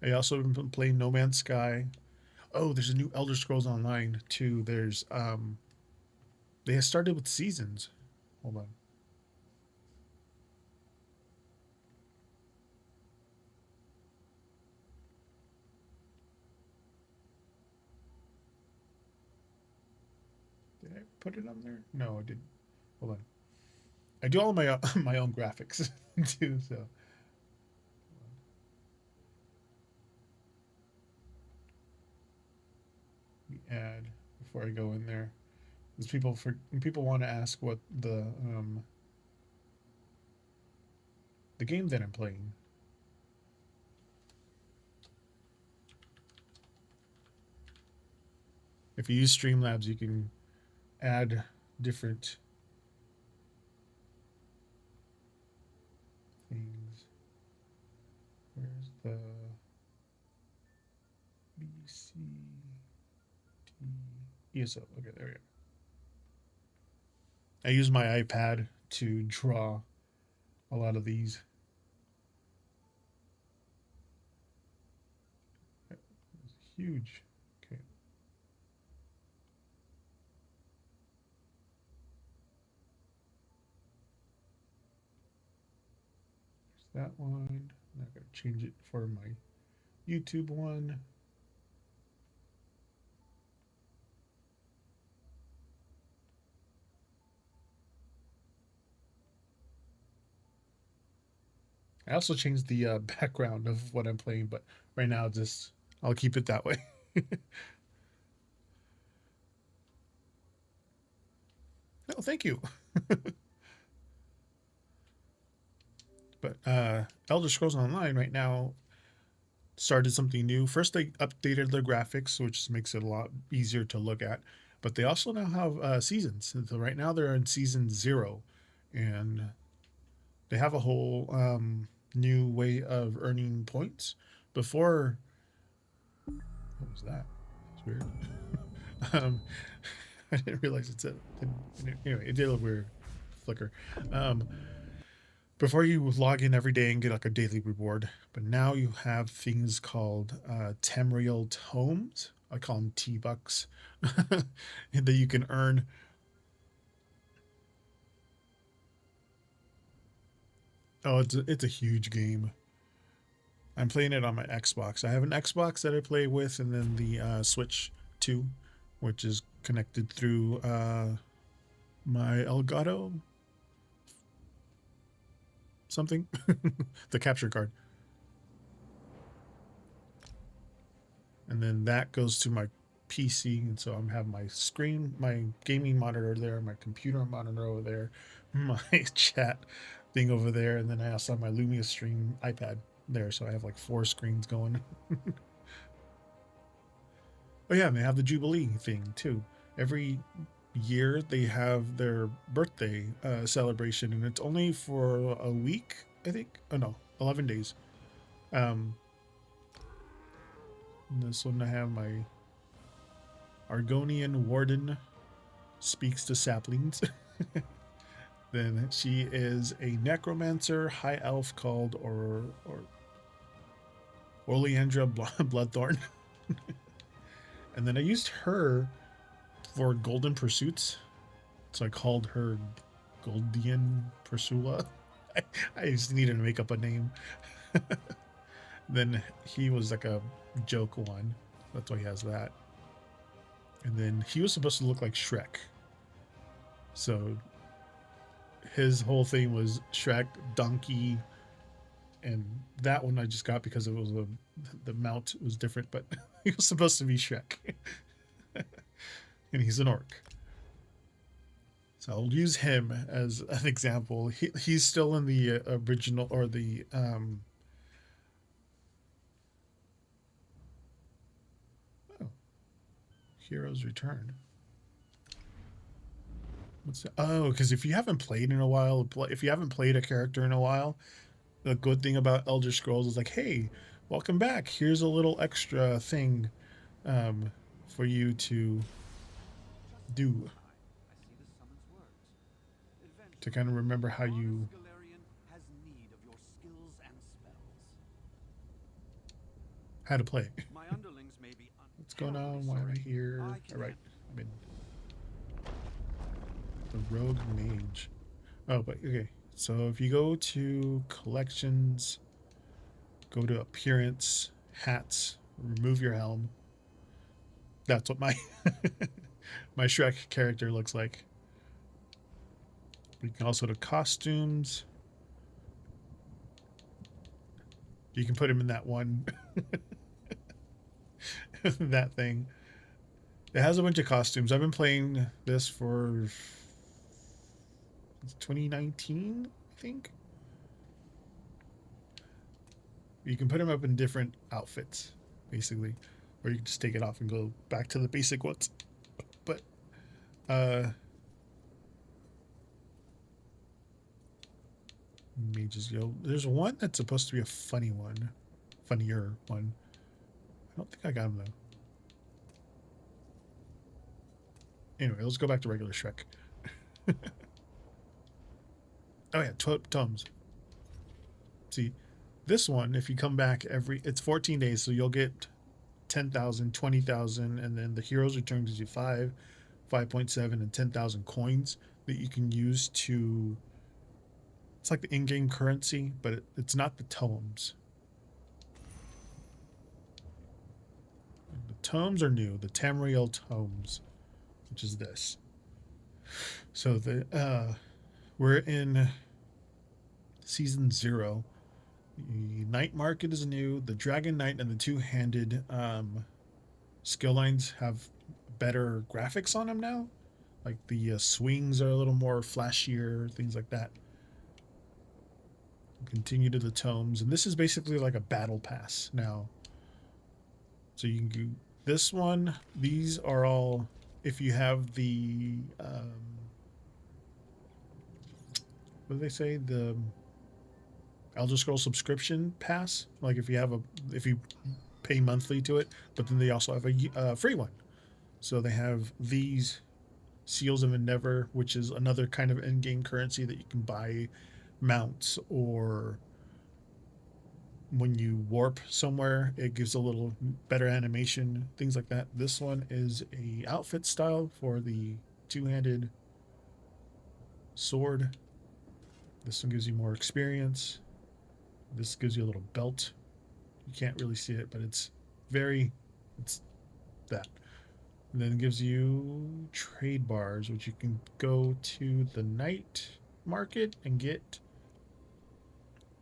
I also been playing No Man's Sky. Oh, there's a new Elder Scrolls Online, too. There's, they have started with seasons. Hold on. Did I put it on there? No, I didn't. Hold on. I do all of my my own graphics too, so. Let me add before I go in there. Because people want to ask what the game that I'm playing. If you use Streamlabs, you can add different things. Where's the BCT ESO? Okay, there we go. I use my iPad to draw a lot of these. It's huge. Okay. There's that one. I'm not going to change it for my YouTube one. I also changed the background of what I'm playing, but right now I'll keep it that way. No, thank you. But Elder Scrolls Online right now, started something new. First, they updated their graphics, which makes it a lot easier to look at. But they also now have seasons. So right now they're in season 0, and they have a whole new way of earning points. Before, what was that? That's weird. um, I didn't realize it's a. Anyway, it did a weird flicker. Um, Before you log in every day and get like a daily reward, but now you have things called Tamriel tomes. I call them T-bucks that you can earn. Oh, it's a huge game. I'm playing it on my Xbox. I have an Xbox that I play with, and then the Switch 2, which is connected through my Elgato something, the capture card. And then that goes to my PC, and so I'm having my screen, my gaming monitor there, my computer monitor over there, my chat thing over there, and then I also have my Lumia Stream iPad there, so I have like 4 screens going. Oh yeah, and they have the Jubilee thing too. Every year they have their birthday celebration, and it's only for a week, I think. Oh no, 11 days. This one I have my Argonian Warden speaks to saplings. Then she is a necromancer, high elf called Oleandra Bloodthorn. And then I used her for Golden Pursuits, so I called her Goldian Pursula. I just needed to make up a name. Then he was like a joke one. That's why he has that. And then he was supposed to look like Shrek. So his whole thing was Shrek, Donkey, and that one I just got because it was the mount was different, but he was supposed to be Shrek. And he's an orc. So I'll use him as an example. He's still in the original, or the Heroes Return. What's that? Oh, because if you haven't played in a while, if you haven't played a character in a while, the good thing about Elder Scrolls is like, hey, welcome back. Here's a little extra thing for you to do to kind of remember how you how to play. What's going on? Why am I here? All right, I'm in the Rogue Mage. Oh, but okay. So if you go to collections, go to appearance, hats, remove your helm. That's what my my Shrek character looks like. You can also do costumes. You can put him in that one that thing. It has a bunch of costumes. I've been playing this for 2019, I think. You can put him up in different outfits, basically, or you can just take it off and go back to the basic ones. But Mages Guild. There's one that's supposed to be a funny one, funnier one. I don't think I got him though. Anyway, let's go back to regular Shrek. Oh yeah, tomes. See, this one, if you come back it's 14 days, so you'll get 10,000, 20,000, and then the Heroes Return gives you 5.7, and 10,000 coins that you can use to. It's like the in-game currency, but it's not the tomes. The tomes are new, the Tamriel tomes, which is this. So we're in season 0. The Night Market is new. The Dragon Knight and the two-handed skill lines have better graphics on them now. Like the swings are a little more flashier, things like that. Continue to the tomes, and this is basically like a battle pass now. So you can do this one. These are all if you have the what do they say, the Elder Scrolls subscription pass. Like if you have if you pay monthly to it, but then they also have a free one. So they have these Seals of Endeavor, which is another kind of in-game currency that you can buy mounts, or when you warp somewhere, it gives a little better animation, things like that. This one is a outfit style for the two-handed sword. This one gives you more experience. This gives you a little belt. You can't really see it, but it's that. And then it gives you trade bars, which you can go to the night market and get.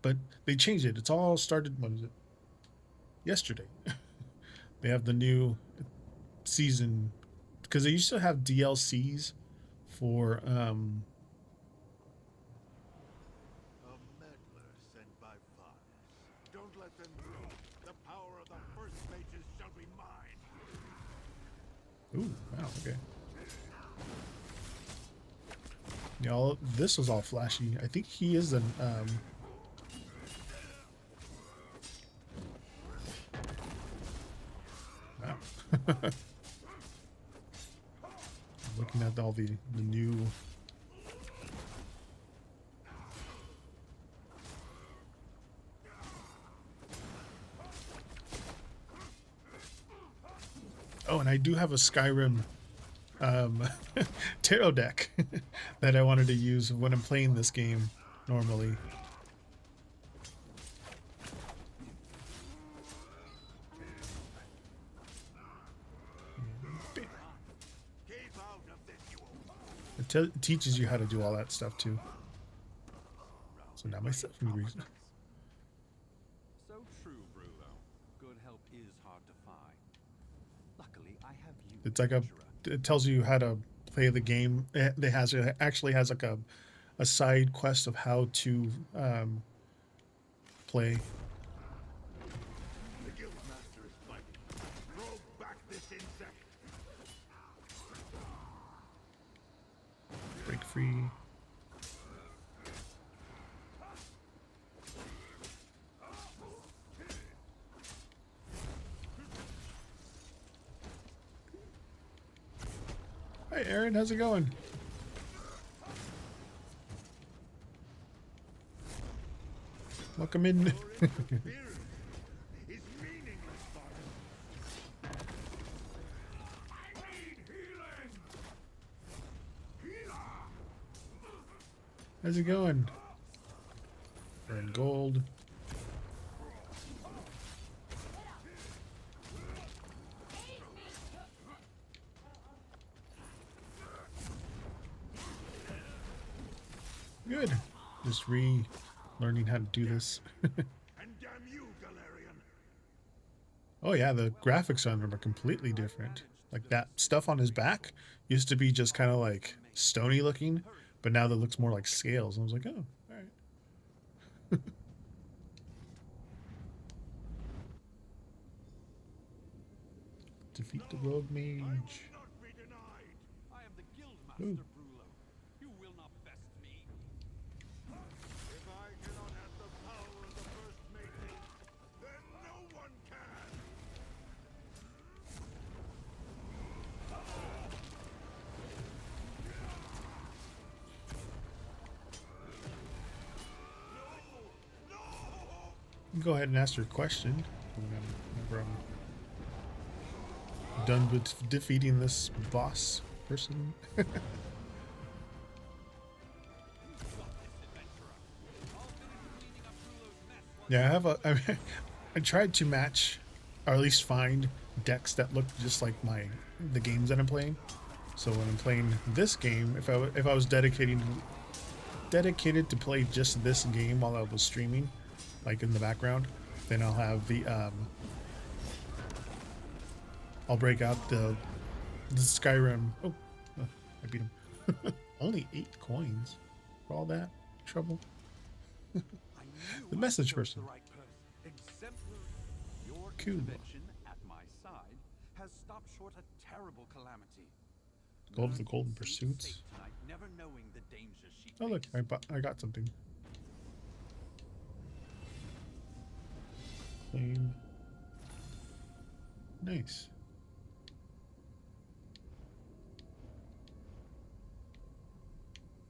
But they changed it. It's all started, what is it? Yesterday. They have the new season, because they used to have DLCs for A meddler sent by Varus. Don't let them through. The power of the first mages shall be mine. Ooh, wow, okay. Yeah, this was all flashy. I think he is an wow. Looking at all the new Oh, and I do have a Skyrim tarot deck that I wanted to use when I'm playing this game normally. It teaches you how to do all that stuff too. So now myself can read. So true, Brulo. Good help is hard to find. Luckily, I have you. It's like it tells you how to play the game. It actually has like a side quest of how to play. The guildmaster is fighting. Throw back this insect. Break free. Hi Aaron, how's it going? Welcome in. Your interference is meaningless, Varus. I need healing. How's it going? We're in gold. Good. Just learning how to do this. And damn you, Galarian. Oh yeah, the graphics on them are completely different. Like that stuff on his back used to be just kind of like stony looking, but now that looks more like scales. I was like, oh, all right. Defeat the rogue I will mage. not be denied. I am the Ooh. Guildmaster, Brulo. You will not best me. If I cannot have the power of the first mages, then no one can. Go ahead and ask your question whenever I'm done with defeating this boss person. Yeah, I tried to match, or at least find decks that look just like the games that I'm playing. So when I'm playing this game, if I was dedicated to play just this game while I was streaming, like in the background, then I'll have the I'll break out the Skyrim. Oh, I beat him. Only 8 coins for all that trouble. I knew The I message chose person. the right person. Exemplary. Your Cool. intervention at my side. has stopped short a terrible calamity. Gold of the Learned Golden in sleep Pursuits. safe tonight, never knowing the dangers she Oh look, faced. I got something. Claim. Nice.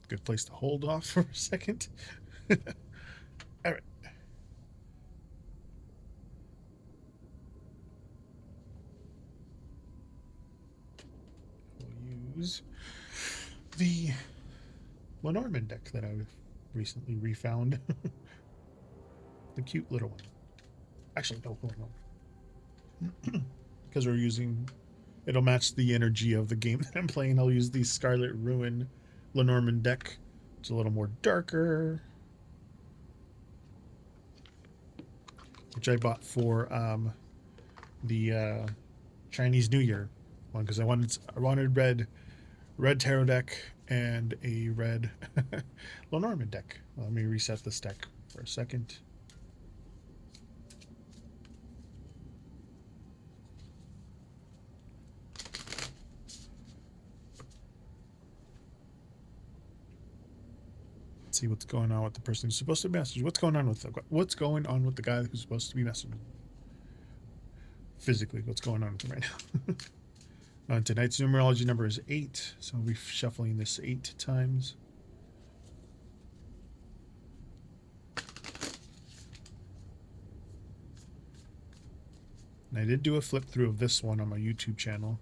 Good place to hold off for a second. All right. We'll use the Lenormand deck that I recently refound. The cute little one. Actually, no, hold on. Because we're using, it'll match the energy of the game that I'm playing. I'll use the Scarlet Ruin Lenormand deck. It's a little more darker, which I bought for the Chinese New Year one because I wanted red tarot deck and a red Lenormand deck. Let me reset this deck for a second. See what's going on with the person who's supposed to message. What's going on with the guy who's supposed to be messaging? Physically, what's going on with him right now? Tonight's numerology number is 8, so I'll be shuffling this 8 times. And I did do a flip through of this one on my YouTube channel.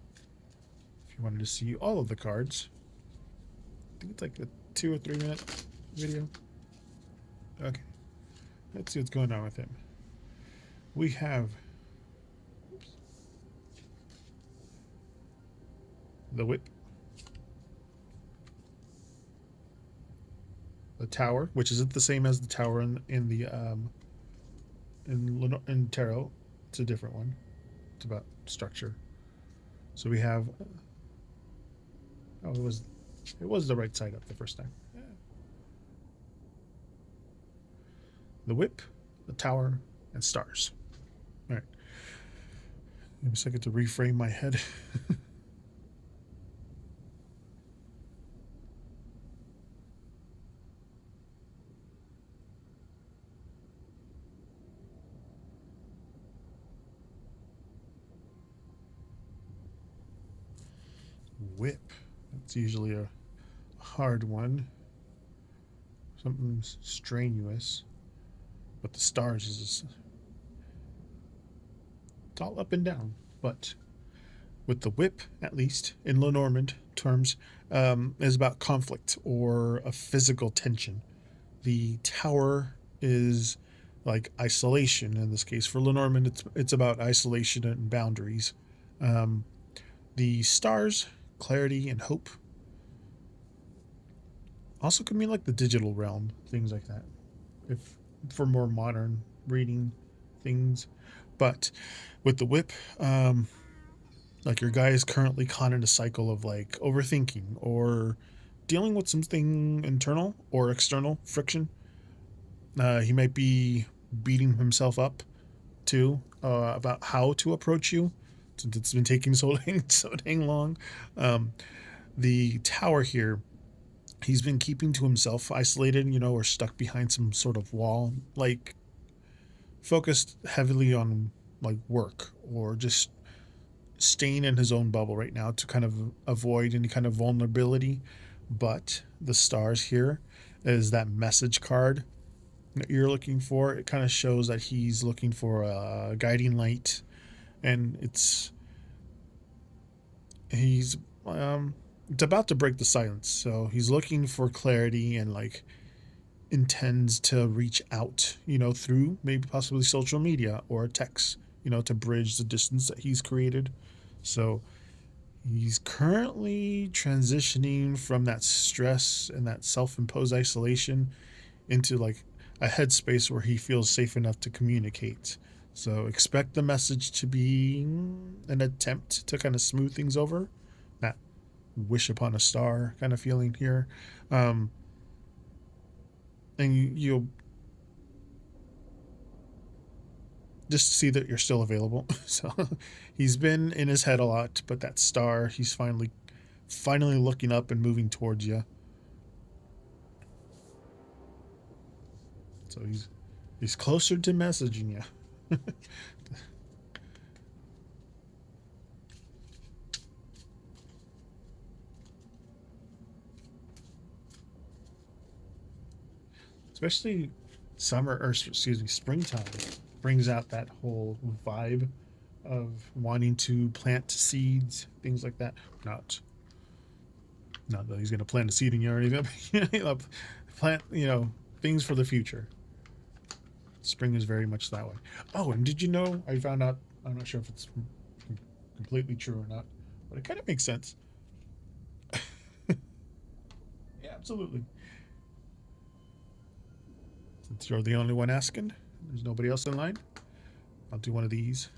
If you wanted to see all of the cards, I think it's like a 2 or 3 minute video. Okay, let's see what's going on with him. We have the Whip, the Tower, which isn't the same as the Tower in the in Tarot. It's a different one. It's about structure. So we have. Oh, it was the right side up the first time. Yeah. The Whip, the Tower, and Stars. All right. Give me a second to reframe my head. Whip. That's usually a hard one. Something strenuous. But the Stars is it's all up and down. But with the Whip, at least in Lenormand terms, is about conflict or a physical tension. The Tower is like isolation in this case. For Lenormand, it's about isolation and boundaries. The Stars, clarity and hope. Also can mean like the digital realm, things like that. If for more modern reading things. But with the Whip, like your guy is currently caught in a cycle of like overthinking or dealing with something internal or external friction. He might be beating himself up too about how to approach you since it's been taking so dang long. The Tower here, he's been keeping to himself, isolated, or stuck behind some sort of wall, like focused heavily on like work or just staying in his own bubble right now to kind of avoid any kind of vulnerability. But the Stars here is that message card that you're looking for. It kind of shows that he's looking for a guiding light, and he's it's about to break the silence, so he's looking for clarity and like intends to reach out, through maybe possibly social media or text, to bridge the distance that he's created. So he's currently transitioning from that stress and that self-imposed isolation into like a headspace where he feels safe enough to communicate. So expect the message to be an attempt to kind of smooth things over, that wish upon a star kind of feeling here. And just to see that you're still available. So he's been in his head a lot, but that star, he's finally looking up and moving towards you. So he's closer to messaging you. Especially summer, or excuse me, springtime brings out that whole vibe of wanting to plant seeds, things like that. Not that he's going to plant a seed in you or anything. Plant, things for the future. Spring is very much that way. Oh, and did you know, I found out, I'm not sure if it's completely true or not, but it kind of makes sense. Yeah, absolutely. Since you're the only one asking, there's nobody else in line, I'll do one of these.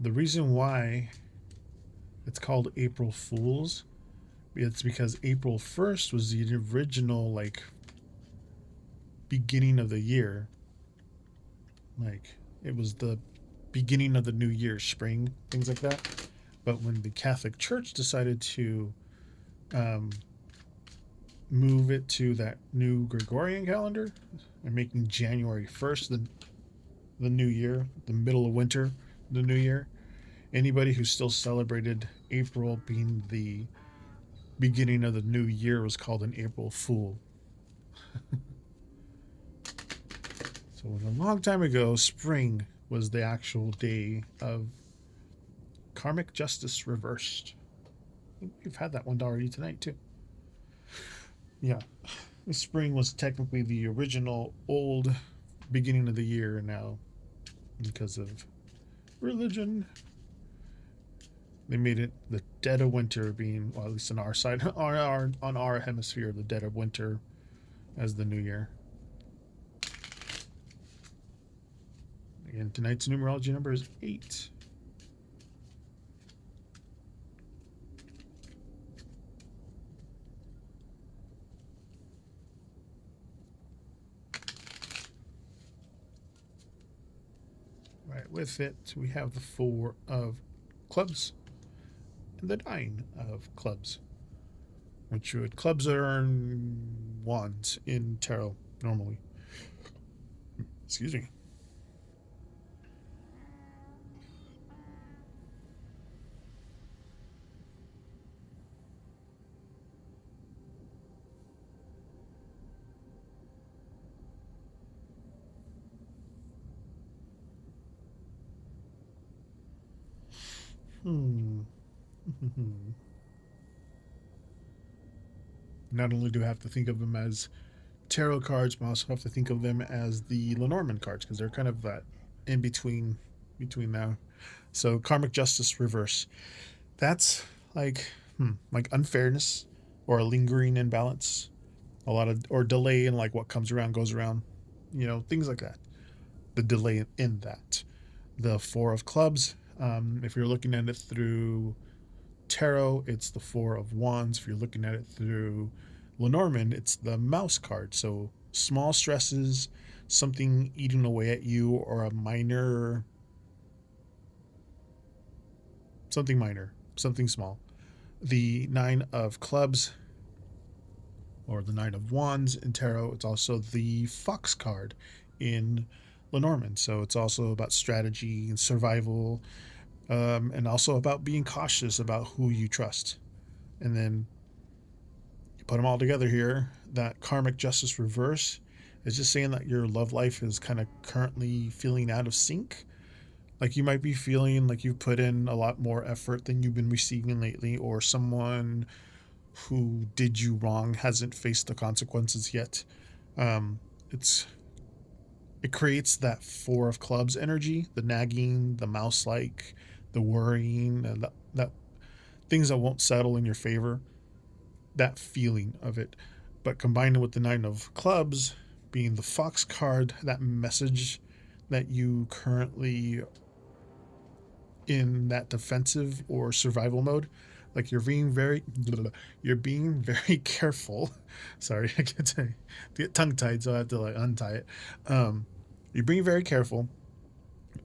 The reason why it's called April Fools, it's because April 1st was the original, like, beginning of the year. Like, it was the beginning of the new year, spring, things like that. But when the Catholic Church decided to move it to that new Gregorian calendar, and making January 1st the new year, the middle of winter, the new year, anybody who still celebrated April being the beginning of the new year was called an April Fool. So a long time ago, spring was the actual day of karmic justice reversed. I think we've had that one already tonight too. Yeah, spring was technically the original old beginning of the year, and now because of religion, they made it the dead of winter, being, well, at least on our side, on our hemisphere, the dead of winter as the new year. Again, tonight's numerology number is 8. Right, with it, we have the 4 of clubs and the 9 of clubs, which would, clubs are wands in tarot normally. Excuse me. Not only do I have to think of them as tarot cards, but I also have to think of them as the Lenormand cards, because they're kind of that in between now. So karmic justice reverse. That's like unfairness or a lingering imbalance, a lot of, or delay in, like, what comes around goes around, things like that. The delay in that. The 4 of clubs. If you're looking at it through tarot, it's the 4 of wands. If you're looking at it through Lenormand, it's the mouse card. So small stresses, something eating away at you, or something minor, something small. The 9 of clubs, or the 9 of wands in tarot, it's also the fox card in Lenormand. So it's also about strategy and survival, and also about being cautious about who you trust. And then you put them all together here, that karmic justice reverse is just saying that your love life is kind of currently feeling out of sync. Like, you might be feeling like you've put in a lot more effort than you've been receiving lately, or someone who did you wrong hasn't faced the consequences yet. It creates that 4 of clubs energy, the nagging, the mouse-like, the worrying, and that things that won't settle in your favor, that feeling of it. But combined with the 9 of clubs being the fox card, that message that you currently in that defensive or survival mode, like you're being very careful. Sorry, I get tongue tied, so I have to, like, untie it. You're being very careful,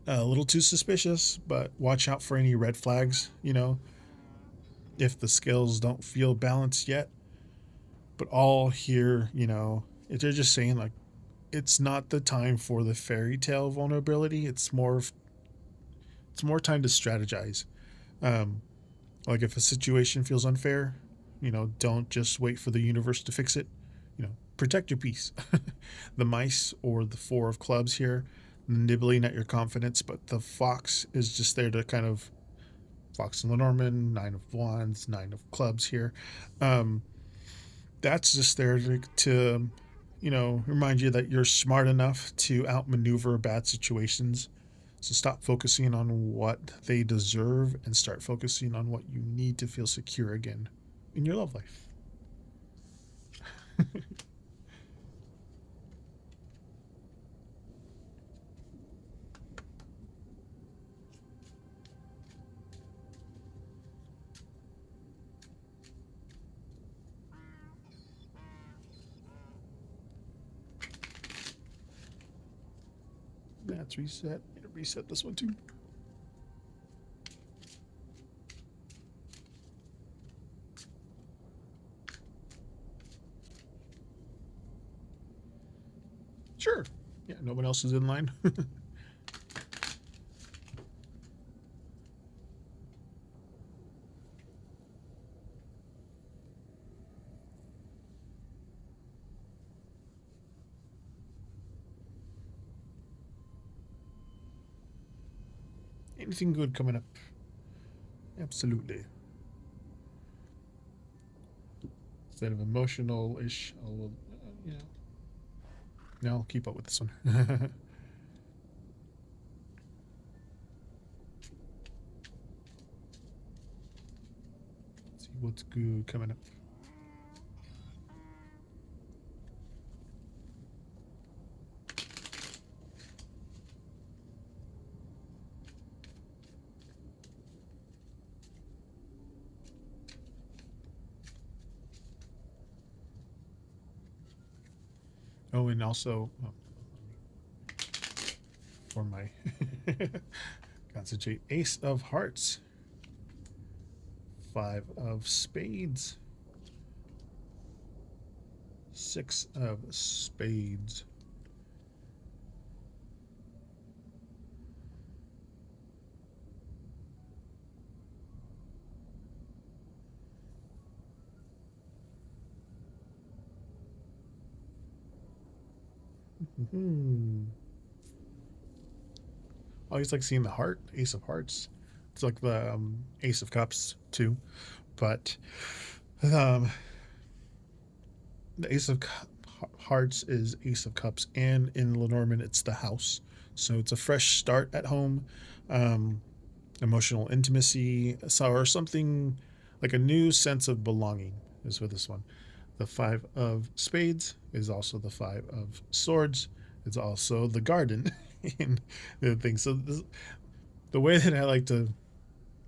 A little too suspicious, but watch out for any red flags, if the scales don't feel balanced yet. But all here, they're just saying like it's not the time for the fairy tale vulnerability. It's more time to strategize. Um, like if a situation feels unfair, don't just wait for the universe to fix it. Protect your peace. The mice or the four of clubs here, nibbling at your confidence, but the fox is just there to kind of fox and Lenormand, nine of wands, nine of clubs here. Um, that's just there to remind you that you're smart enough to outmaneuver bad situations. So stop focusing on what they deserve and start focusing on what you need to feel secure again in your love life. That's reset. Reset this one too. Sure. Yeah, no one else is in line. Anything good coming up? Absolutely. Instead of emotional-ish, no, I'll keep up with this one. See what's good coming up. Oh, and also for my concentrate, Ace of Hearts, Five of Spades, Six of Spades. Mm-hmm. I always like seeing the heart, Ace of Hearts. It's like the Ace of Cups too, but um, the Ace of Hearts is Ace of Cups, and in Lenormand it's the house. So it's a fresh start at home, um, emotional intimacy, or something like a new sense of belonging is with this one. The Five of Spades is also the Five of Swords. It's also the garden in the thing. So the way that I like to,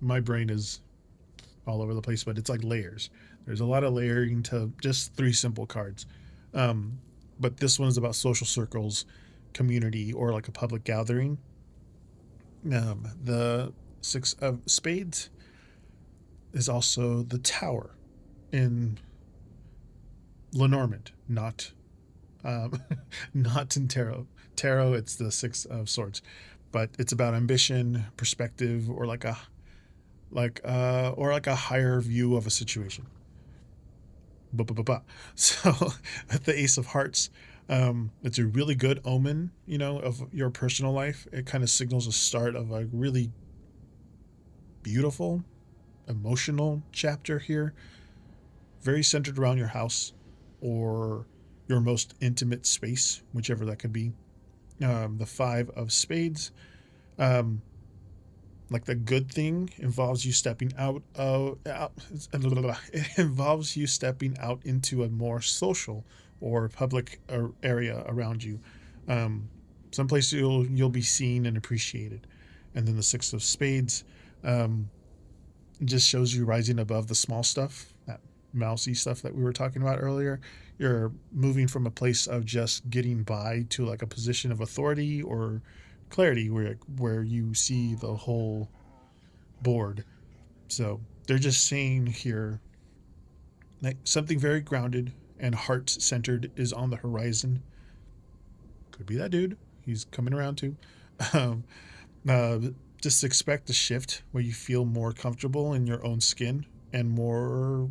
my brain is all over the place, but it's like layers. There's a lot of layering to just three simple cards. Um, but this one is about social circles, community, or like a public gathering. The Six of Spades is also the Tower in Lenormand, not not in Tarot. Tarot, it's the Six of Swords, but it's about ambition, perspective, or like a higher view of a situation. So at the Ace of Hearts, it's a really good omen, of your personal life. It kind of signals a start of a really beautiful, emotional chapter here, very centered around your house or your most intimate space, whichever that could be. The Five of Spades, um, like the good thing involves you stepping it involves you stepping out into a more social or public area around you, um, someplace you'll be seen and appreciated. And then the Six of Spades, um, just shows you rising above the small stuff, that mousy stuff that we were talking about earlier. You're moving from a place of just getting by to like a position of authority or clarity where you see the whole board. So they're just saying here like something very grounded and heart centered is on the horizon. Could be that dude. He's coming around too. Um, uh, just expect a shift where you feel more comfortable in your own skin and more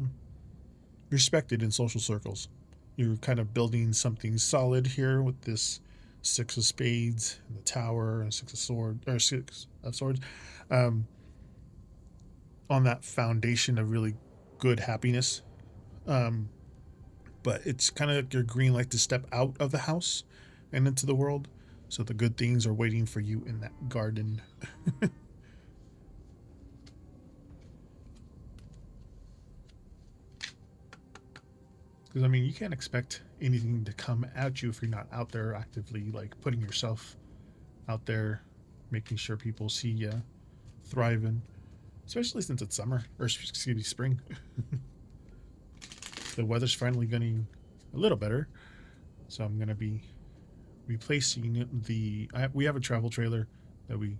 respected in social circles. You're kind of building something solid here with this six of spades, the tower, and six of swords, um, on that foundation of really good happiness. Um, but it's kind of like your green light to step out of the house and into the world. So the good things are waiting for you in that garden. Because I mean, you can't expect anything to come at you if you're not out there actively, like putting yourself out there, making sure people see you thriving. Especially since it's summer, or excuse me, spring. The weather's finally getting a little better, so I'm gonna be replacing we have a travel trailer that we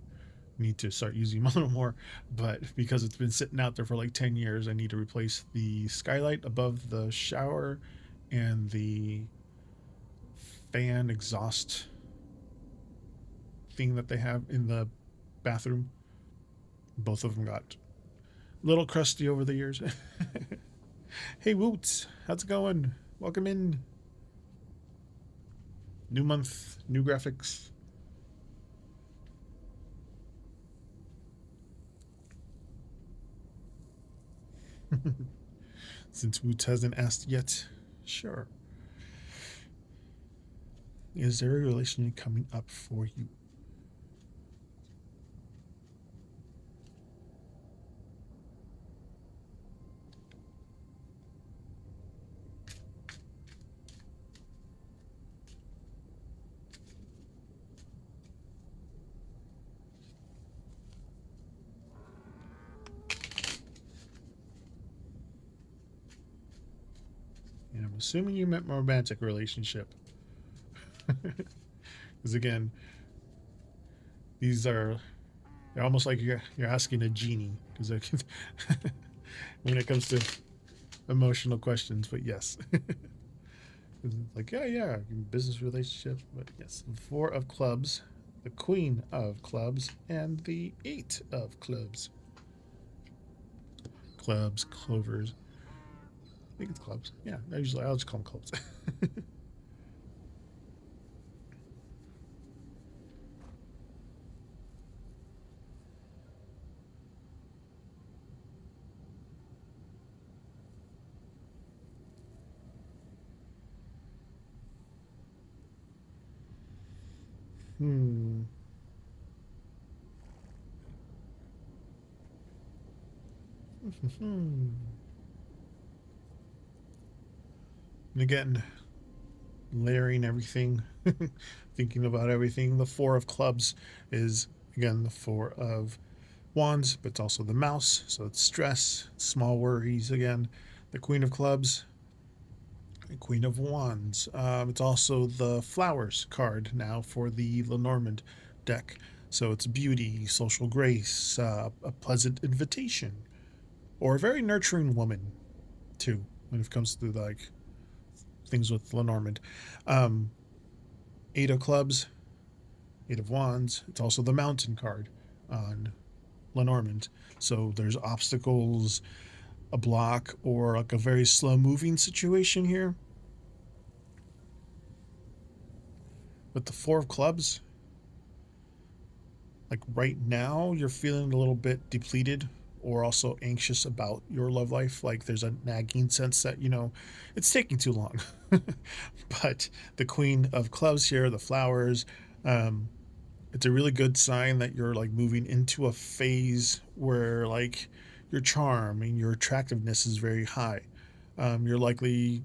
need to start using a little more, but because it's been sitting out there for like 10 years, I need to replace the skylight above the shower and the fan exhaust thing that they have in the bathroom. Both of them got a little crusty over the years. Hey Woots, how's it going? Welcome in. New month, new graphics. Since Woots hasn't asked yet, sure. Is there a relationship coming up for you? And I'm assuming you meant romantic relationship. Because again, they're almost like you're asking a genie. Because when it comes to emotional questions, but yes. Like, yeah, business relationship, but yes. The 4 of clubs, the queen of clubs, and the 8 of clubs. Clubs, clovers. I think it's clubs. Yeah, I'll just call them clubs. Hmm. And again, layering everything, thinking about everything. The 4 of clubs is, again, the 4 of wands, but it's also the mouse. So it's stress, small worries again. The queen of clubs, the queen of wands. It's also the flowers card now for the Lenormand deck. So it's beauty, social grace, a pleasant invitation, or a very nurturing woman, too, when it comes to like things with Lenormand. 8 of clubs, 8 of wands. It's also the mountain card on Lenormand. So there's obstacles, a block, or like a very slow moving situation here. With the 4 of clubs, like right now, you're feeling a little bit depleted or also anxious about your love life. Like there's a nagging sense that, it's taking too long. But the queen of clubs here, the flowers, it's a really good sign that you're like moving into a phase where like your charm and your attractiveness is very high. You're likely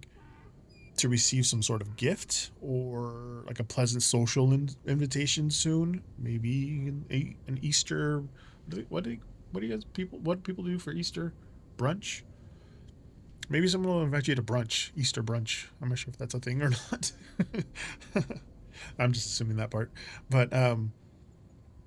to receive some sort of gift or like a pleasant social invitation soon. Maybe an Easter. What do you guys what do people do for Easter brunch? Maybe someone will invite you to brunch, Easter brunch. I'm not sure if that's a thing or not. I'm just assuming that part, but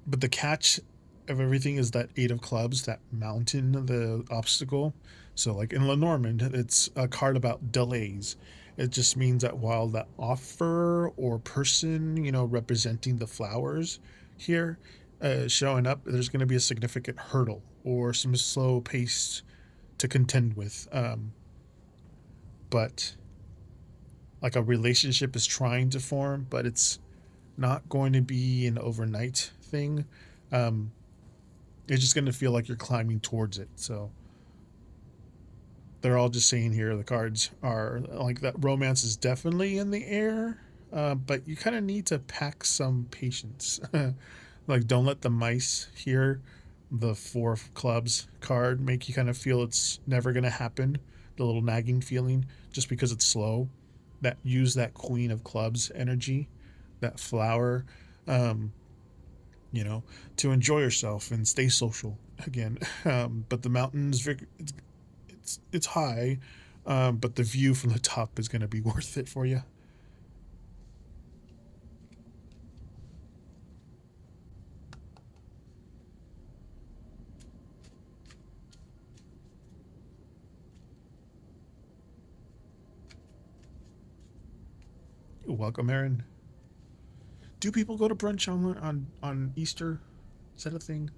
but the catch of everything is that 8 of clubs, that mountain, the obstacle. So like in Lenormand, it's a card about delays. It just means that while the offer or person, representing the flowers here showing up, there's going to be a significant hurdle or some slow pace to contend with. But like a relationship is trying to form, but it's not going to be an overnight thing. Um, it's just going to feel like you're climbing towards it. So they're all just saying here the cards are like that romance is definitely in the air, but you kind of need to pack some patience. Like, don't let the mice here, the 4 of clubs card, make you kind of feel it's never going to happen. The little nagging feeling just because it's slow. That use that queen of clubs energy, that flower, um, to enjoy yourself and stay social again. But the mountains, it's high, but the view from the top is going to be worth it for you. You're welcome, Aaron. Do people go to brunch on Easter? Is that a thing?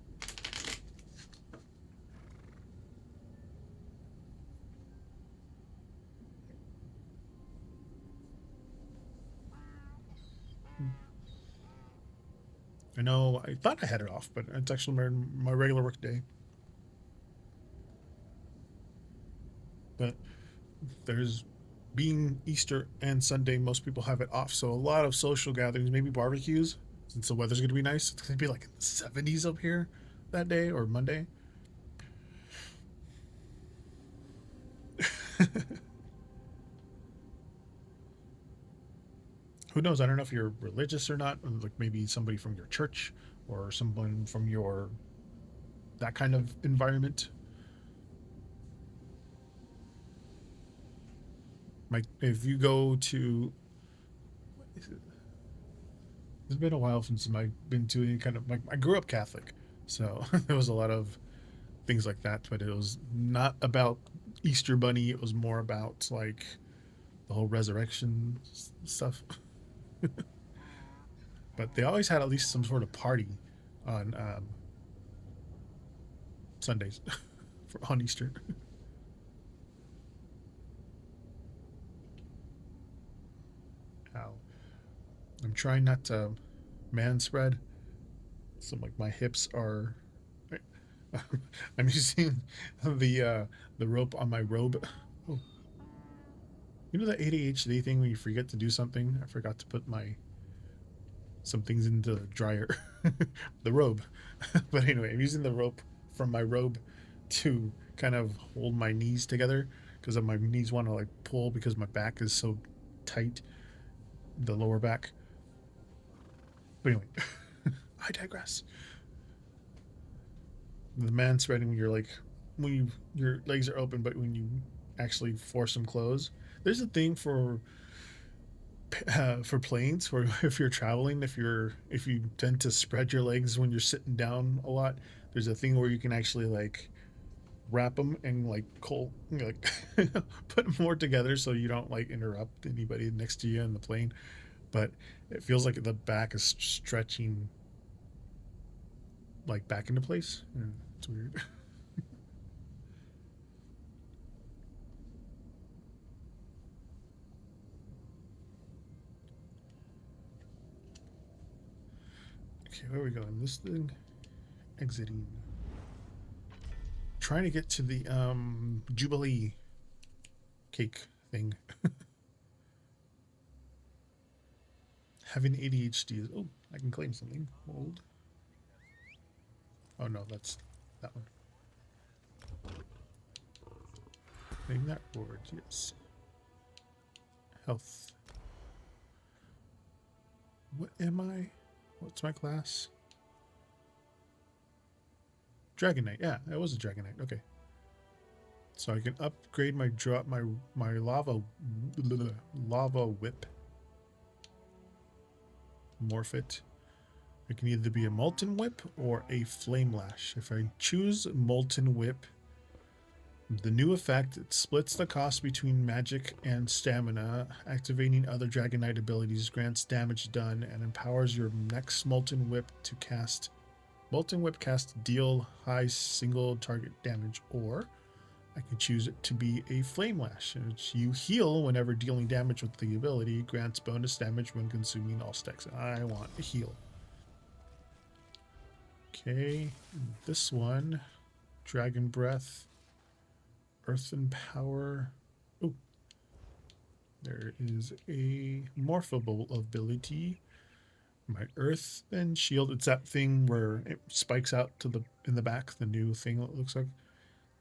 I know. I thought I had it off, but it's actually my regular work day. But there's being Easter and Sunday, most people have it off. So a lot of social gatherings, maybe barbecues, since the weather's going to be nice. It's going to be like in the 70s up here that day or Monday. Who knows? I don't know if you're religious or not. Like maybe somebody from your church or someone from your that kind of environment. Like if you go to, it's been a while since I've been to any kind of like I grew up Catholic, so there was a lot of things like that. But it was not about Easter Bunny. It was more about like the whole resurrection stuff. But they always had at least some sort of party on Sundays on Easter. Ow. I'm trying not to man spread. So like my hips are. I'm using the rope on my robe. Oh, you know the ADHD thing when you forget to do something? I forgot to put my some things into the dryer. The robe. But anyway, I'm using the rope from my robe to kind of hold my knees together because my knees want to like pull because my back is so tight, the lower back. But anyway, I digress. The man spreading when you're like when your legs are open, but when you actually force them closed. There's a thing for planes where if you're traveling, if you tend to spread your legs when you're sitting down a lot, there's a thing where you can actually like wrap them and like put them more together so you don't like interrupt anybody next to you in the plane. But it feels like the back is stretching like back into place. Yeah, it's weird. Okay, where are we going? This thing exiting. Trying to get to the Jubilee cake thing. Having ADHD is I can claim something. Hold. Oh no, that's that one. Claim that board, yes. Health. What am I? What's my class? Dragon Knight. Yeah, it was a Dragon Knight. Okay. So I can upgrade my my lava whip. Morph it. It can either be a Molten Whip or a Flame Lash. If I choose Molten Whip, the new effect, it splits the cost between magic and stamina. Activating other Dragon Knight abilities grants damage done and empowers your next Molten Whip to cast. Molten Whip cast deal high single target damage, or I can choose it to be a Flame Lash, in which you heal whenever dealing damage with the ability, grants bonus damage when consuming all stacks. I want a heal. Okay, this one, Dragon Breath, Earthen Power. Oh, there is a morphable ability. My Earth and Shield. It's that thing where it spikes out to the in the back. The new thing it looks like.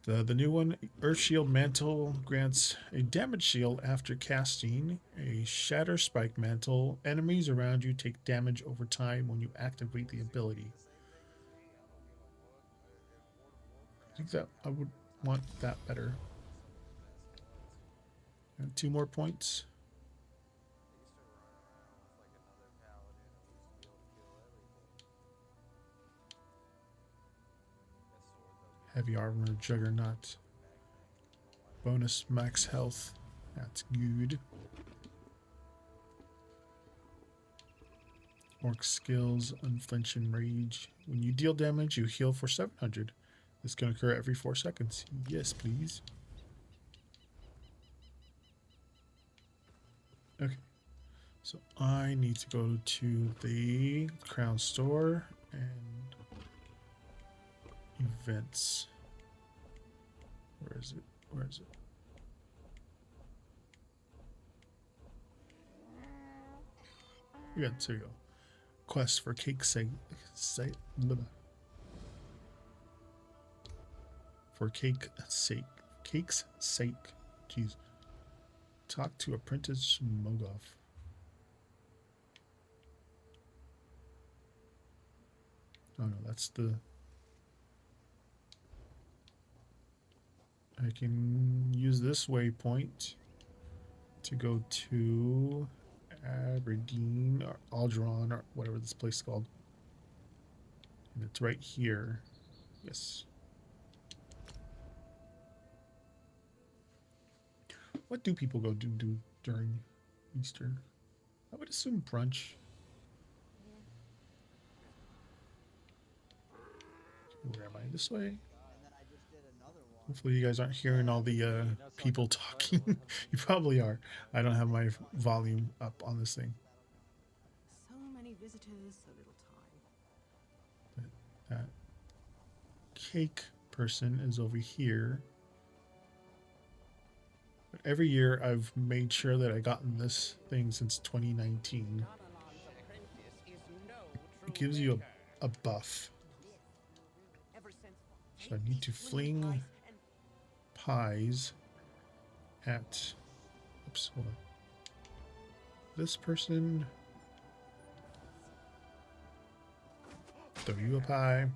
The new one, Earth Shield Mantle, grants a damage shield after casting a Shatter Spike Mantle. Enemies around you take damage over time when you activate the ability. I think that I would want that better. And 2 more points. Heavy Armor, Juggernaut. Bonus max health. That's good. Orc skills, Unflinching Rage. When you deal damage, you heal for 700. This can occur every 4 seconds. Yes, please. Okay. So I need to go to the Crown Store and events. Where is it? Where is it? Events, here you go. Quest for Cake's sake. For Cake's sake. Cake's sake. Jeez. Talk to Apprentice Mogoff. Oh no, that's the... I can use this waypoint to go to Aberdeen or Aldron or whatever this place is called. And it's right here. Yes. What do people go do during Easter? I would assume brunch. Where am I? This way? Hopefully you guys aren't hearing all the people talking. You probably are. I don't have my volume up on this thing. So many visitors, so little time. That cake person is over here. But every year I've made sure that I've gotten this thing since 2019. It gives you a buff. So I need to fling pies at, oops, hold on. This person, throw you a pie.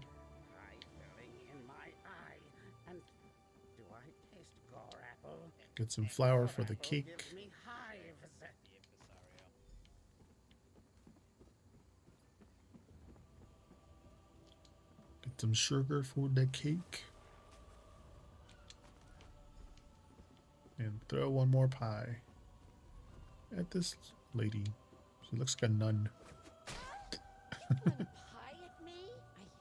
Get some flour for the cake. Get some sugar for the cake. And throw one more pie at this lady. She looks like a nun. Pie at me? I hate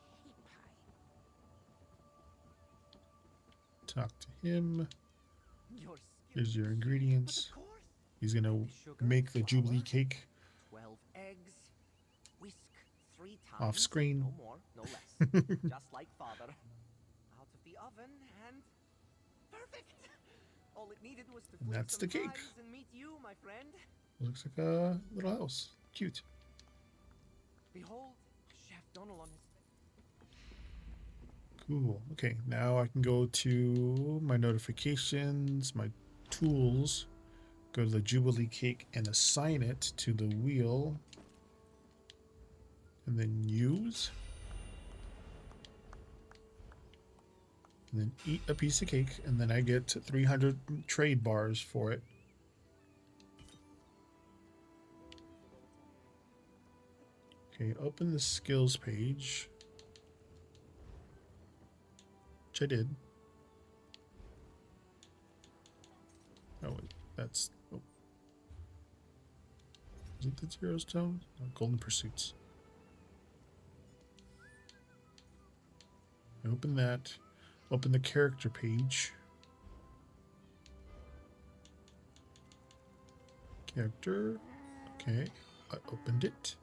pie. Talk to him. Here's your ingredients. He's gonna make the Jubilee cake 12 eggs. Whisk 3 times. off screen. No more, no less. Just like father. Out of the oven and perfect. All it needed was to And flip that's some the cake. pies and meet you, my friend. Looks like a little house. Cute. Behold, Chef Donald on his Cool. Okay, now I can go to my notifications, my tools, go to the Jubilee cake and assign it to the wheel. And then use. And then eat a piece of cake, and then I get 300 trade bars for it. Okay, open the skills page. Which I did. Oh, wait, that's... Oh. Is it the Zero Stone? Oh, Golden Pursuits. Open that. Open the character page. Character. Okay, I opened it.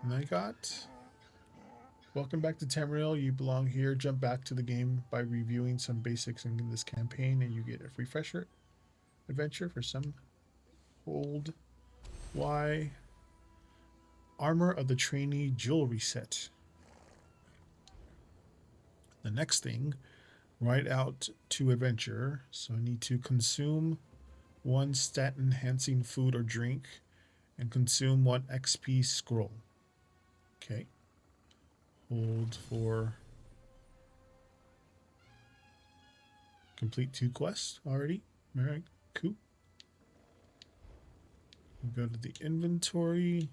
And I got... Welcome back to Tamriel. You belong here. Jump back to the game by reviewing some basics in this campaign, and you get a refresher adventure for some old Y armor of the trainee jewelry set. The next thing, write out 2 adventure. So I need to consume 1 stat enhancing food or drink and consume 1 XP scroll. Okay. Hold for complete 2 quests already. Alright, cool. Go to the inventory.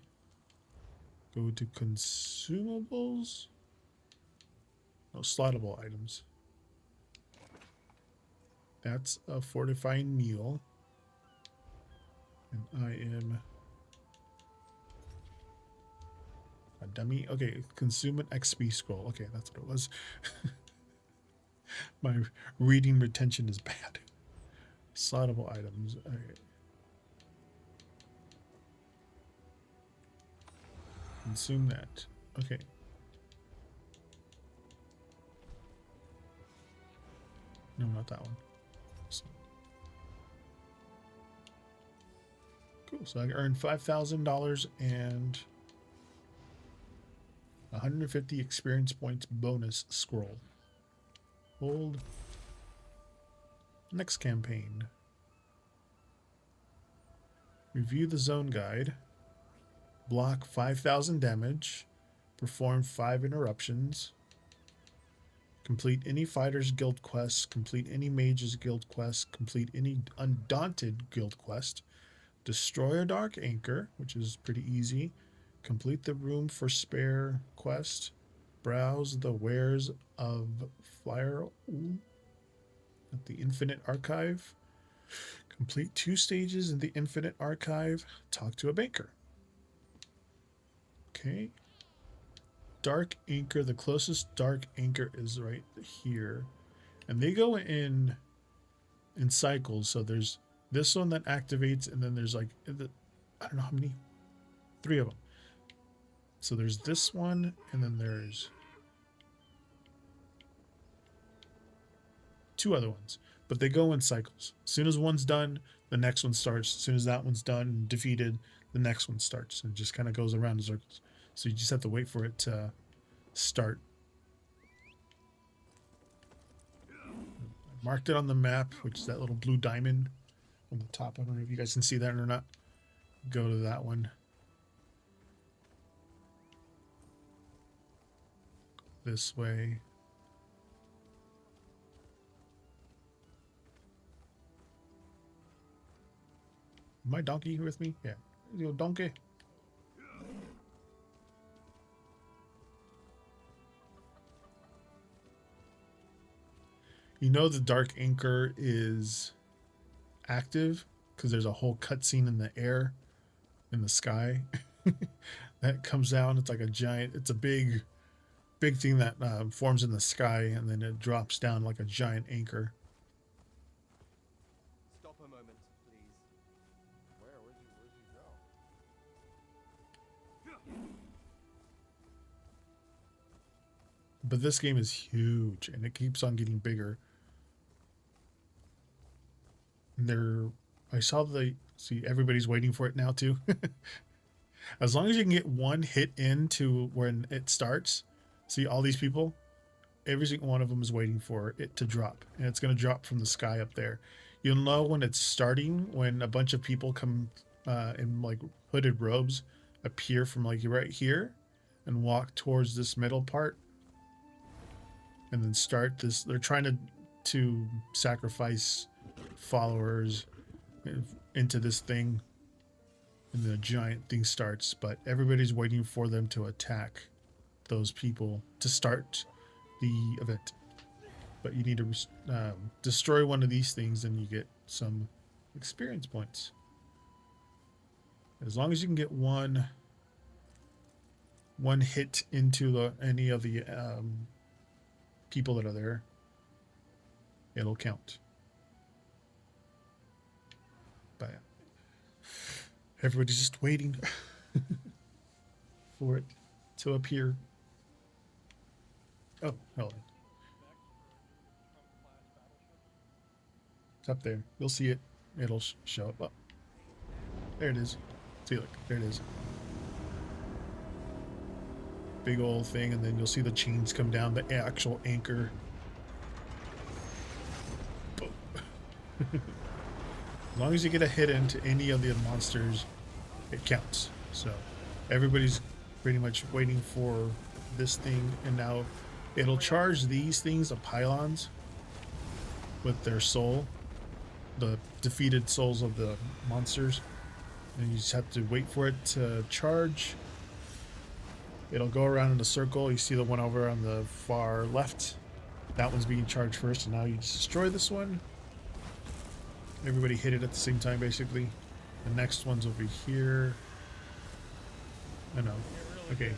Go to consumables. No, slottable items. That's a fortifying meal. And I am a dummy. Okay, consume an XP scroll. Okay, that's what it was. My reading retention is bad. Slottable items. Okay. Consume that. Okay. No, not that one. So. Cool. So I earned $5,000 and 150 experience points bonus scroll. Hold. Next campaign. Review the zone guide. Block 5,000 damage. Perform 5 interruptions. Complete any fighter's guild quest. Complete any mage's guild quest. Complete any undaunted guild quest. Destroy a dark anchor, which is pretty easy. Complete the room for spare quest. Browse the wares of Flyer at the Infinite Archive. Complete 2 stages in the Infinite Archive. Talk to a banker. Okay. Dark anchor. The closest dark anchor is right here. And they go in cycles. So there's this one that activates, and then there's like, I don't know how many. 3 of them. So there's this one, and then there's 2 other ones, but they go in cycles. As soon as one's done, the next one starts. As soon as that one's done and defeated, the next one starts. And it just kind of goes around in circles. So you just have to wait for it to start. I marked it on the map, which is that little blue diamond on the top. I don't know if you guys can see that or not. Go to that one. This way. My donkey with me? Yeah. Little donkey. You know the dark anchor is active because there's a whole cutscene in the air, in the sky, that comes down. It's like a giant. It's a big thing that forms in the sky, and then it drops down like a giant anchor. Stop a moment, please. Where'd he go? But this game is huge, and it keeps on getting bigger. And I saw see, everybody's waiting for it now too. As long as you can get one hit into when it starts, see all these people, every single one of them is waiting for it to drop, and it's going to drop from the sky up there. You'll know when it's starting when a bunch of people come in like hooded robes appear from like right here and walk towards this middle part, and then start this. They're trying to sacrifice followers into this thing, and the giant thing starts. But everybody's waiting for them to attack those people to start the event. But you need to destroy one of these things, and you get some experience points. As long as you can get one hit into any of the people that are there, it'll count. But everybody's just waiting for it to appear. Oh, hold on. It's up there. You'll see it. It'll show up. Oh, there it is. See, look, there it is. Big old thing, and then you'll see the chains come down, the actual anchor. Boom. As long as you get a hit into any of the monsters, it counts. So everybody's pretty much waiting for this thing, and now it'll charge these things, the pylons, with their soul, the defeated souls of the monsters, and you just have to wait for it to charge. It'll go around in a circle. You see the one over on the far left. That one's being charged first, and now you just destroy this one. Everybody hit it at the same time, basically. The next one's over here. I know. Okay.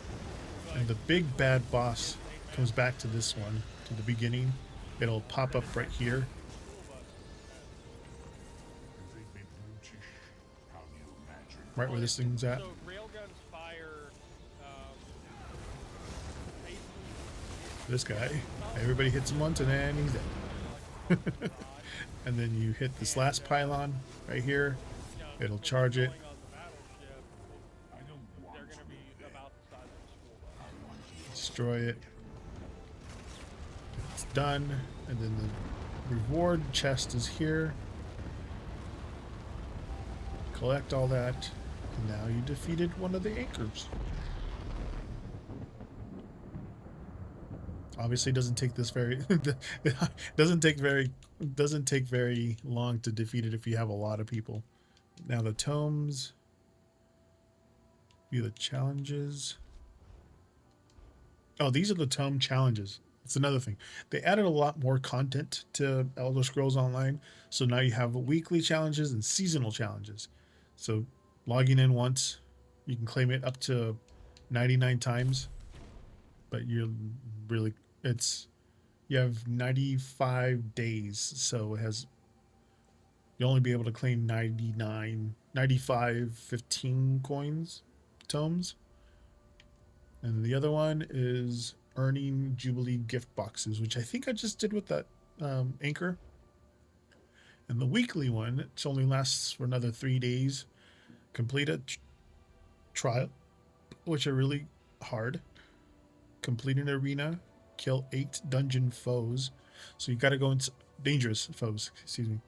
And the big bad boss comes back to this one, to the beginning. It'll pop up right here. Right where this thing's at. So railguns fire. This guy. Everybody hits him once and then he's dead. And then you hit this last pylon right here. It'll charge it. Destroy it. It's done. And then the reward chest is here. Collect all that. And now you defeated one of the anchors. Obviously doesn't take this very doesn't take very long to defeat it if you have a lot of people. Now the tomes, view the challenges. Oh, these are the tome challenges. It's another thing. They added a lot more content to Elder Scrolls Online, so now you have weekly challenges and seasonal challenges. So logging in once, you can claim it up to 99 times, but you have 95 days, so you'll only be able to claim 95 15 coins tomes. And the other one is earning Jubilee gift boxes, which I think I just did with that anchor. And the weekly one, it only lasts for another 3 days. Complete a trial, which are really hard. Complete an arena, kill 8 dungeon foes. So you got to go into dangerous foes, excuse me.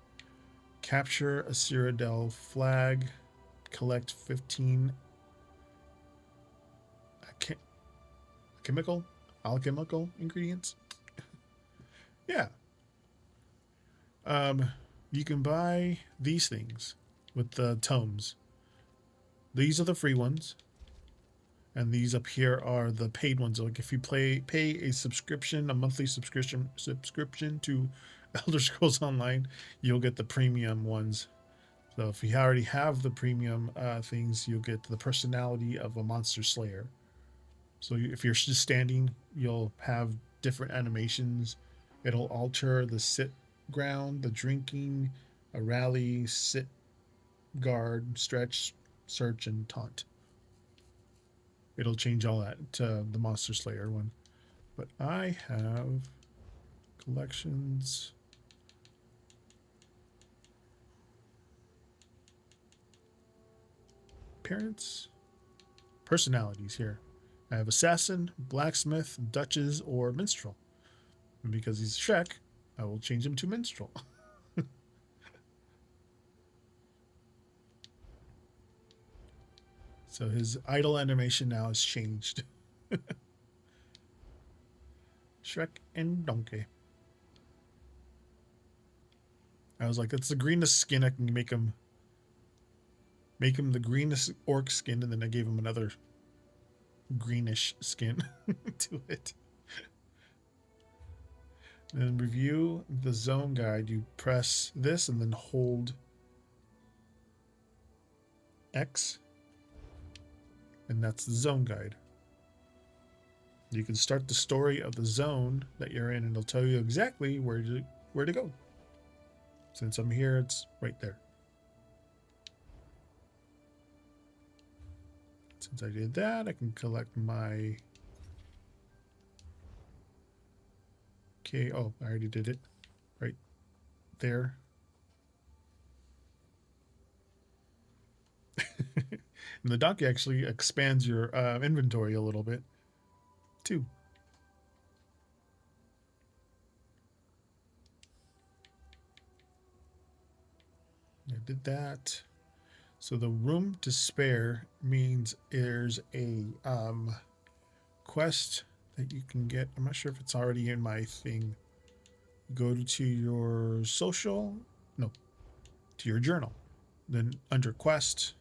Capture a Cyrodiil flag, collect 15 alchemical ingredients. Yeah. You can buy these things with the tomes. These are the free ones, and these up here are the paid ones. Like if you pay a subscription, a monthly subscription to Elder Scrolls Online, you'll get the premium ones. So if you already have the premium things, you'll get the personality of a monster slayer. So if you're just standing, you'll have different animations. It'll alter the sit ground, the drinking, a rally, sit, guard, stretch, search, and taunt. It'll change all that to the Monster Slayer one. But I have collections. Appearance. Personalities here. I have Assassin, Blacksmith, Duchess, or Minstrel. And because he's Shrek, I will change him to Minstrel. So his idle animation now has changed. Shrek and Donkey. I was like, that's the greenest skin I can make him Make him the greenest orc skin, and then I gave him another greenish skin to it. And then review the zone guide. You press this and then hold X, and that's the zone guide. You can start the story of the zone that you're in, and it'll tell you exactly where to go. Since I'm here, it's right there. Since I did that, I can collect my... Okay, oh, I already did it. Right there. And the donkey actually expands your inventory a little bit, too. I did that. So the room to spare means there's a quest that you can get. I'm not sure if it's already in my thing. Go to your social, no, to your journal. Then under quest,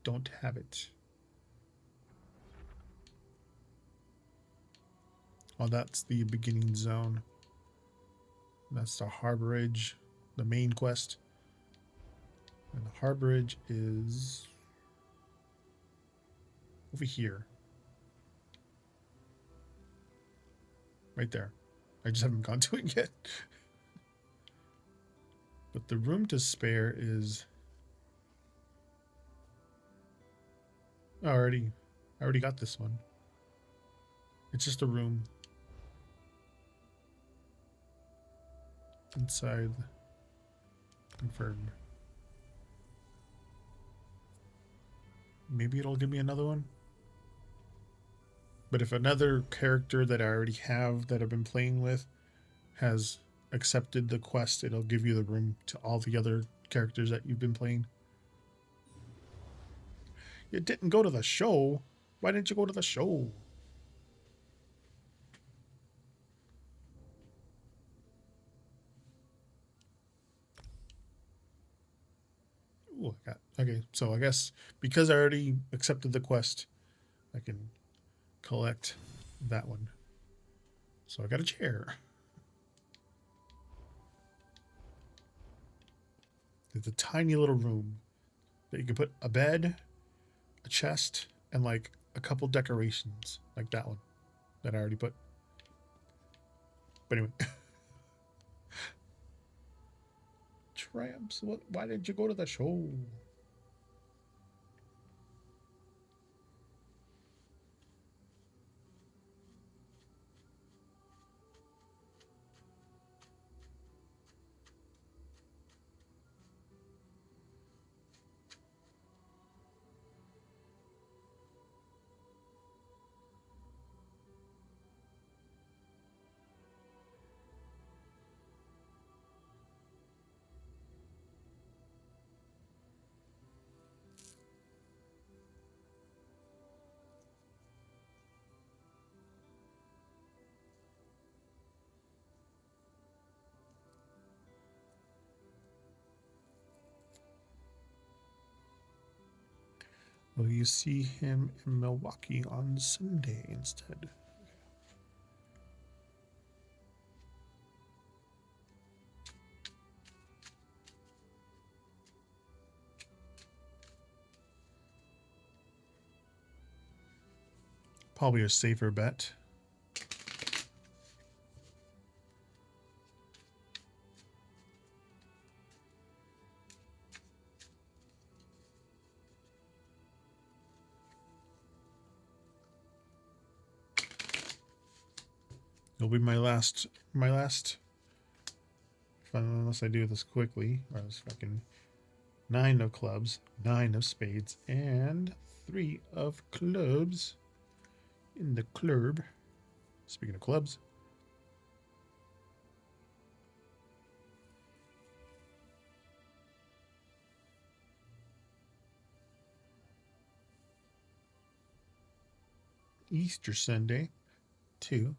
don't have it. Oh, that's the beginning zone. That's the harborage, the main quest. And the harborage is over here. Right there. I just haven't gone to it yet. But the room to spare is... I already got this one. It's just a room inside. Confirmed. Maybe it'll give me another one. But if another character that I already have that I've been playing with has accepted the quest, it'll give you the room to all the other characters that you've been playing. You didn't go to the show. Why didn't you go to the show? Ooh, I got... Okay, so I guess because I already accepted the quest, I can collect that one. So I got a chair. It's a tiny little room that you can put a bed, a chest, and like a couple decorations, like that one that I already put. But anyway. Tramps, why didn't you go to the show? Will you see him in Milwaukee on Sunday instead? Probably a safer bet. It'll be my last unless I do this quickly. Or this fucking 9 of clubs, 9 of spades, and 3 of clubs in the club. Speaking of clubs. Easter Sunday, 2.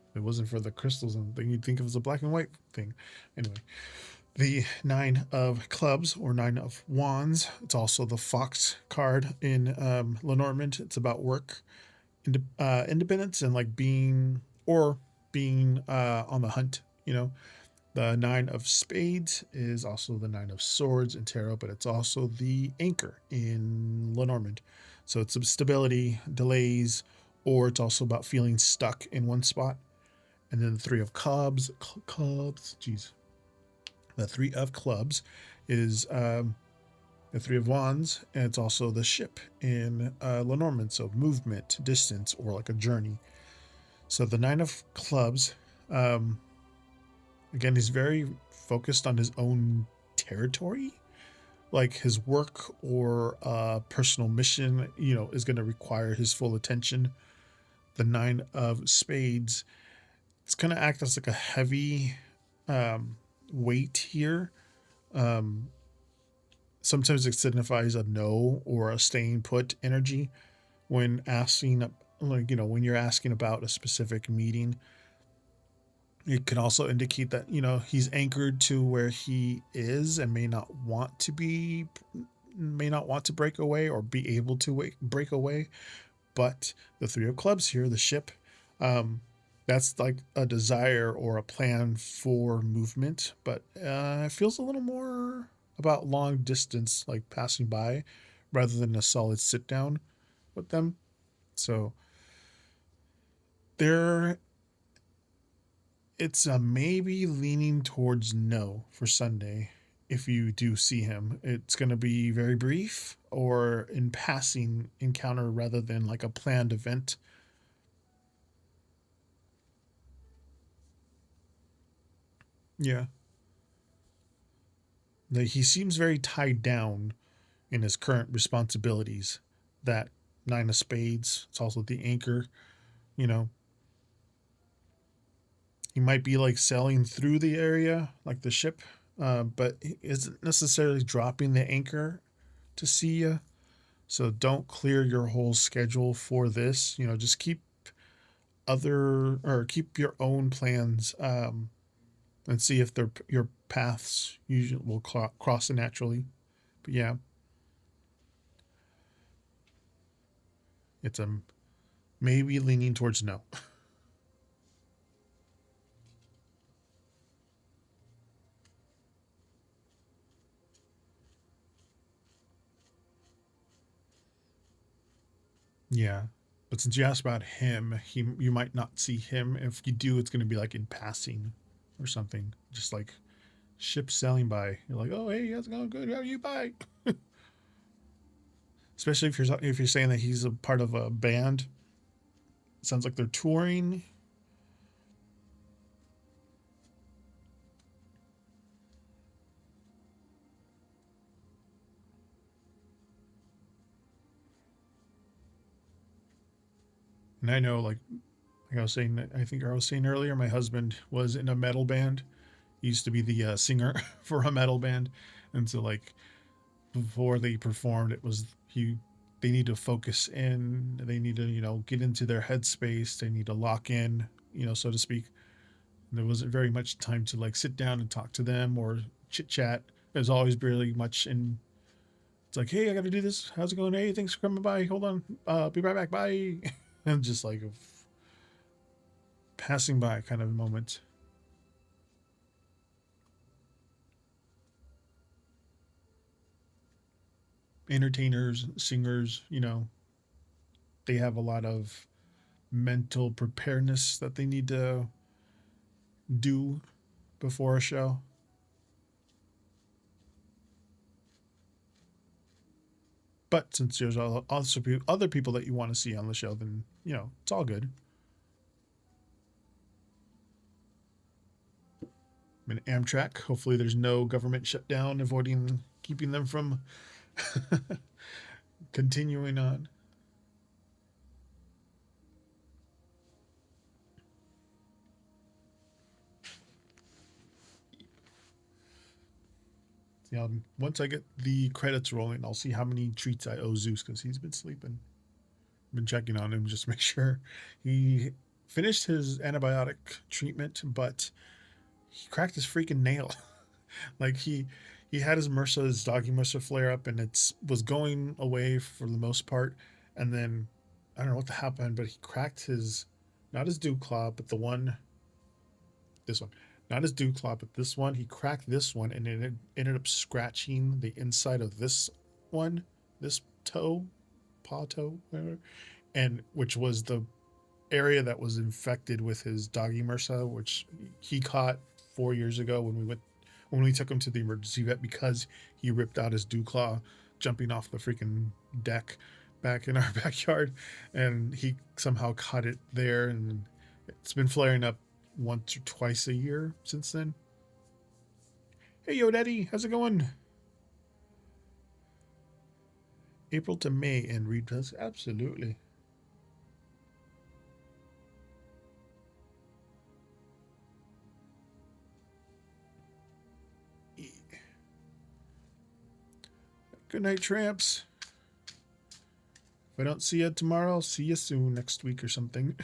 If it wasn't for the crystals and thing, you'd think it was a black and white thing. Anyway, the 9 of clubs or 9 of wands. It's also the fox card in Lenormand. It's about work, independence, and like being on the hunt. The 9 of spades is also the 9 of swords in tarot, but it's also the anchor in Lenormand. So it's some stability, delays, or it's also about feeling stuck in one spot. And then the 3 of clubs, jeez. The 3 of clubs is the 3 of wands, and it's also the ship in Lenormand. So movement, distance, or like a journey. So the 9 of clubs, again, he's very focused on his own territory. Like his work or personal mission, is going to require his full attention. The 9 of spades, it's going to act as like a heavy weight here. Sometimes it signifies a no or a staying put energy when asking, when you're asking about a specific meeting. It can also indicate that, he's anchored to where he is and may not want to break away or be able to break away. But the 3 of clubs here, the ship, that's like a desire or a plan for movement, but it feels a little more about long distance, like passing by, rather than a solid sit down with them. So it's maybe leaning towards no for Sunday. If you do see him, it's going to be very brief or in passing encounter rather than like a planned event. Yeah. He seems very tied down in his current responsibilities. That 9 of spades, it's also the anchor, you know. He might be like sailing through the area, like the ship, but he isn't necessarily dropping the anchor to see you. So don't clear your whole schedule for this. Just keep your own plans, and see if your paths usually will cross naturally. But yeah, it's maybe leaning towards no. Yeah. But since you asked about him, you might not see him. If you do, it's going to be like in passing or something. Just like ships sailing by. You're like, oh, hey, how's it going? Good. How are you? Bye. Especially if you're saying that he's a part of a band. It sounds like they're touring. And I know, like I was saying, I think I was saying earlier, my husband was in a metal band. He used to be the singer for a metal band, and so like before they performed, it was they need to focus in. They need to get into their headspace. They need to lock in, so to speak. And there wasn't very much time to like sit down and talk to them or chit chat. There's always barely much in. It's like, hey, I got to do this. How's it going? Hey, thanks for coming by. Hold on. Be right back. Bye. And just like a passing by kind of moment. Entertainers, singers, they have a lot of mental preparedness that they need to do before a show. But since there's also other people that you want to see on the show, then, it's all good. I'm in Amtrak. Hopefully there's no government shutdown keeping them from continuing on. Yeah, once I get the credits rolling, I'll see how many treats I owe Zeus because he's been sleeping. Been checking on him just to make sure he finished his antibiotic treatment, but he cracked his freaking nail. Like he had his MRSA, his doggy MRSA flare up, and it was going away for the most part. And then I don't know what happened, but he cracked his, not his dew claw, but the one, this one, not his dew claw, but this one. He cracked this one, and it ended up scratching the inside of this one, this toe, paw toe, whatever, and which was the area that was infected with his doggy MRSA, which he caught 4 years ago when we took him to the emergency vet because he ripped out his dew claw jumping off the freaking deck back in our backyard, and he somehow caught it there, and it's been flaring up once or twice a year since then. Hey, yo, Daddy, how's it going? April to May, and Reed does absolutely. Good night, tramps. If I don't see you tomorrow, I'll see you soon next week or something.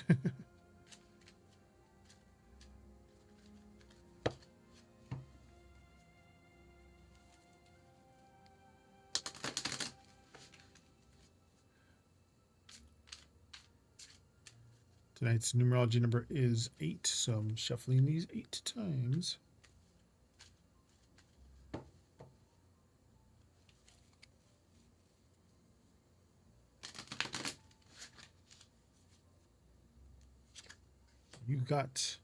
Tonight's numerology number is 8, so I'm shuffling these 8 times. You got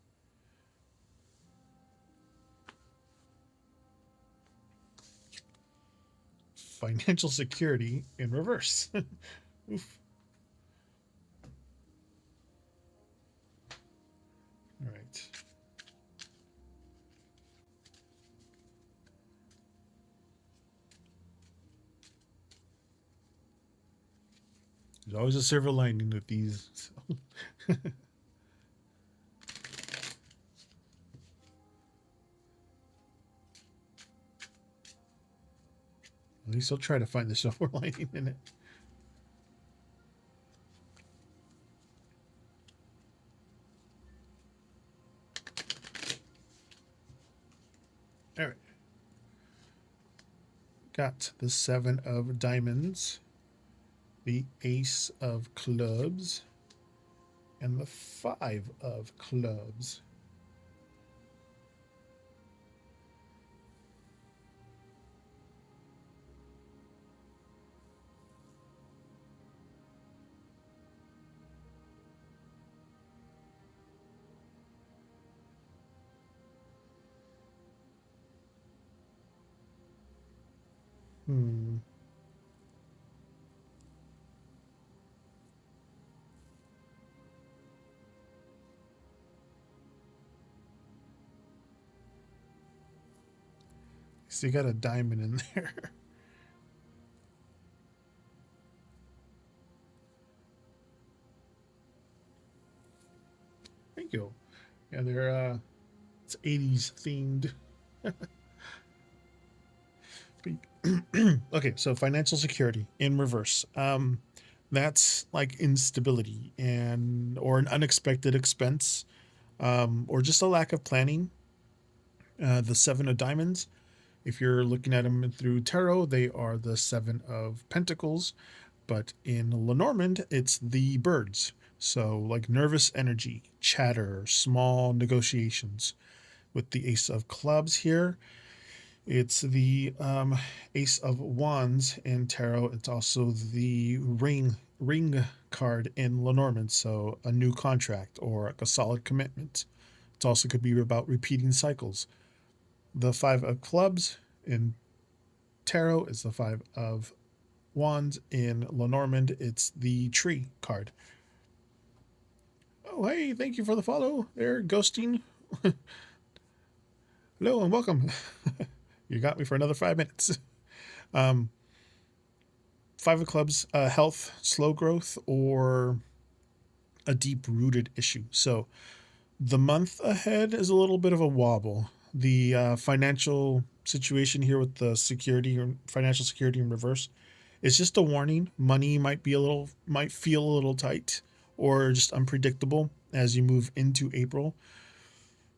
financial security in reverse. Oof. All right. There's always a silver lining with these. So. At least I'll try to find the silver lining in it. All right. Got the 7 of diamonds, the ace of clubs, and the 5 of clubs. So you got a diamond in there. Thank you. Yeah, they're it's 80s themed. Okay, so financial security in reverse. That's like instability and or an unexpected expense, or just a lack of planning. The 7 of diamonds. If you're looking at them through tarot, they are the 7 of pentacles, but in Lenormand, it's the birds. So like nervous energy, chatter, small negotiations. With the ace of clubs here, it's the ace of wands in tarot. It's also the ring card in Lenormand, so a new contract or a solid commitment. It also could be about repeating cycles. The 5 of clubs in tarot is the 5 of wands. In Lenormand, it's the tree card. Oh, hey, thank you for the follow there, Ghosting. Hello and welcome. You got me for another 5 minutes. 5 of clubs, health, slow growth, or a deep-rooted issue. So the month ahead is a little bit of a wobble. The financial situation here with the security or financial security in reverse is just a warning. Money might feel a little tight, or just unpredictable as you move into April.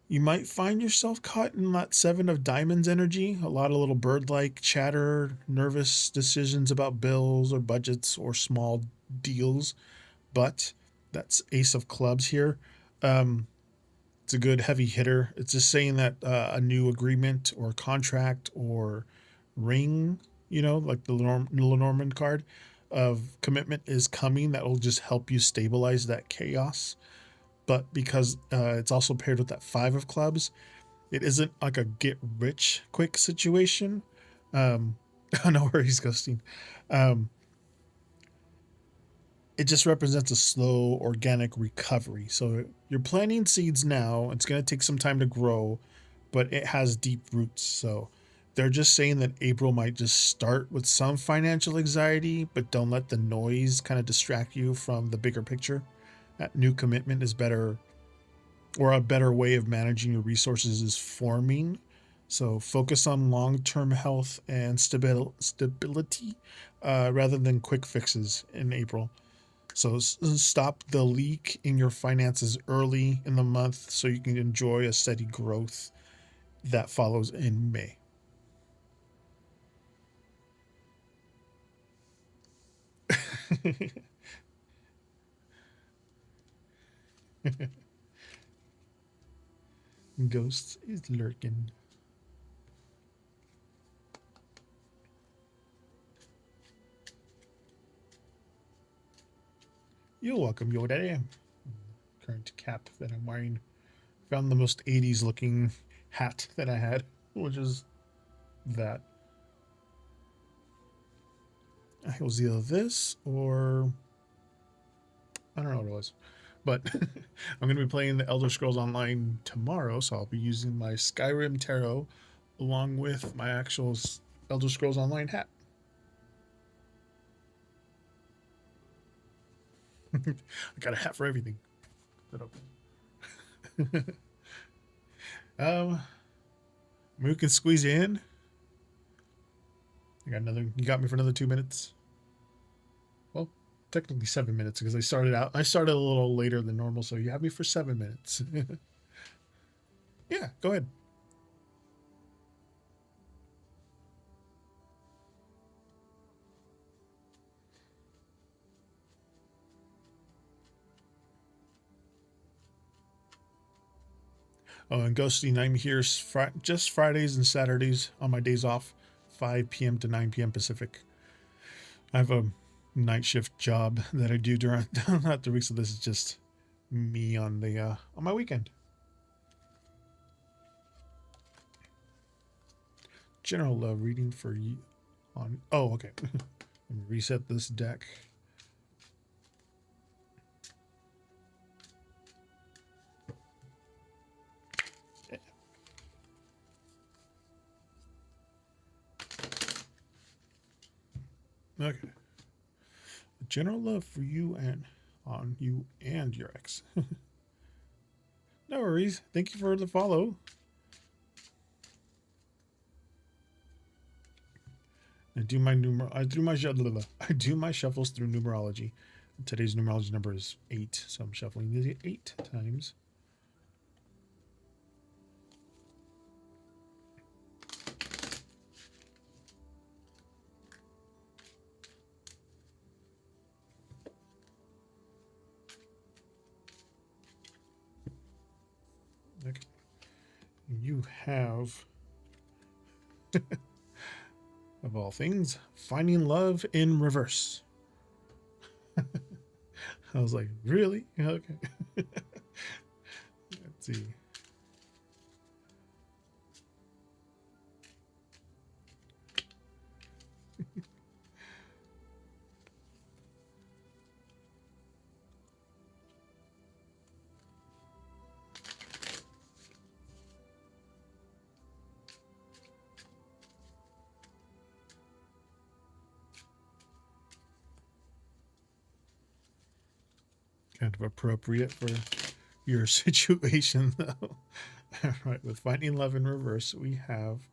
You might find yourself caught in that seven of diamonds energy, a lot of little bird-like chatter, nervous decisions about bills or budgets or small deals. But that's ace of clubs here. It's a good heavy hitter. It's just saying that a new agreement or contract or ring, like the Lenormand card of commitment is coming that will just help you stabilize that chaos. But because it's also paired with that five of clubs, it isn't like a get rich quick situation. I know where he's ghosting. Um, it just represents a slow, organic recovery. So you're planting seeds now. It's going to take some time to grow, but it has deep roots. So they're just saying that April might just start with some financial anxiety, but don't let the noise kind of distract you from the bigger picture. That new commitment is better, or a better way of managing your resources is forming. So focus on long-term health and stability rather than quick fixes in April. So stop the leak in your finances early in the month so you can enjoy a steady growth that follows in May. Ghosts is lurking. You're welcome, Yoda. Current cap that I'm wearing. Found the most 80s looking hat that I had, which is that. It was either this or I don't know what it was. But I'm going to be playing the Elder Scrolls Online tomorrow, so I'll be using my Skyrim Tarot along with my actual Elder Scrolls Online hat. I got a hat for everything. We can squeeze in. You got me for another 2 minutes. Well, technically 7 minutes because I started a little later than normal, so you have me for 7 minutes. Yeah, go ahead. Oh, and Ghosting, I'm here just Fridays and Saturdays on my days off, 5 p.m. to 9 p.m. Pacific. I have a night shift job that I do during not the week, so this is just me on my weekend. General love reading for you on. Oh, okay. Let me reset this deck. Okay. General love for you and on you and your ex. No worries. Thank you for the follow. I do my shuffles through numerology. Today's numerology number is 8, so I'm shuffling these 8 times. Okay. You have, of all things, finding love in reverse. I was like, really? Okay. Let's see. Kind of appropriate for your situation, though. All right, with finding love in reverse, we have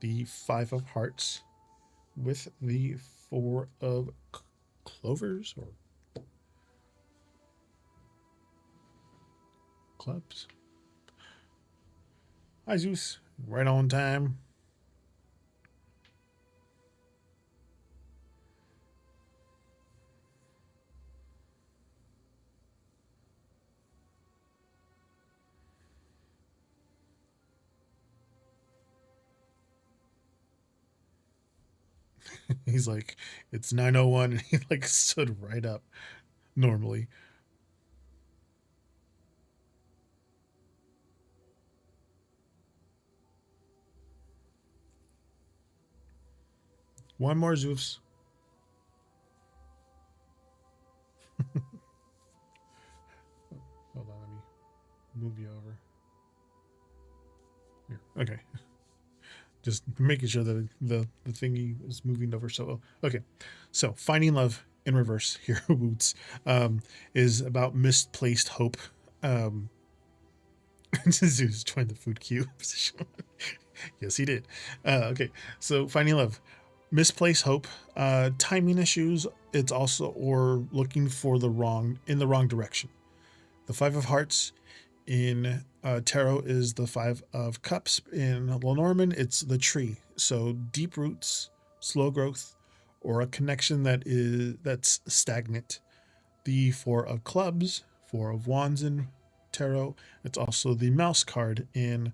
the 5 of hearts with the 4 of clovers, or clubs. Hi, Zeus. Right on time. He's like, it's 9:01, and he like stood right up normally. One more Zeus. Hold on, let me move you over. Here. Okay. Just making sure that the thingy is moving over. So okay. So finding love in reverse here, Woots, is about misplaced hope. Zeus joined the food queue position. Yes, he did. Okay, so finding love, misplaced hope, timing issues. It's also or looking for the wrong direction. The Five of Hearts in tarot is the Five of Cups. In Lenormand, it's the tree. So deep roots, slow growth, or a connection that's stagnant. The Four of Clubs, Four of Wands in tarot. It's also the mouse card in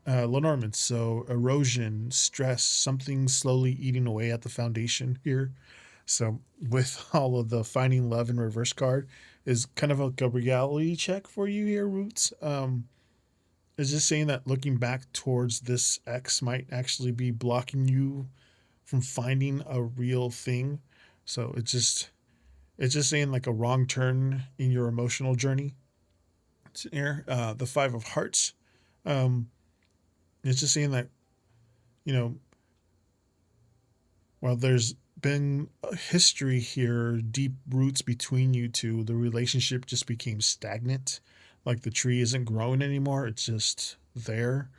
Lenormand. So erosion, stress, something slowly eating away at the foundation here. So with all of the finding love in reverse card is kind of like a reality check for you here, Roots. Is just saying that looking back towards this X might actually be blocking you from finding a real thing. So it's just saying like a wrong turn in your emotional journey. It's here, the Five of Hearts. Um, it's just saying that, you know, while there's been a history here, deep roots between you two, the relationship just became stagnant. Like the tree isn't growing anymore, it's just there.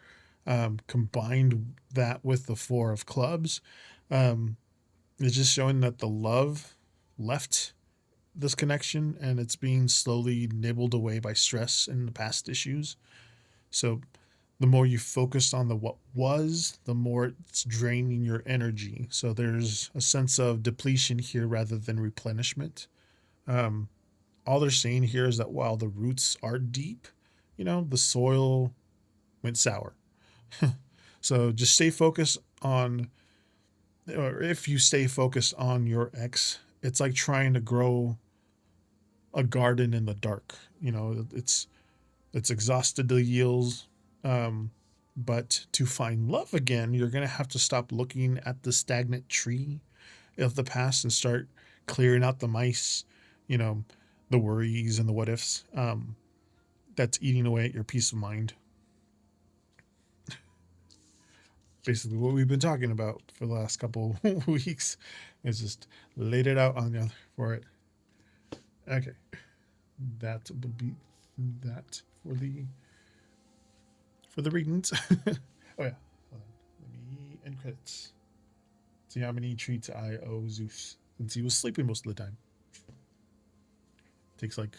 Combined that with the Four of Clubs, um, it's just showing that the love left this connection and it's being slowly nibbled away by stress and the past issues. So the more you focus on the what was, the more it's draining your energy. So there's a sense of depletion here rather than replenishment. Um, all they're saying here is that while the roots are deep, the soil went sour. So just stay focused on, or if you stay focused on your ex, it's like trying to grow a garden in the dark. It's exhausted the yields. Um, but to find love again, you're going to have to stop looking at the stagnant tree of the past and start clearing out the mice, you know, the worries and the what ifs. That's eating away at your peace of mind. Basically, what we've been talking about for the last couple weeks is just laid it out on you for it. Okay, that would be that for the readings. Oh yeah, hold on. Let me end credits. See how many treats I owe Zeus since he was sleeping most of the time. Takes like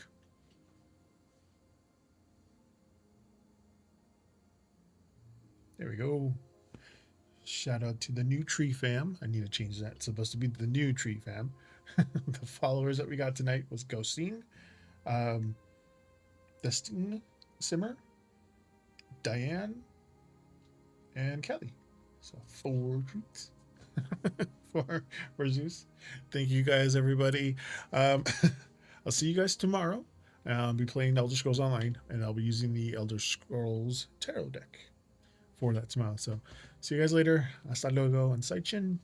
there we go. Shout out to the new tree fam. I need to change that. It's supposed to be the new tree fam. The followers that we got tonight was Ghosteen, Destine Simmer, Diane, and Kelly. So 4 treats for Zeus. Thank you guys, everybody. I'll see you guys tomorrow. I'll be playing Elder Scrolls Online, and I'll be using the Elder Scrolls Tarot deck for that tomorrow. So see you guys later. Hasta luego and Sai Chin.